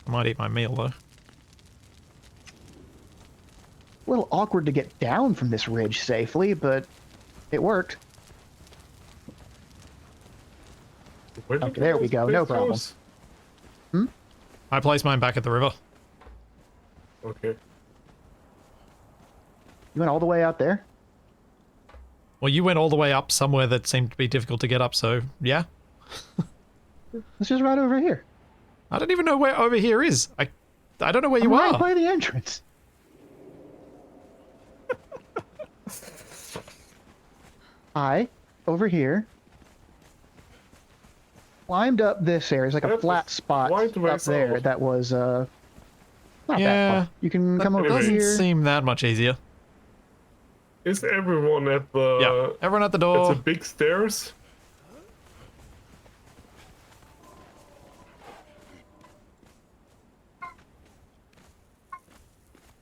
I might eat my meal, though. A little awkward to get down from this ridge safely, but it worked. Where did Okay, there we you go, place no problem. those? I placed mine back at the river. Okay. You went all the way out there? Well, you went all the way up somewhere that seemed to be difficult to get up, so yeah. Let's just right over here. I don't even know where over here is. I don't know where you I'm right are. by the entrance. Over here. Climbed up this area. There's like a That's flat spot quite a ways up there out. that was, not that Yeah. far. You can come over Anyway. Doesn't here. seem that much easier. Is everyone at the Yeah, everyone at the at door. the big stairs?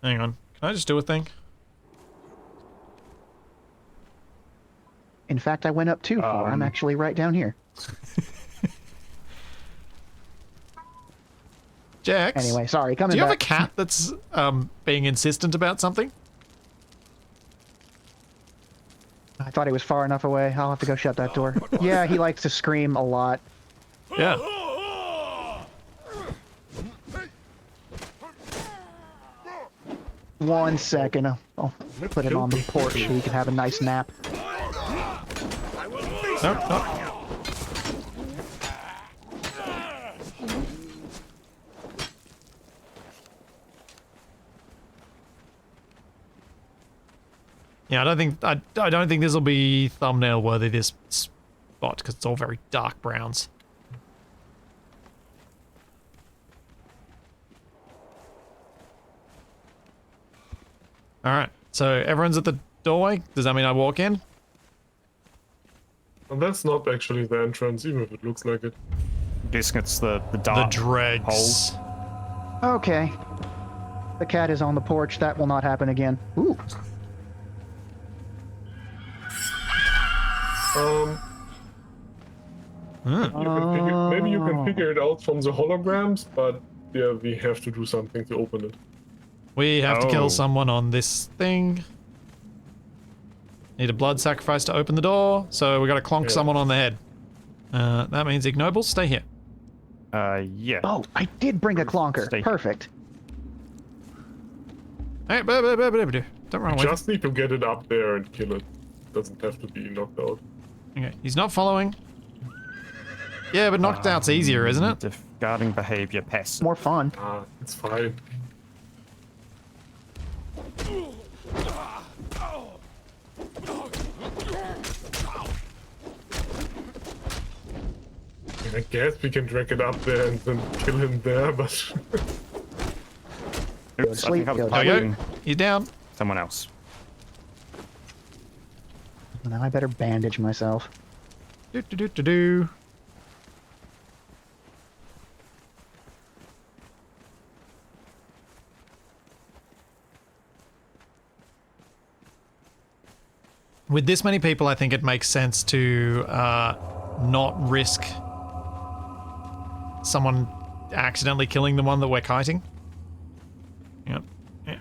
Hang on. Can I just do a thing? In fact, I went up too far. I'm actually right down here. Jax. Anyway, sorry, coming Do you have a back. cat that's being insistent about something? I thought he was far enough away. I'll have to go shut that door. Yeah, he likes to scream a lot. Yeah. One second. I'll put him on the porch so he can have a nice nap. No, no. Yeah, I don't think this will be thumbnail worthy, this spot, because it's all very dark browns. Alright, so everyone's at the doorway. Does that mean I walk in? And that's not actually the entrance, even if it looks like it. Guessing it's the The dark dregs. hole. Okay. The cat is on the porch. That will not happen again. Ooh. Maybe you can figure it out from the holograms, but yeah, we have to do something to open it. We have to Oh. kill someone on this thing. Need a blood sacrifice to open the door, so we gotta clonk Yeah. someone on the head. That means ignoble, stay here. Yeah. Oh, I did bring a clonker. Stay. Perfect. Hey, don't run away. Just need to get it up there and kill it. Doesn't have to be knocked out. Okay, he's not following. Yeah, but knocked out's easier, isn't it? Discarding behavior passive. More fun. Ah, it's fine. I guess we can drag it up there and then kill him there, but Oops, I Sleep, think I'm go There we go. targeting He's down. someone else. Now I better bandage myself. Do do do do do. With this many people, I think it makes sense to not risk someone accidentally killing the one that we're kiting. Yep. Yeah.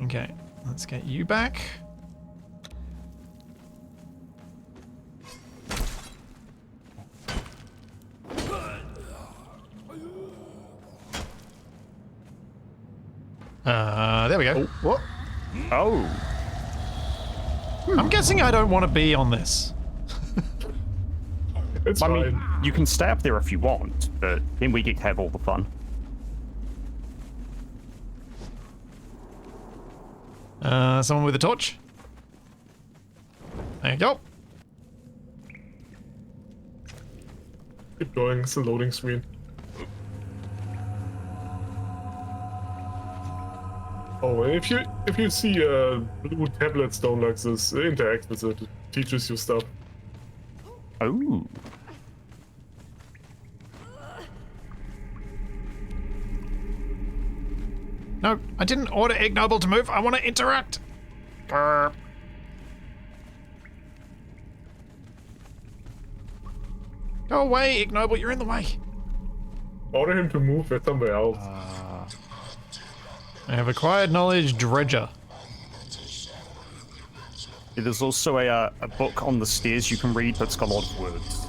Okay, let's get you back. There we go. Whoa. Oh, I'm guessing I don't want to be on this. it's I fine. mean, you can stay up there if you want, but then we get to have all the fun. Someone with a torch. There you go. Keep going, it's a loading screen. Oh, and if you see a blue tablet stone like this, interact with it. It teaches you stuff. Oh, No, I didn't order Ignoble to move. I want to interact. Grr. Go away, Ignoble. You're in the way. Order him to move it somewhere else. I have acquired knowledge, Dredger. there's also a book on the stairs you can read that's got a lot of words.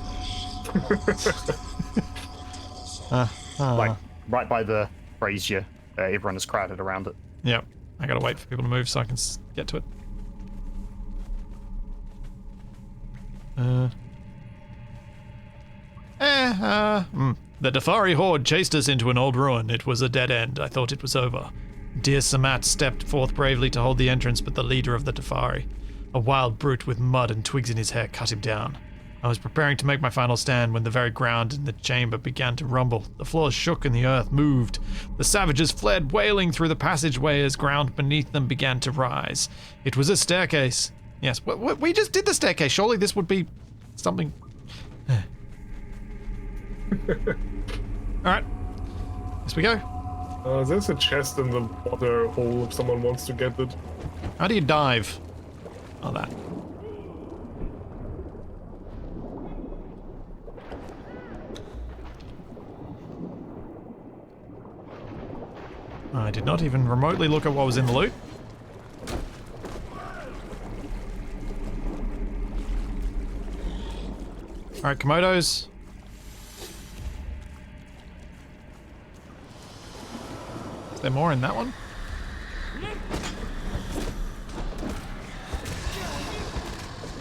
Like, right by the brazier, everyone is crowded around it. Yep. I gotta wait for people to move so I can get to it. The Defari horde chased us into an old ruin. It was a dead end. I thought it was over. Dear Samat stepped forth bravely to hold the entrance, but the leader of the Defari, a wild brute with mud and twigs in his hair, cut him down. I was preparing to make my final stand when the very ground in the chamber began to rumble. The floors shook and the earth moved. The savages fled, wailing through the passageway as ground beneath them began to rise. It was a staircase. Yes, we just did the staircase. Surely this would be something... Alright. Yes, we go. There's a chest in the water hole if someone wants to get it. How do you dive? Oh, that. I did not even remotely look at what was in the loot. Alright, Komodos. Is there more in that one?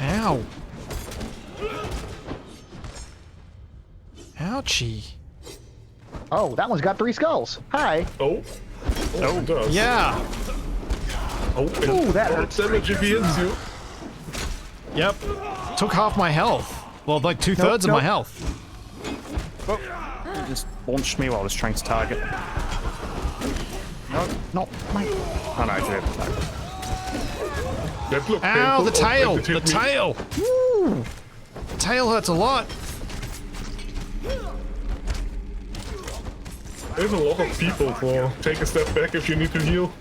Ow. Ouchie. Oh, that one's got 3 skulls. Hi. Oh, it does. Yeah. Oh, Ooh, that hurts. damage if he hits you. Yep. Took half my health. Well, like 2/3 of my nope. health. It just launched me while I was trying to target. No, my... Oh no, I did attack. That looked Ow, painful. the tail! Oh, it The hit me. tail! Woo! The tail hurts a lot. There's a lot of people, so take a step back if you need to heal.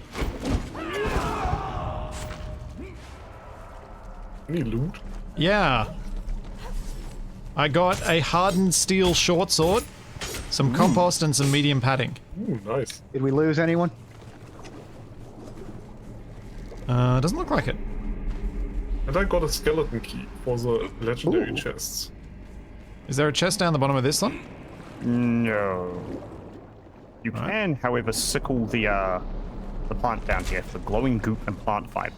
Any loot? Yeah. I got a hardened steel short sword, some compost, and some medium padding. Ooh, nice. Did we lose anyone? Doesn't look like it. And I got a skeleton key for the legendary Ooh. chests. Is there a chest down the bottom of this one? No. You can, however, sickle the plant down here for glowing goop and plant fiber.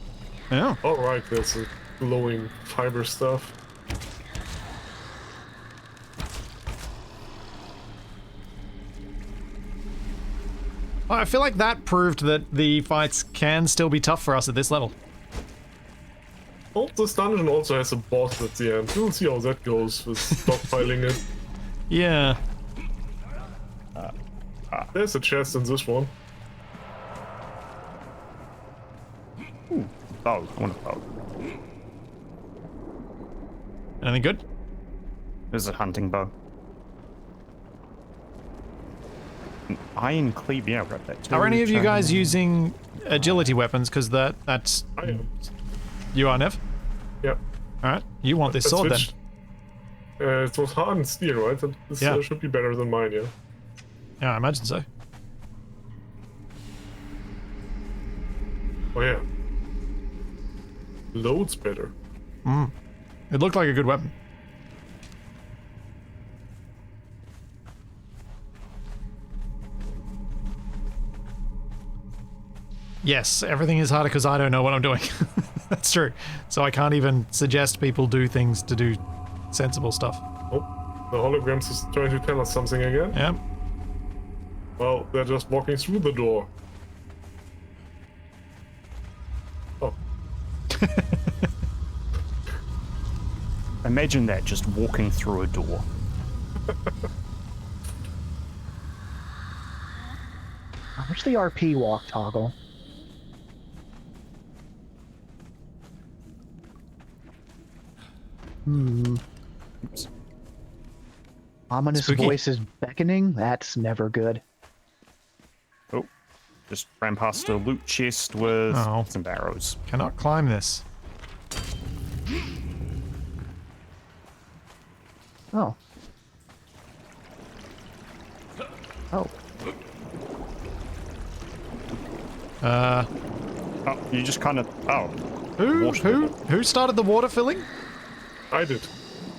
Yeah. Alright, there's a glowing fiber stuff. Well, I feel like that proved that the fights can still be tough for us at this level. Oh, this dungeon also has a boss at the end. We'll see how that goes with stockpiling it. Yeah. There's a chest in this one. Bow. I want a bow. Anything good? There's a hunting bow. An iron cleave. Yeah, I've got that too. Are any of you guys using agility weapons? Because that's... I am. You are, Nev? Yeah. Alright. You want this I sword then? switched. It was hardened steel, right? And this Yeah. should be better than mine, yeah. Yeah, I imagine so. Oh yeah. Loads better. It looked like a good weapon. Yes, everything is harder because I don't know what I'm doing. That's true. So I can't even suggest people do things to do sensible stuff. Oh, the holograms is trying to tell us something again. Yeah. Well, they're just walking through the door. Oh, Imagine that, just walking through a door. Where's the RP walk toggle? Oops. Ominous Spooky. voices beckoning? That's never good. Oh, just ran past a loot chest with Oh. some arrows. Cannot climb this. Oh. Oh. Oh, you just kind of... Oh. Who started the water filling? I did.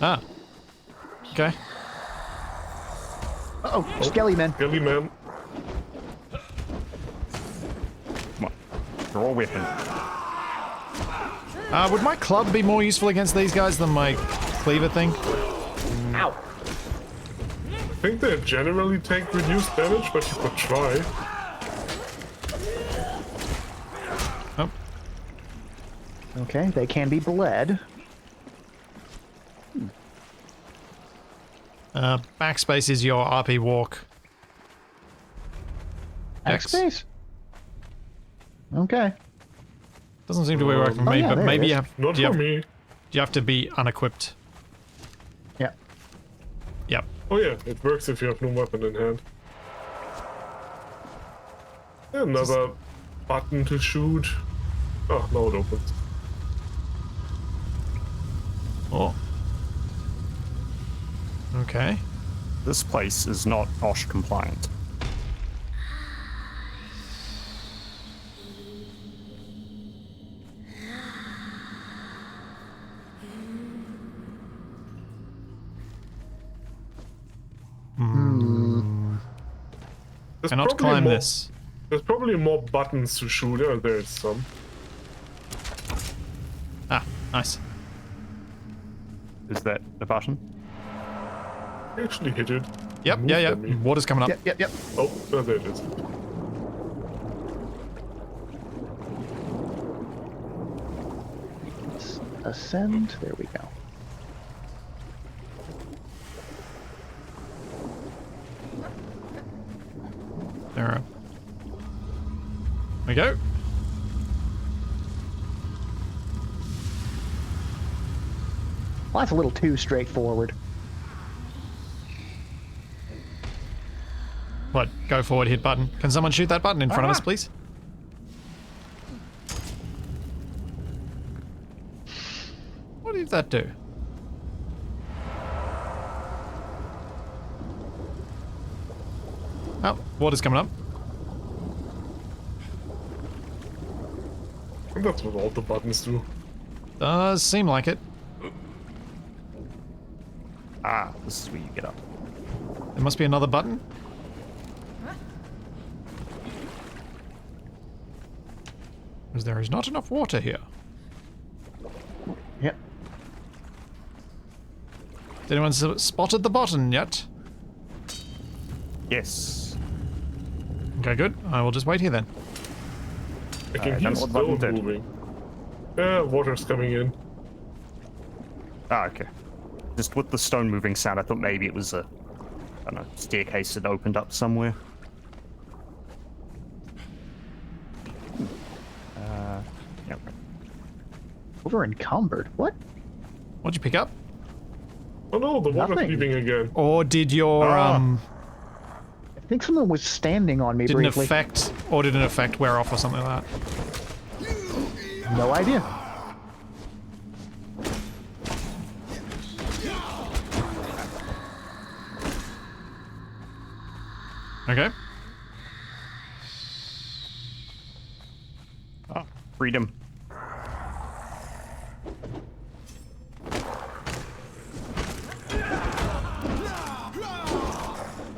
Ah. Okay. Uh-oh, Skelly man. Skelly man. Come on. Draw a weapon. Would my club be more useful against these guys than my cleaver thing? Ow. I think they generally take reduced damage, but you could try. Oh. Okay, they can be bled. Backspace is your RP walk. X. Backspace. Okay. Doesn't seem to be working for Oh, me, yeah, but there maybe it you is. have, Not do you for have, me. you have to be unequipped. Yeah. Yep. Oh yeah, it works if you have no weapon in hand. Another button to shoot. Oh, now it opens. Oh. Okay. This place is not OSH compliant. There's Cannot probably climb more- this. There's probably more buttons to shoot. Yeah, there's some. Ah, nice. Is that a button? I actually hit it. Yep, Moved yeah. on me. Water's coming up. Yep. Oh, there it is. Let's ascend. There we go. There we go. Well, that's a little too straightforward. What? Go forward, hit button. Can someone shoot that button in front of us, please? What did that do? Oh, water's coming up. I think that's what all the buttons do. Does seem like it. Ah, this is where you get up. There must be another button. Because there is not enough water here. Yep. Has anyone spotted the button yet? Yes. Okay, good. I will just wait here then. I can I hear don't know what button stone did. moving. Yeah, water's coming in. Ah, okay. Just with the stone moving sound, I thought maybe it was a, I don't know, staircase that opened up somewhere. Yep. Over encumbered. What? What'd you pick up? Oh no, the water's Nothing. leaving again. Or did your Ah. I think someone was standing on me didn't briefly. affect, or did an effect wear off or something like that? No idea. Okay. Ah, freedom.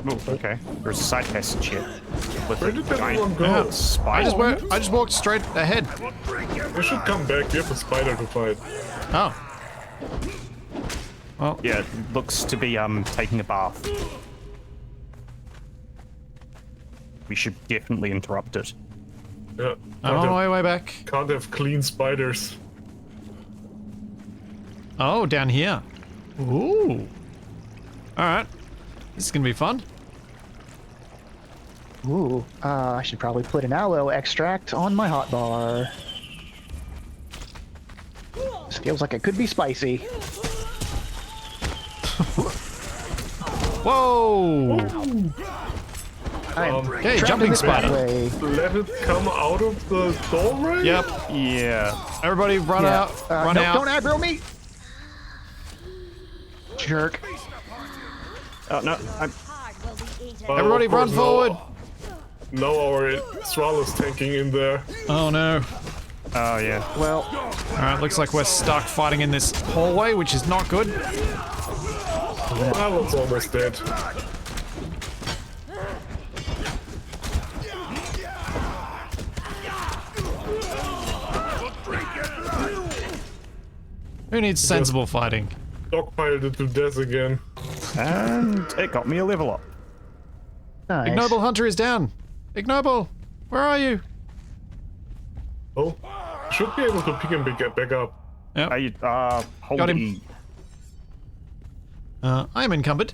Oh, okay. There's a side passage here. With Where a did that giant one go? Yeah. spider. I just walked straight ahead. We should come back. We have a spider to fight. Oh. Well, Yeah, it looks to be taking a bath. We should definitely interrupt it. Yeah. I'm on my way back. Can't have clean spiders. Oh, down here. Ooh. Alright. This is gonna be fun. Ooh. I should probably put an aloe extract on my hotbar. This feels like it could be spicy. Whoa! I'm Okay, trapped jumping in this spider. pathway. Let it come out of the doorway? Yep. Yeah. Everybody run Yeah. out. Run Nope, out. don't aggro me! Jerk. Oh, no. I'm... Oh, Everybody of run course, forward. Now our Thrall is tanking in there. Oh no. Oh, yeah. Well, Alright, looks like we're stuck fighting in this hallway, which is not good. That one's almost dead. Who needs sensible fighting? Dogpiled it to death again. And it got me a level up. nice. Ignoble Hunter is down. Ignoble, where are you? Oh, should be able to pick him back up. Yep. Hold Got him. E. I'm encumbered.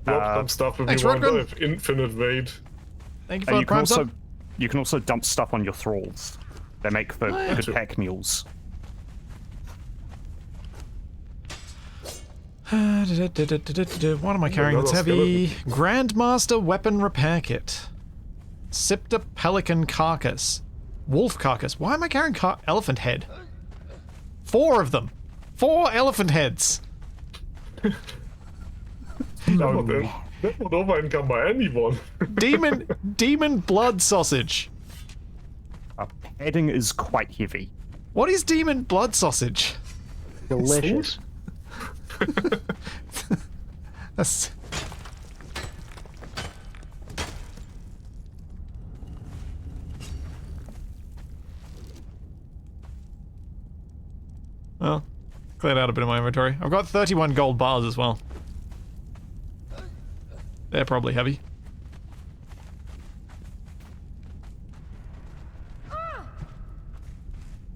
Drop some stuff if thanks, you want. I Rodman. have infinite weight. Thank you And for you the can prime sub. also you can also dump stuff on your thralls. They make for yeah. good pack mules. What am I carrying that's another heavy? Grandmaster Weapon Repair Kit. Scepter Pelican Carcass. Wolf Carcass. Why am I carrying elephant head? 4 of them. 4 elephant heads. That would over-encumber anyone. Demon blood sausage. Padding is quite heavy. What is demon blood sausage? Delicious. That's... Cleared out a bit of my inventory. I've got 31 gold bars as well. They're probably heavy.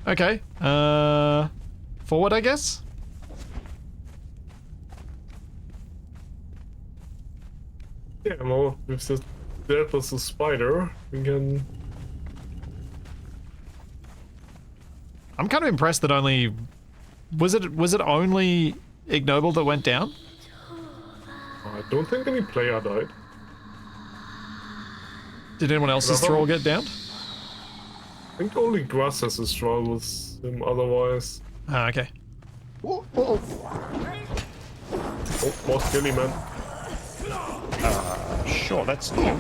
Okay. Forward, I guess? Yeah, well, if there was a spider, we can... I'm kind of impressed that only... Was it only Ignoble that went down? I don't think any player died. Did anyone else's Another- thrall get downed? I think only Grass has a struggle with him otherwise. Ah, okay. Whoa, whoa. Oh, more skinny man. Sure, that's new.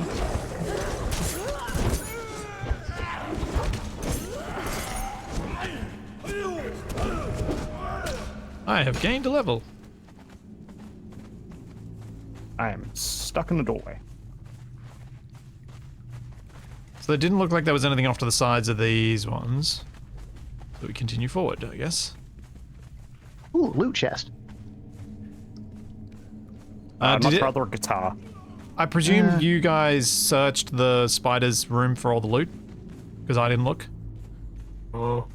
I have gained a level. I am stuck in the doorway. So it didn't look like there was anything off to the sides of these ones. So we continue forward, I guess. Ooh, loot chest. Much did it, rather a guitar. I presume you guys searched the spider's room for all the loot? Because I didn't look. Oh,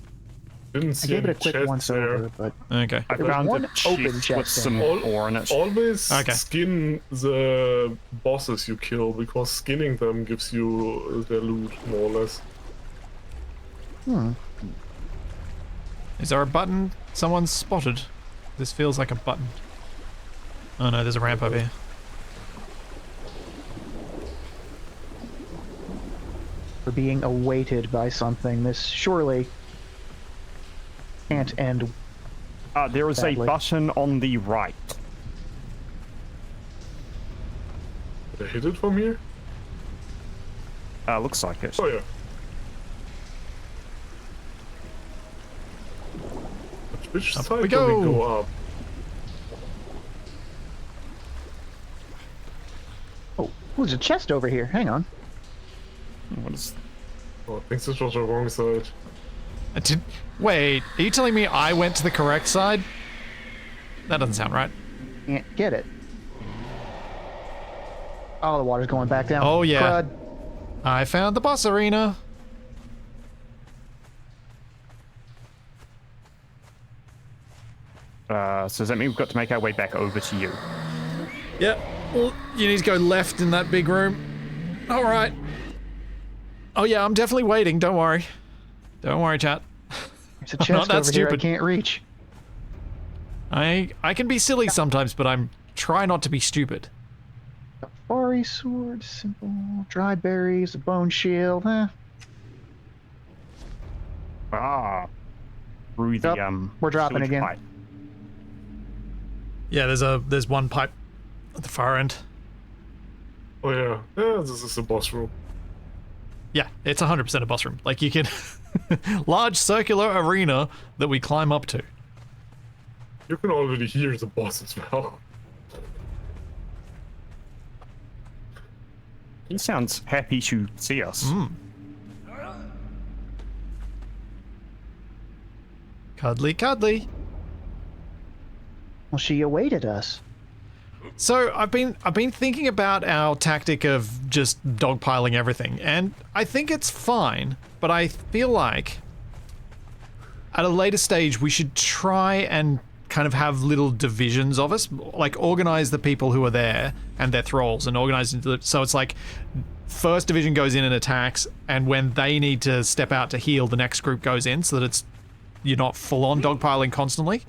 didn't I see gave it any a quick chests once there. over, but Okay. I There was found one a open chest chest with in some there. ore in it. Always Okay. skin the bosses you kill, because skinning them gives you their loot, more or less. Is there a button someone's spotted? This feels like a button. Oh no, there's a ramp over here. for being awaited by something, this surely can't end. There is a Badly. button on the right. Did I hit it from here? Looks like it. Oh yeah. Which Up side we do we go. go up? Oh, there's a chest over here. Hang on. What is? Oh, I think this was the wrong side. Wait, are you telling me I went to the correct side? That doesn't sound right. Can't get it. Oh, the water's going back down. Oh, yeah. Crud. I found the boss arena. So does that mean we've got to make our way back over to you? Yep. Well, you need to go left in that big room. All right. Oh yeah, I'm definitely waiting. Don't worry. Don't worry, chat. There's a not chest that over here I stupid. can't reach. I can be silly sometimes, but I'm try not to be stupid. Safari sword, simple. Dried berries, a bone shield. Through the Yep, we're dropping sewage again. pipe. Yeah, there's one pipe at the far end. Oh yeah. Yeah, this is the boss room. Yeah, it's 100% a boss room. Like you can large circular arena that we climb up to. You can already hear the boss as well. He sounds happy to see us. Cuddly, cuddly. Well, she awaited us. So I've been thinking about our tactic of just dogpiling everything, and I think it's fine, but I feel like at a later stage we should try and kind of have little divisions of us, like organize the people who are there and their thralls, and organize into so it's like first division goes in and attacks, and when they need to step out to heal, the next group goes in, so that it's you're not full on dogpiling constantly.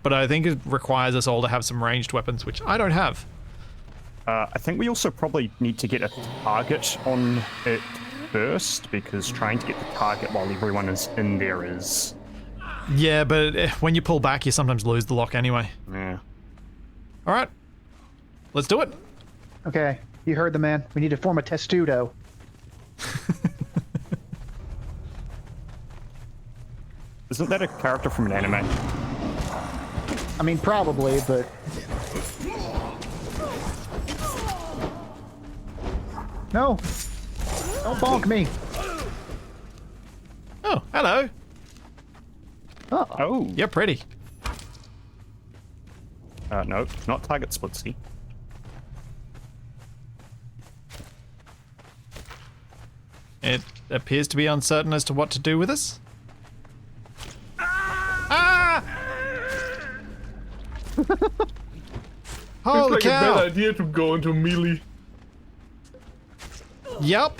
But I think it requires us all to have some ranged weapons, which I don't have. I think we also probably need to get a target on it first, because trying to get the target while everyone is in there is... Yeah, but when you pull back, you sometimes lose the lock anyway. Yeah. All right, let's do it. Okay, you heard the man. We need to form a testudo. Isn't that a character from an anime? I mean, probably, but... No! Don't bonk me! Oh, hello. Oh, Oh, You're pretty. No, not target splitsy. It appears to be uncertain as to what to do with us. Ah! Holy It's like a bad cow! idea to go into melee. Yup.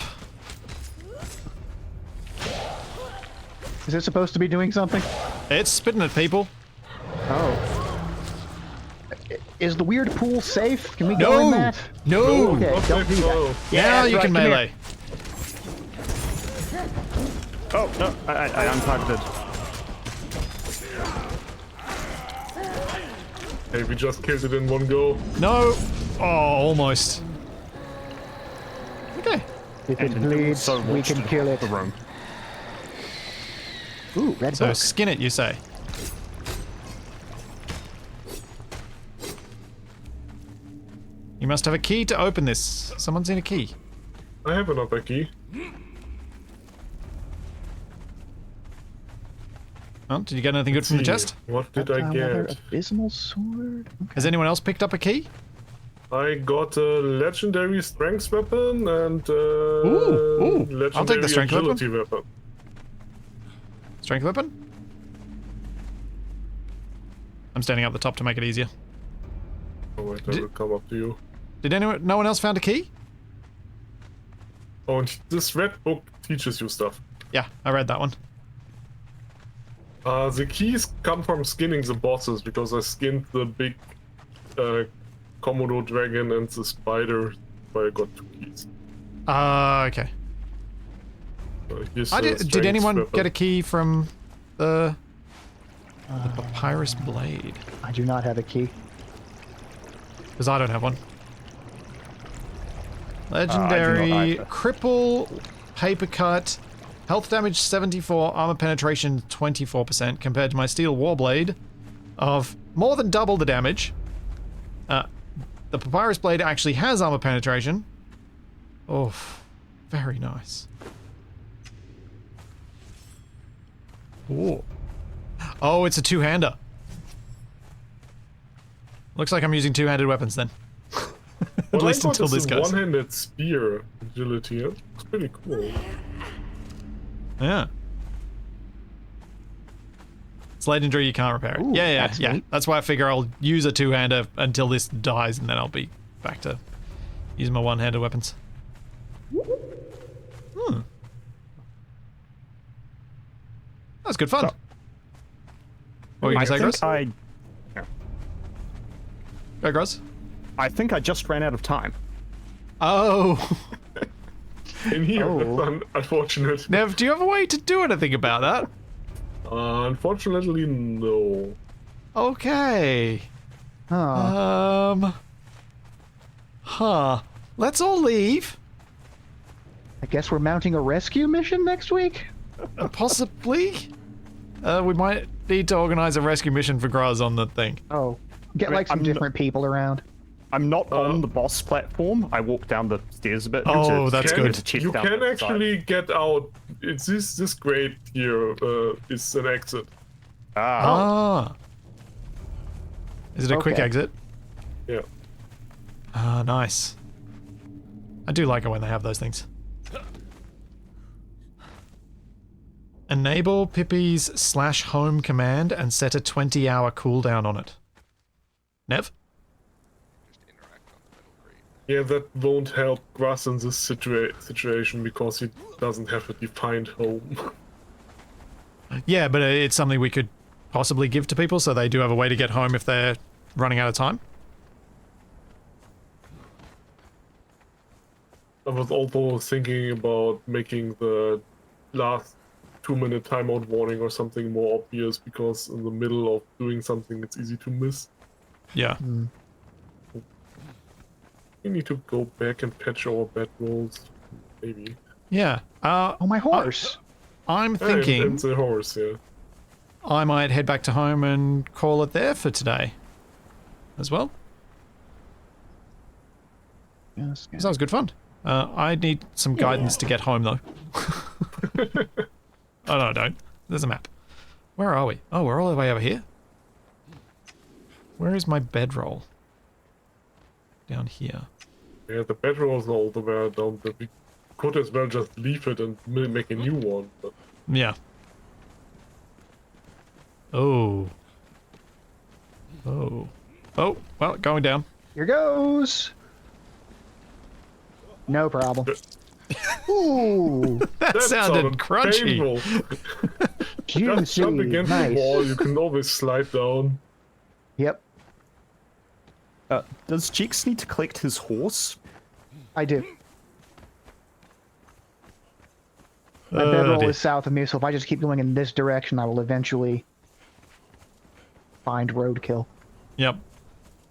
Is it supposed to be doing something? It's spitting at people. Oh. Is the weird pool safe? Can we go in No! that? No! Okay, Not don't safe, do that. no. Now Yeah, you right, can come here. melee. Oh, no, I untargeted. Hey, we just killed it in one go. No! Oh, almost. Okay. If And it it bleeds, also we launched can kill it. the room. Ooh, red So book. skin it, you say? You must have a key to open this. Someone's seen a key. I have another key. Oh, did you get anything good from the See, chest? What did I Another get? abysmal sword. Okay. Has anyone else picked up a key? I got a legendary strength weapon and Ooh, legendary I'll take the strength weapon. agility weapon. Strength weapon? I'm standing up the top to make it easier. Oh wait, I will come up to you. Did anyone? No one else found a key? Oh, and this red book teaches you stuff. Yeah, I read that one. The keys come from skinning the bosses because I skinned the big Komodo dragon and the spider, so I got 2 keys. Okay. Here's I the did strength anyone weapon. get a key from the papyrus blade? I do not have a key. Because I don't have one. I do not Legendary either. cripple, paper cut, health damage 74, armor penetration 24% compared to my steel warblade of more than double the damage. The papyrus blade actually has armor penetration. Oh, very nice. Ooh. Oh, it's a two-hander. Looks like I'm using two-handed weapons then. At What I least got until is this a goes. one-handed spear agility. It's pretty cool. Yeah. It's legendary, you can't repair it. Ooh, yeah. that's neat. That's why I figure I'll use a two-hander until this dies, and then I'll be back to using my one-handed weapons. That's good fun. So- What were you I going to say, think Gross? Go, Gross. I think I just ran out of time. Oh. In here, Oh. that's unfortunate. Nev, do you have a way to do anything about that? Unfortunately, no. Okay. Huh. Huh. Let's all leave. I guess we're mounting a rescue mission next week? Possibly. We might need to organize a rescue mission for Graz on the thing. Oh. Get I mean, like some I'm different people around. I'm not on the boss platform. I walked down the stairs a bit. Oh, to- that's Can- good. to check You down can the actually get out. It's this grate here is an exit. side. Ah, Ah. Is it a quick Okay. exit? Yeah. Ah, nice. I do like it when they have those things. Enable Pippi's /home command and set a 20-hour cooldown on it. Nev? Yeah, that won't help Grass in this situation because he doesn't have a defined home. Yeah, but it's something we could possibly give to people so they do have a way to get home if they're running out of time. I was also thinking about making the last 2-minute timeout warning or something more obvious because in the middle of doing something it's easy to miss. Yeah. We need to go back and patch our bed rolls, maybe. Yeah. Oh, my horse. I'm And thinking the horse, yeah. I might head back to home and call it there for today as well. Yes, That was good fun. I need some guidance to get home, though. Oh, no, I don't. There's a map. Where are we? Oh, we're all the way over here. Where is my bedroll? Down here. Yeah, the bedrolls are all the way down, but we could as well just leave it and make a new one. But Yeah. Oh. Oh. Oh, well, going down. Here goes. No problem. Ooh, That sounded crunchy. painful. juicy. Just jump against Nice. the wall, you can always slide down. Yep, Does Jeeks need to collect his horse? I do. My bedroll dear. is south of me, so if I just keep going in this direction, I will eventually find roadkill. Yep.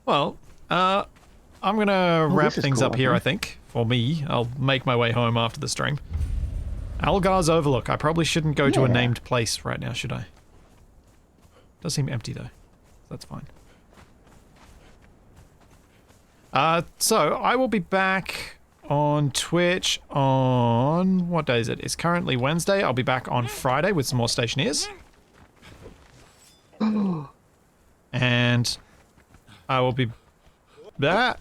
Well, I'm gonna wrap this is things cool, up here, okay. I think. For me, I'll make my way home after the stream. Algar's Overlook. I probably shouldn't go to a Yeah. named place right now, should I? Does seem empty, though. That's fine. So, I will be back on Twitch on... What day is it? It's currently Wednesday. I'll be back on Friday with some more Stationeers. And I will be... That.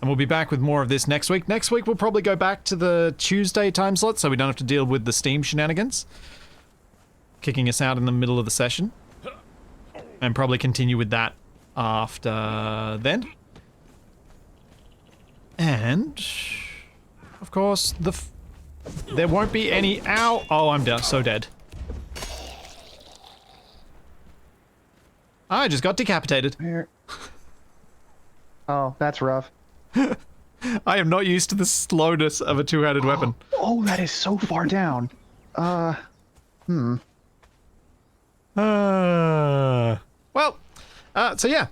And we'll be back with more of this next week. Next week, we'll probably go back to the Tuesday time slot so we don't have to deal with the Steam shenanigans. Kicking us out in the middle of the session. And probably continue with that after then. And, of course, there won't be any... Ow! Oh, I'm so dead. I just got decapitated. Here. Oh, that's rough. I am not used to the slowness of a two-handed weapon. Oh, that is so far down. Well, so yeah.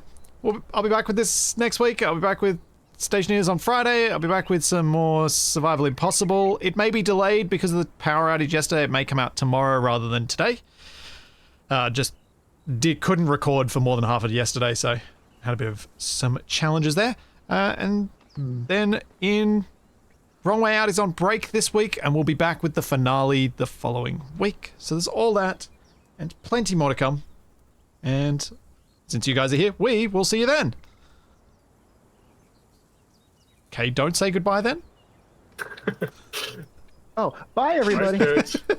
I'll be back with this next week. I'll be back with Stationeers on Friday. I'll be back with some more Survival Impossible. It may be delayed because of the power outage yesterday. It may come out tomorrow rather than today. Couldn't record for more than half of yesterday, so had a bit of some challenges there. And then Wrong Way Out is on break this week, and we'll be back with the finale the following week. So there's all that, and plenty more to come. And since you guys are here, we will see you then. Okay, don't say goodbye then. Oh, bye everybody. Nice catch.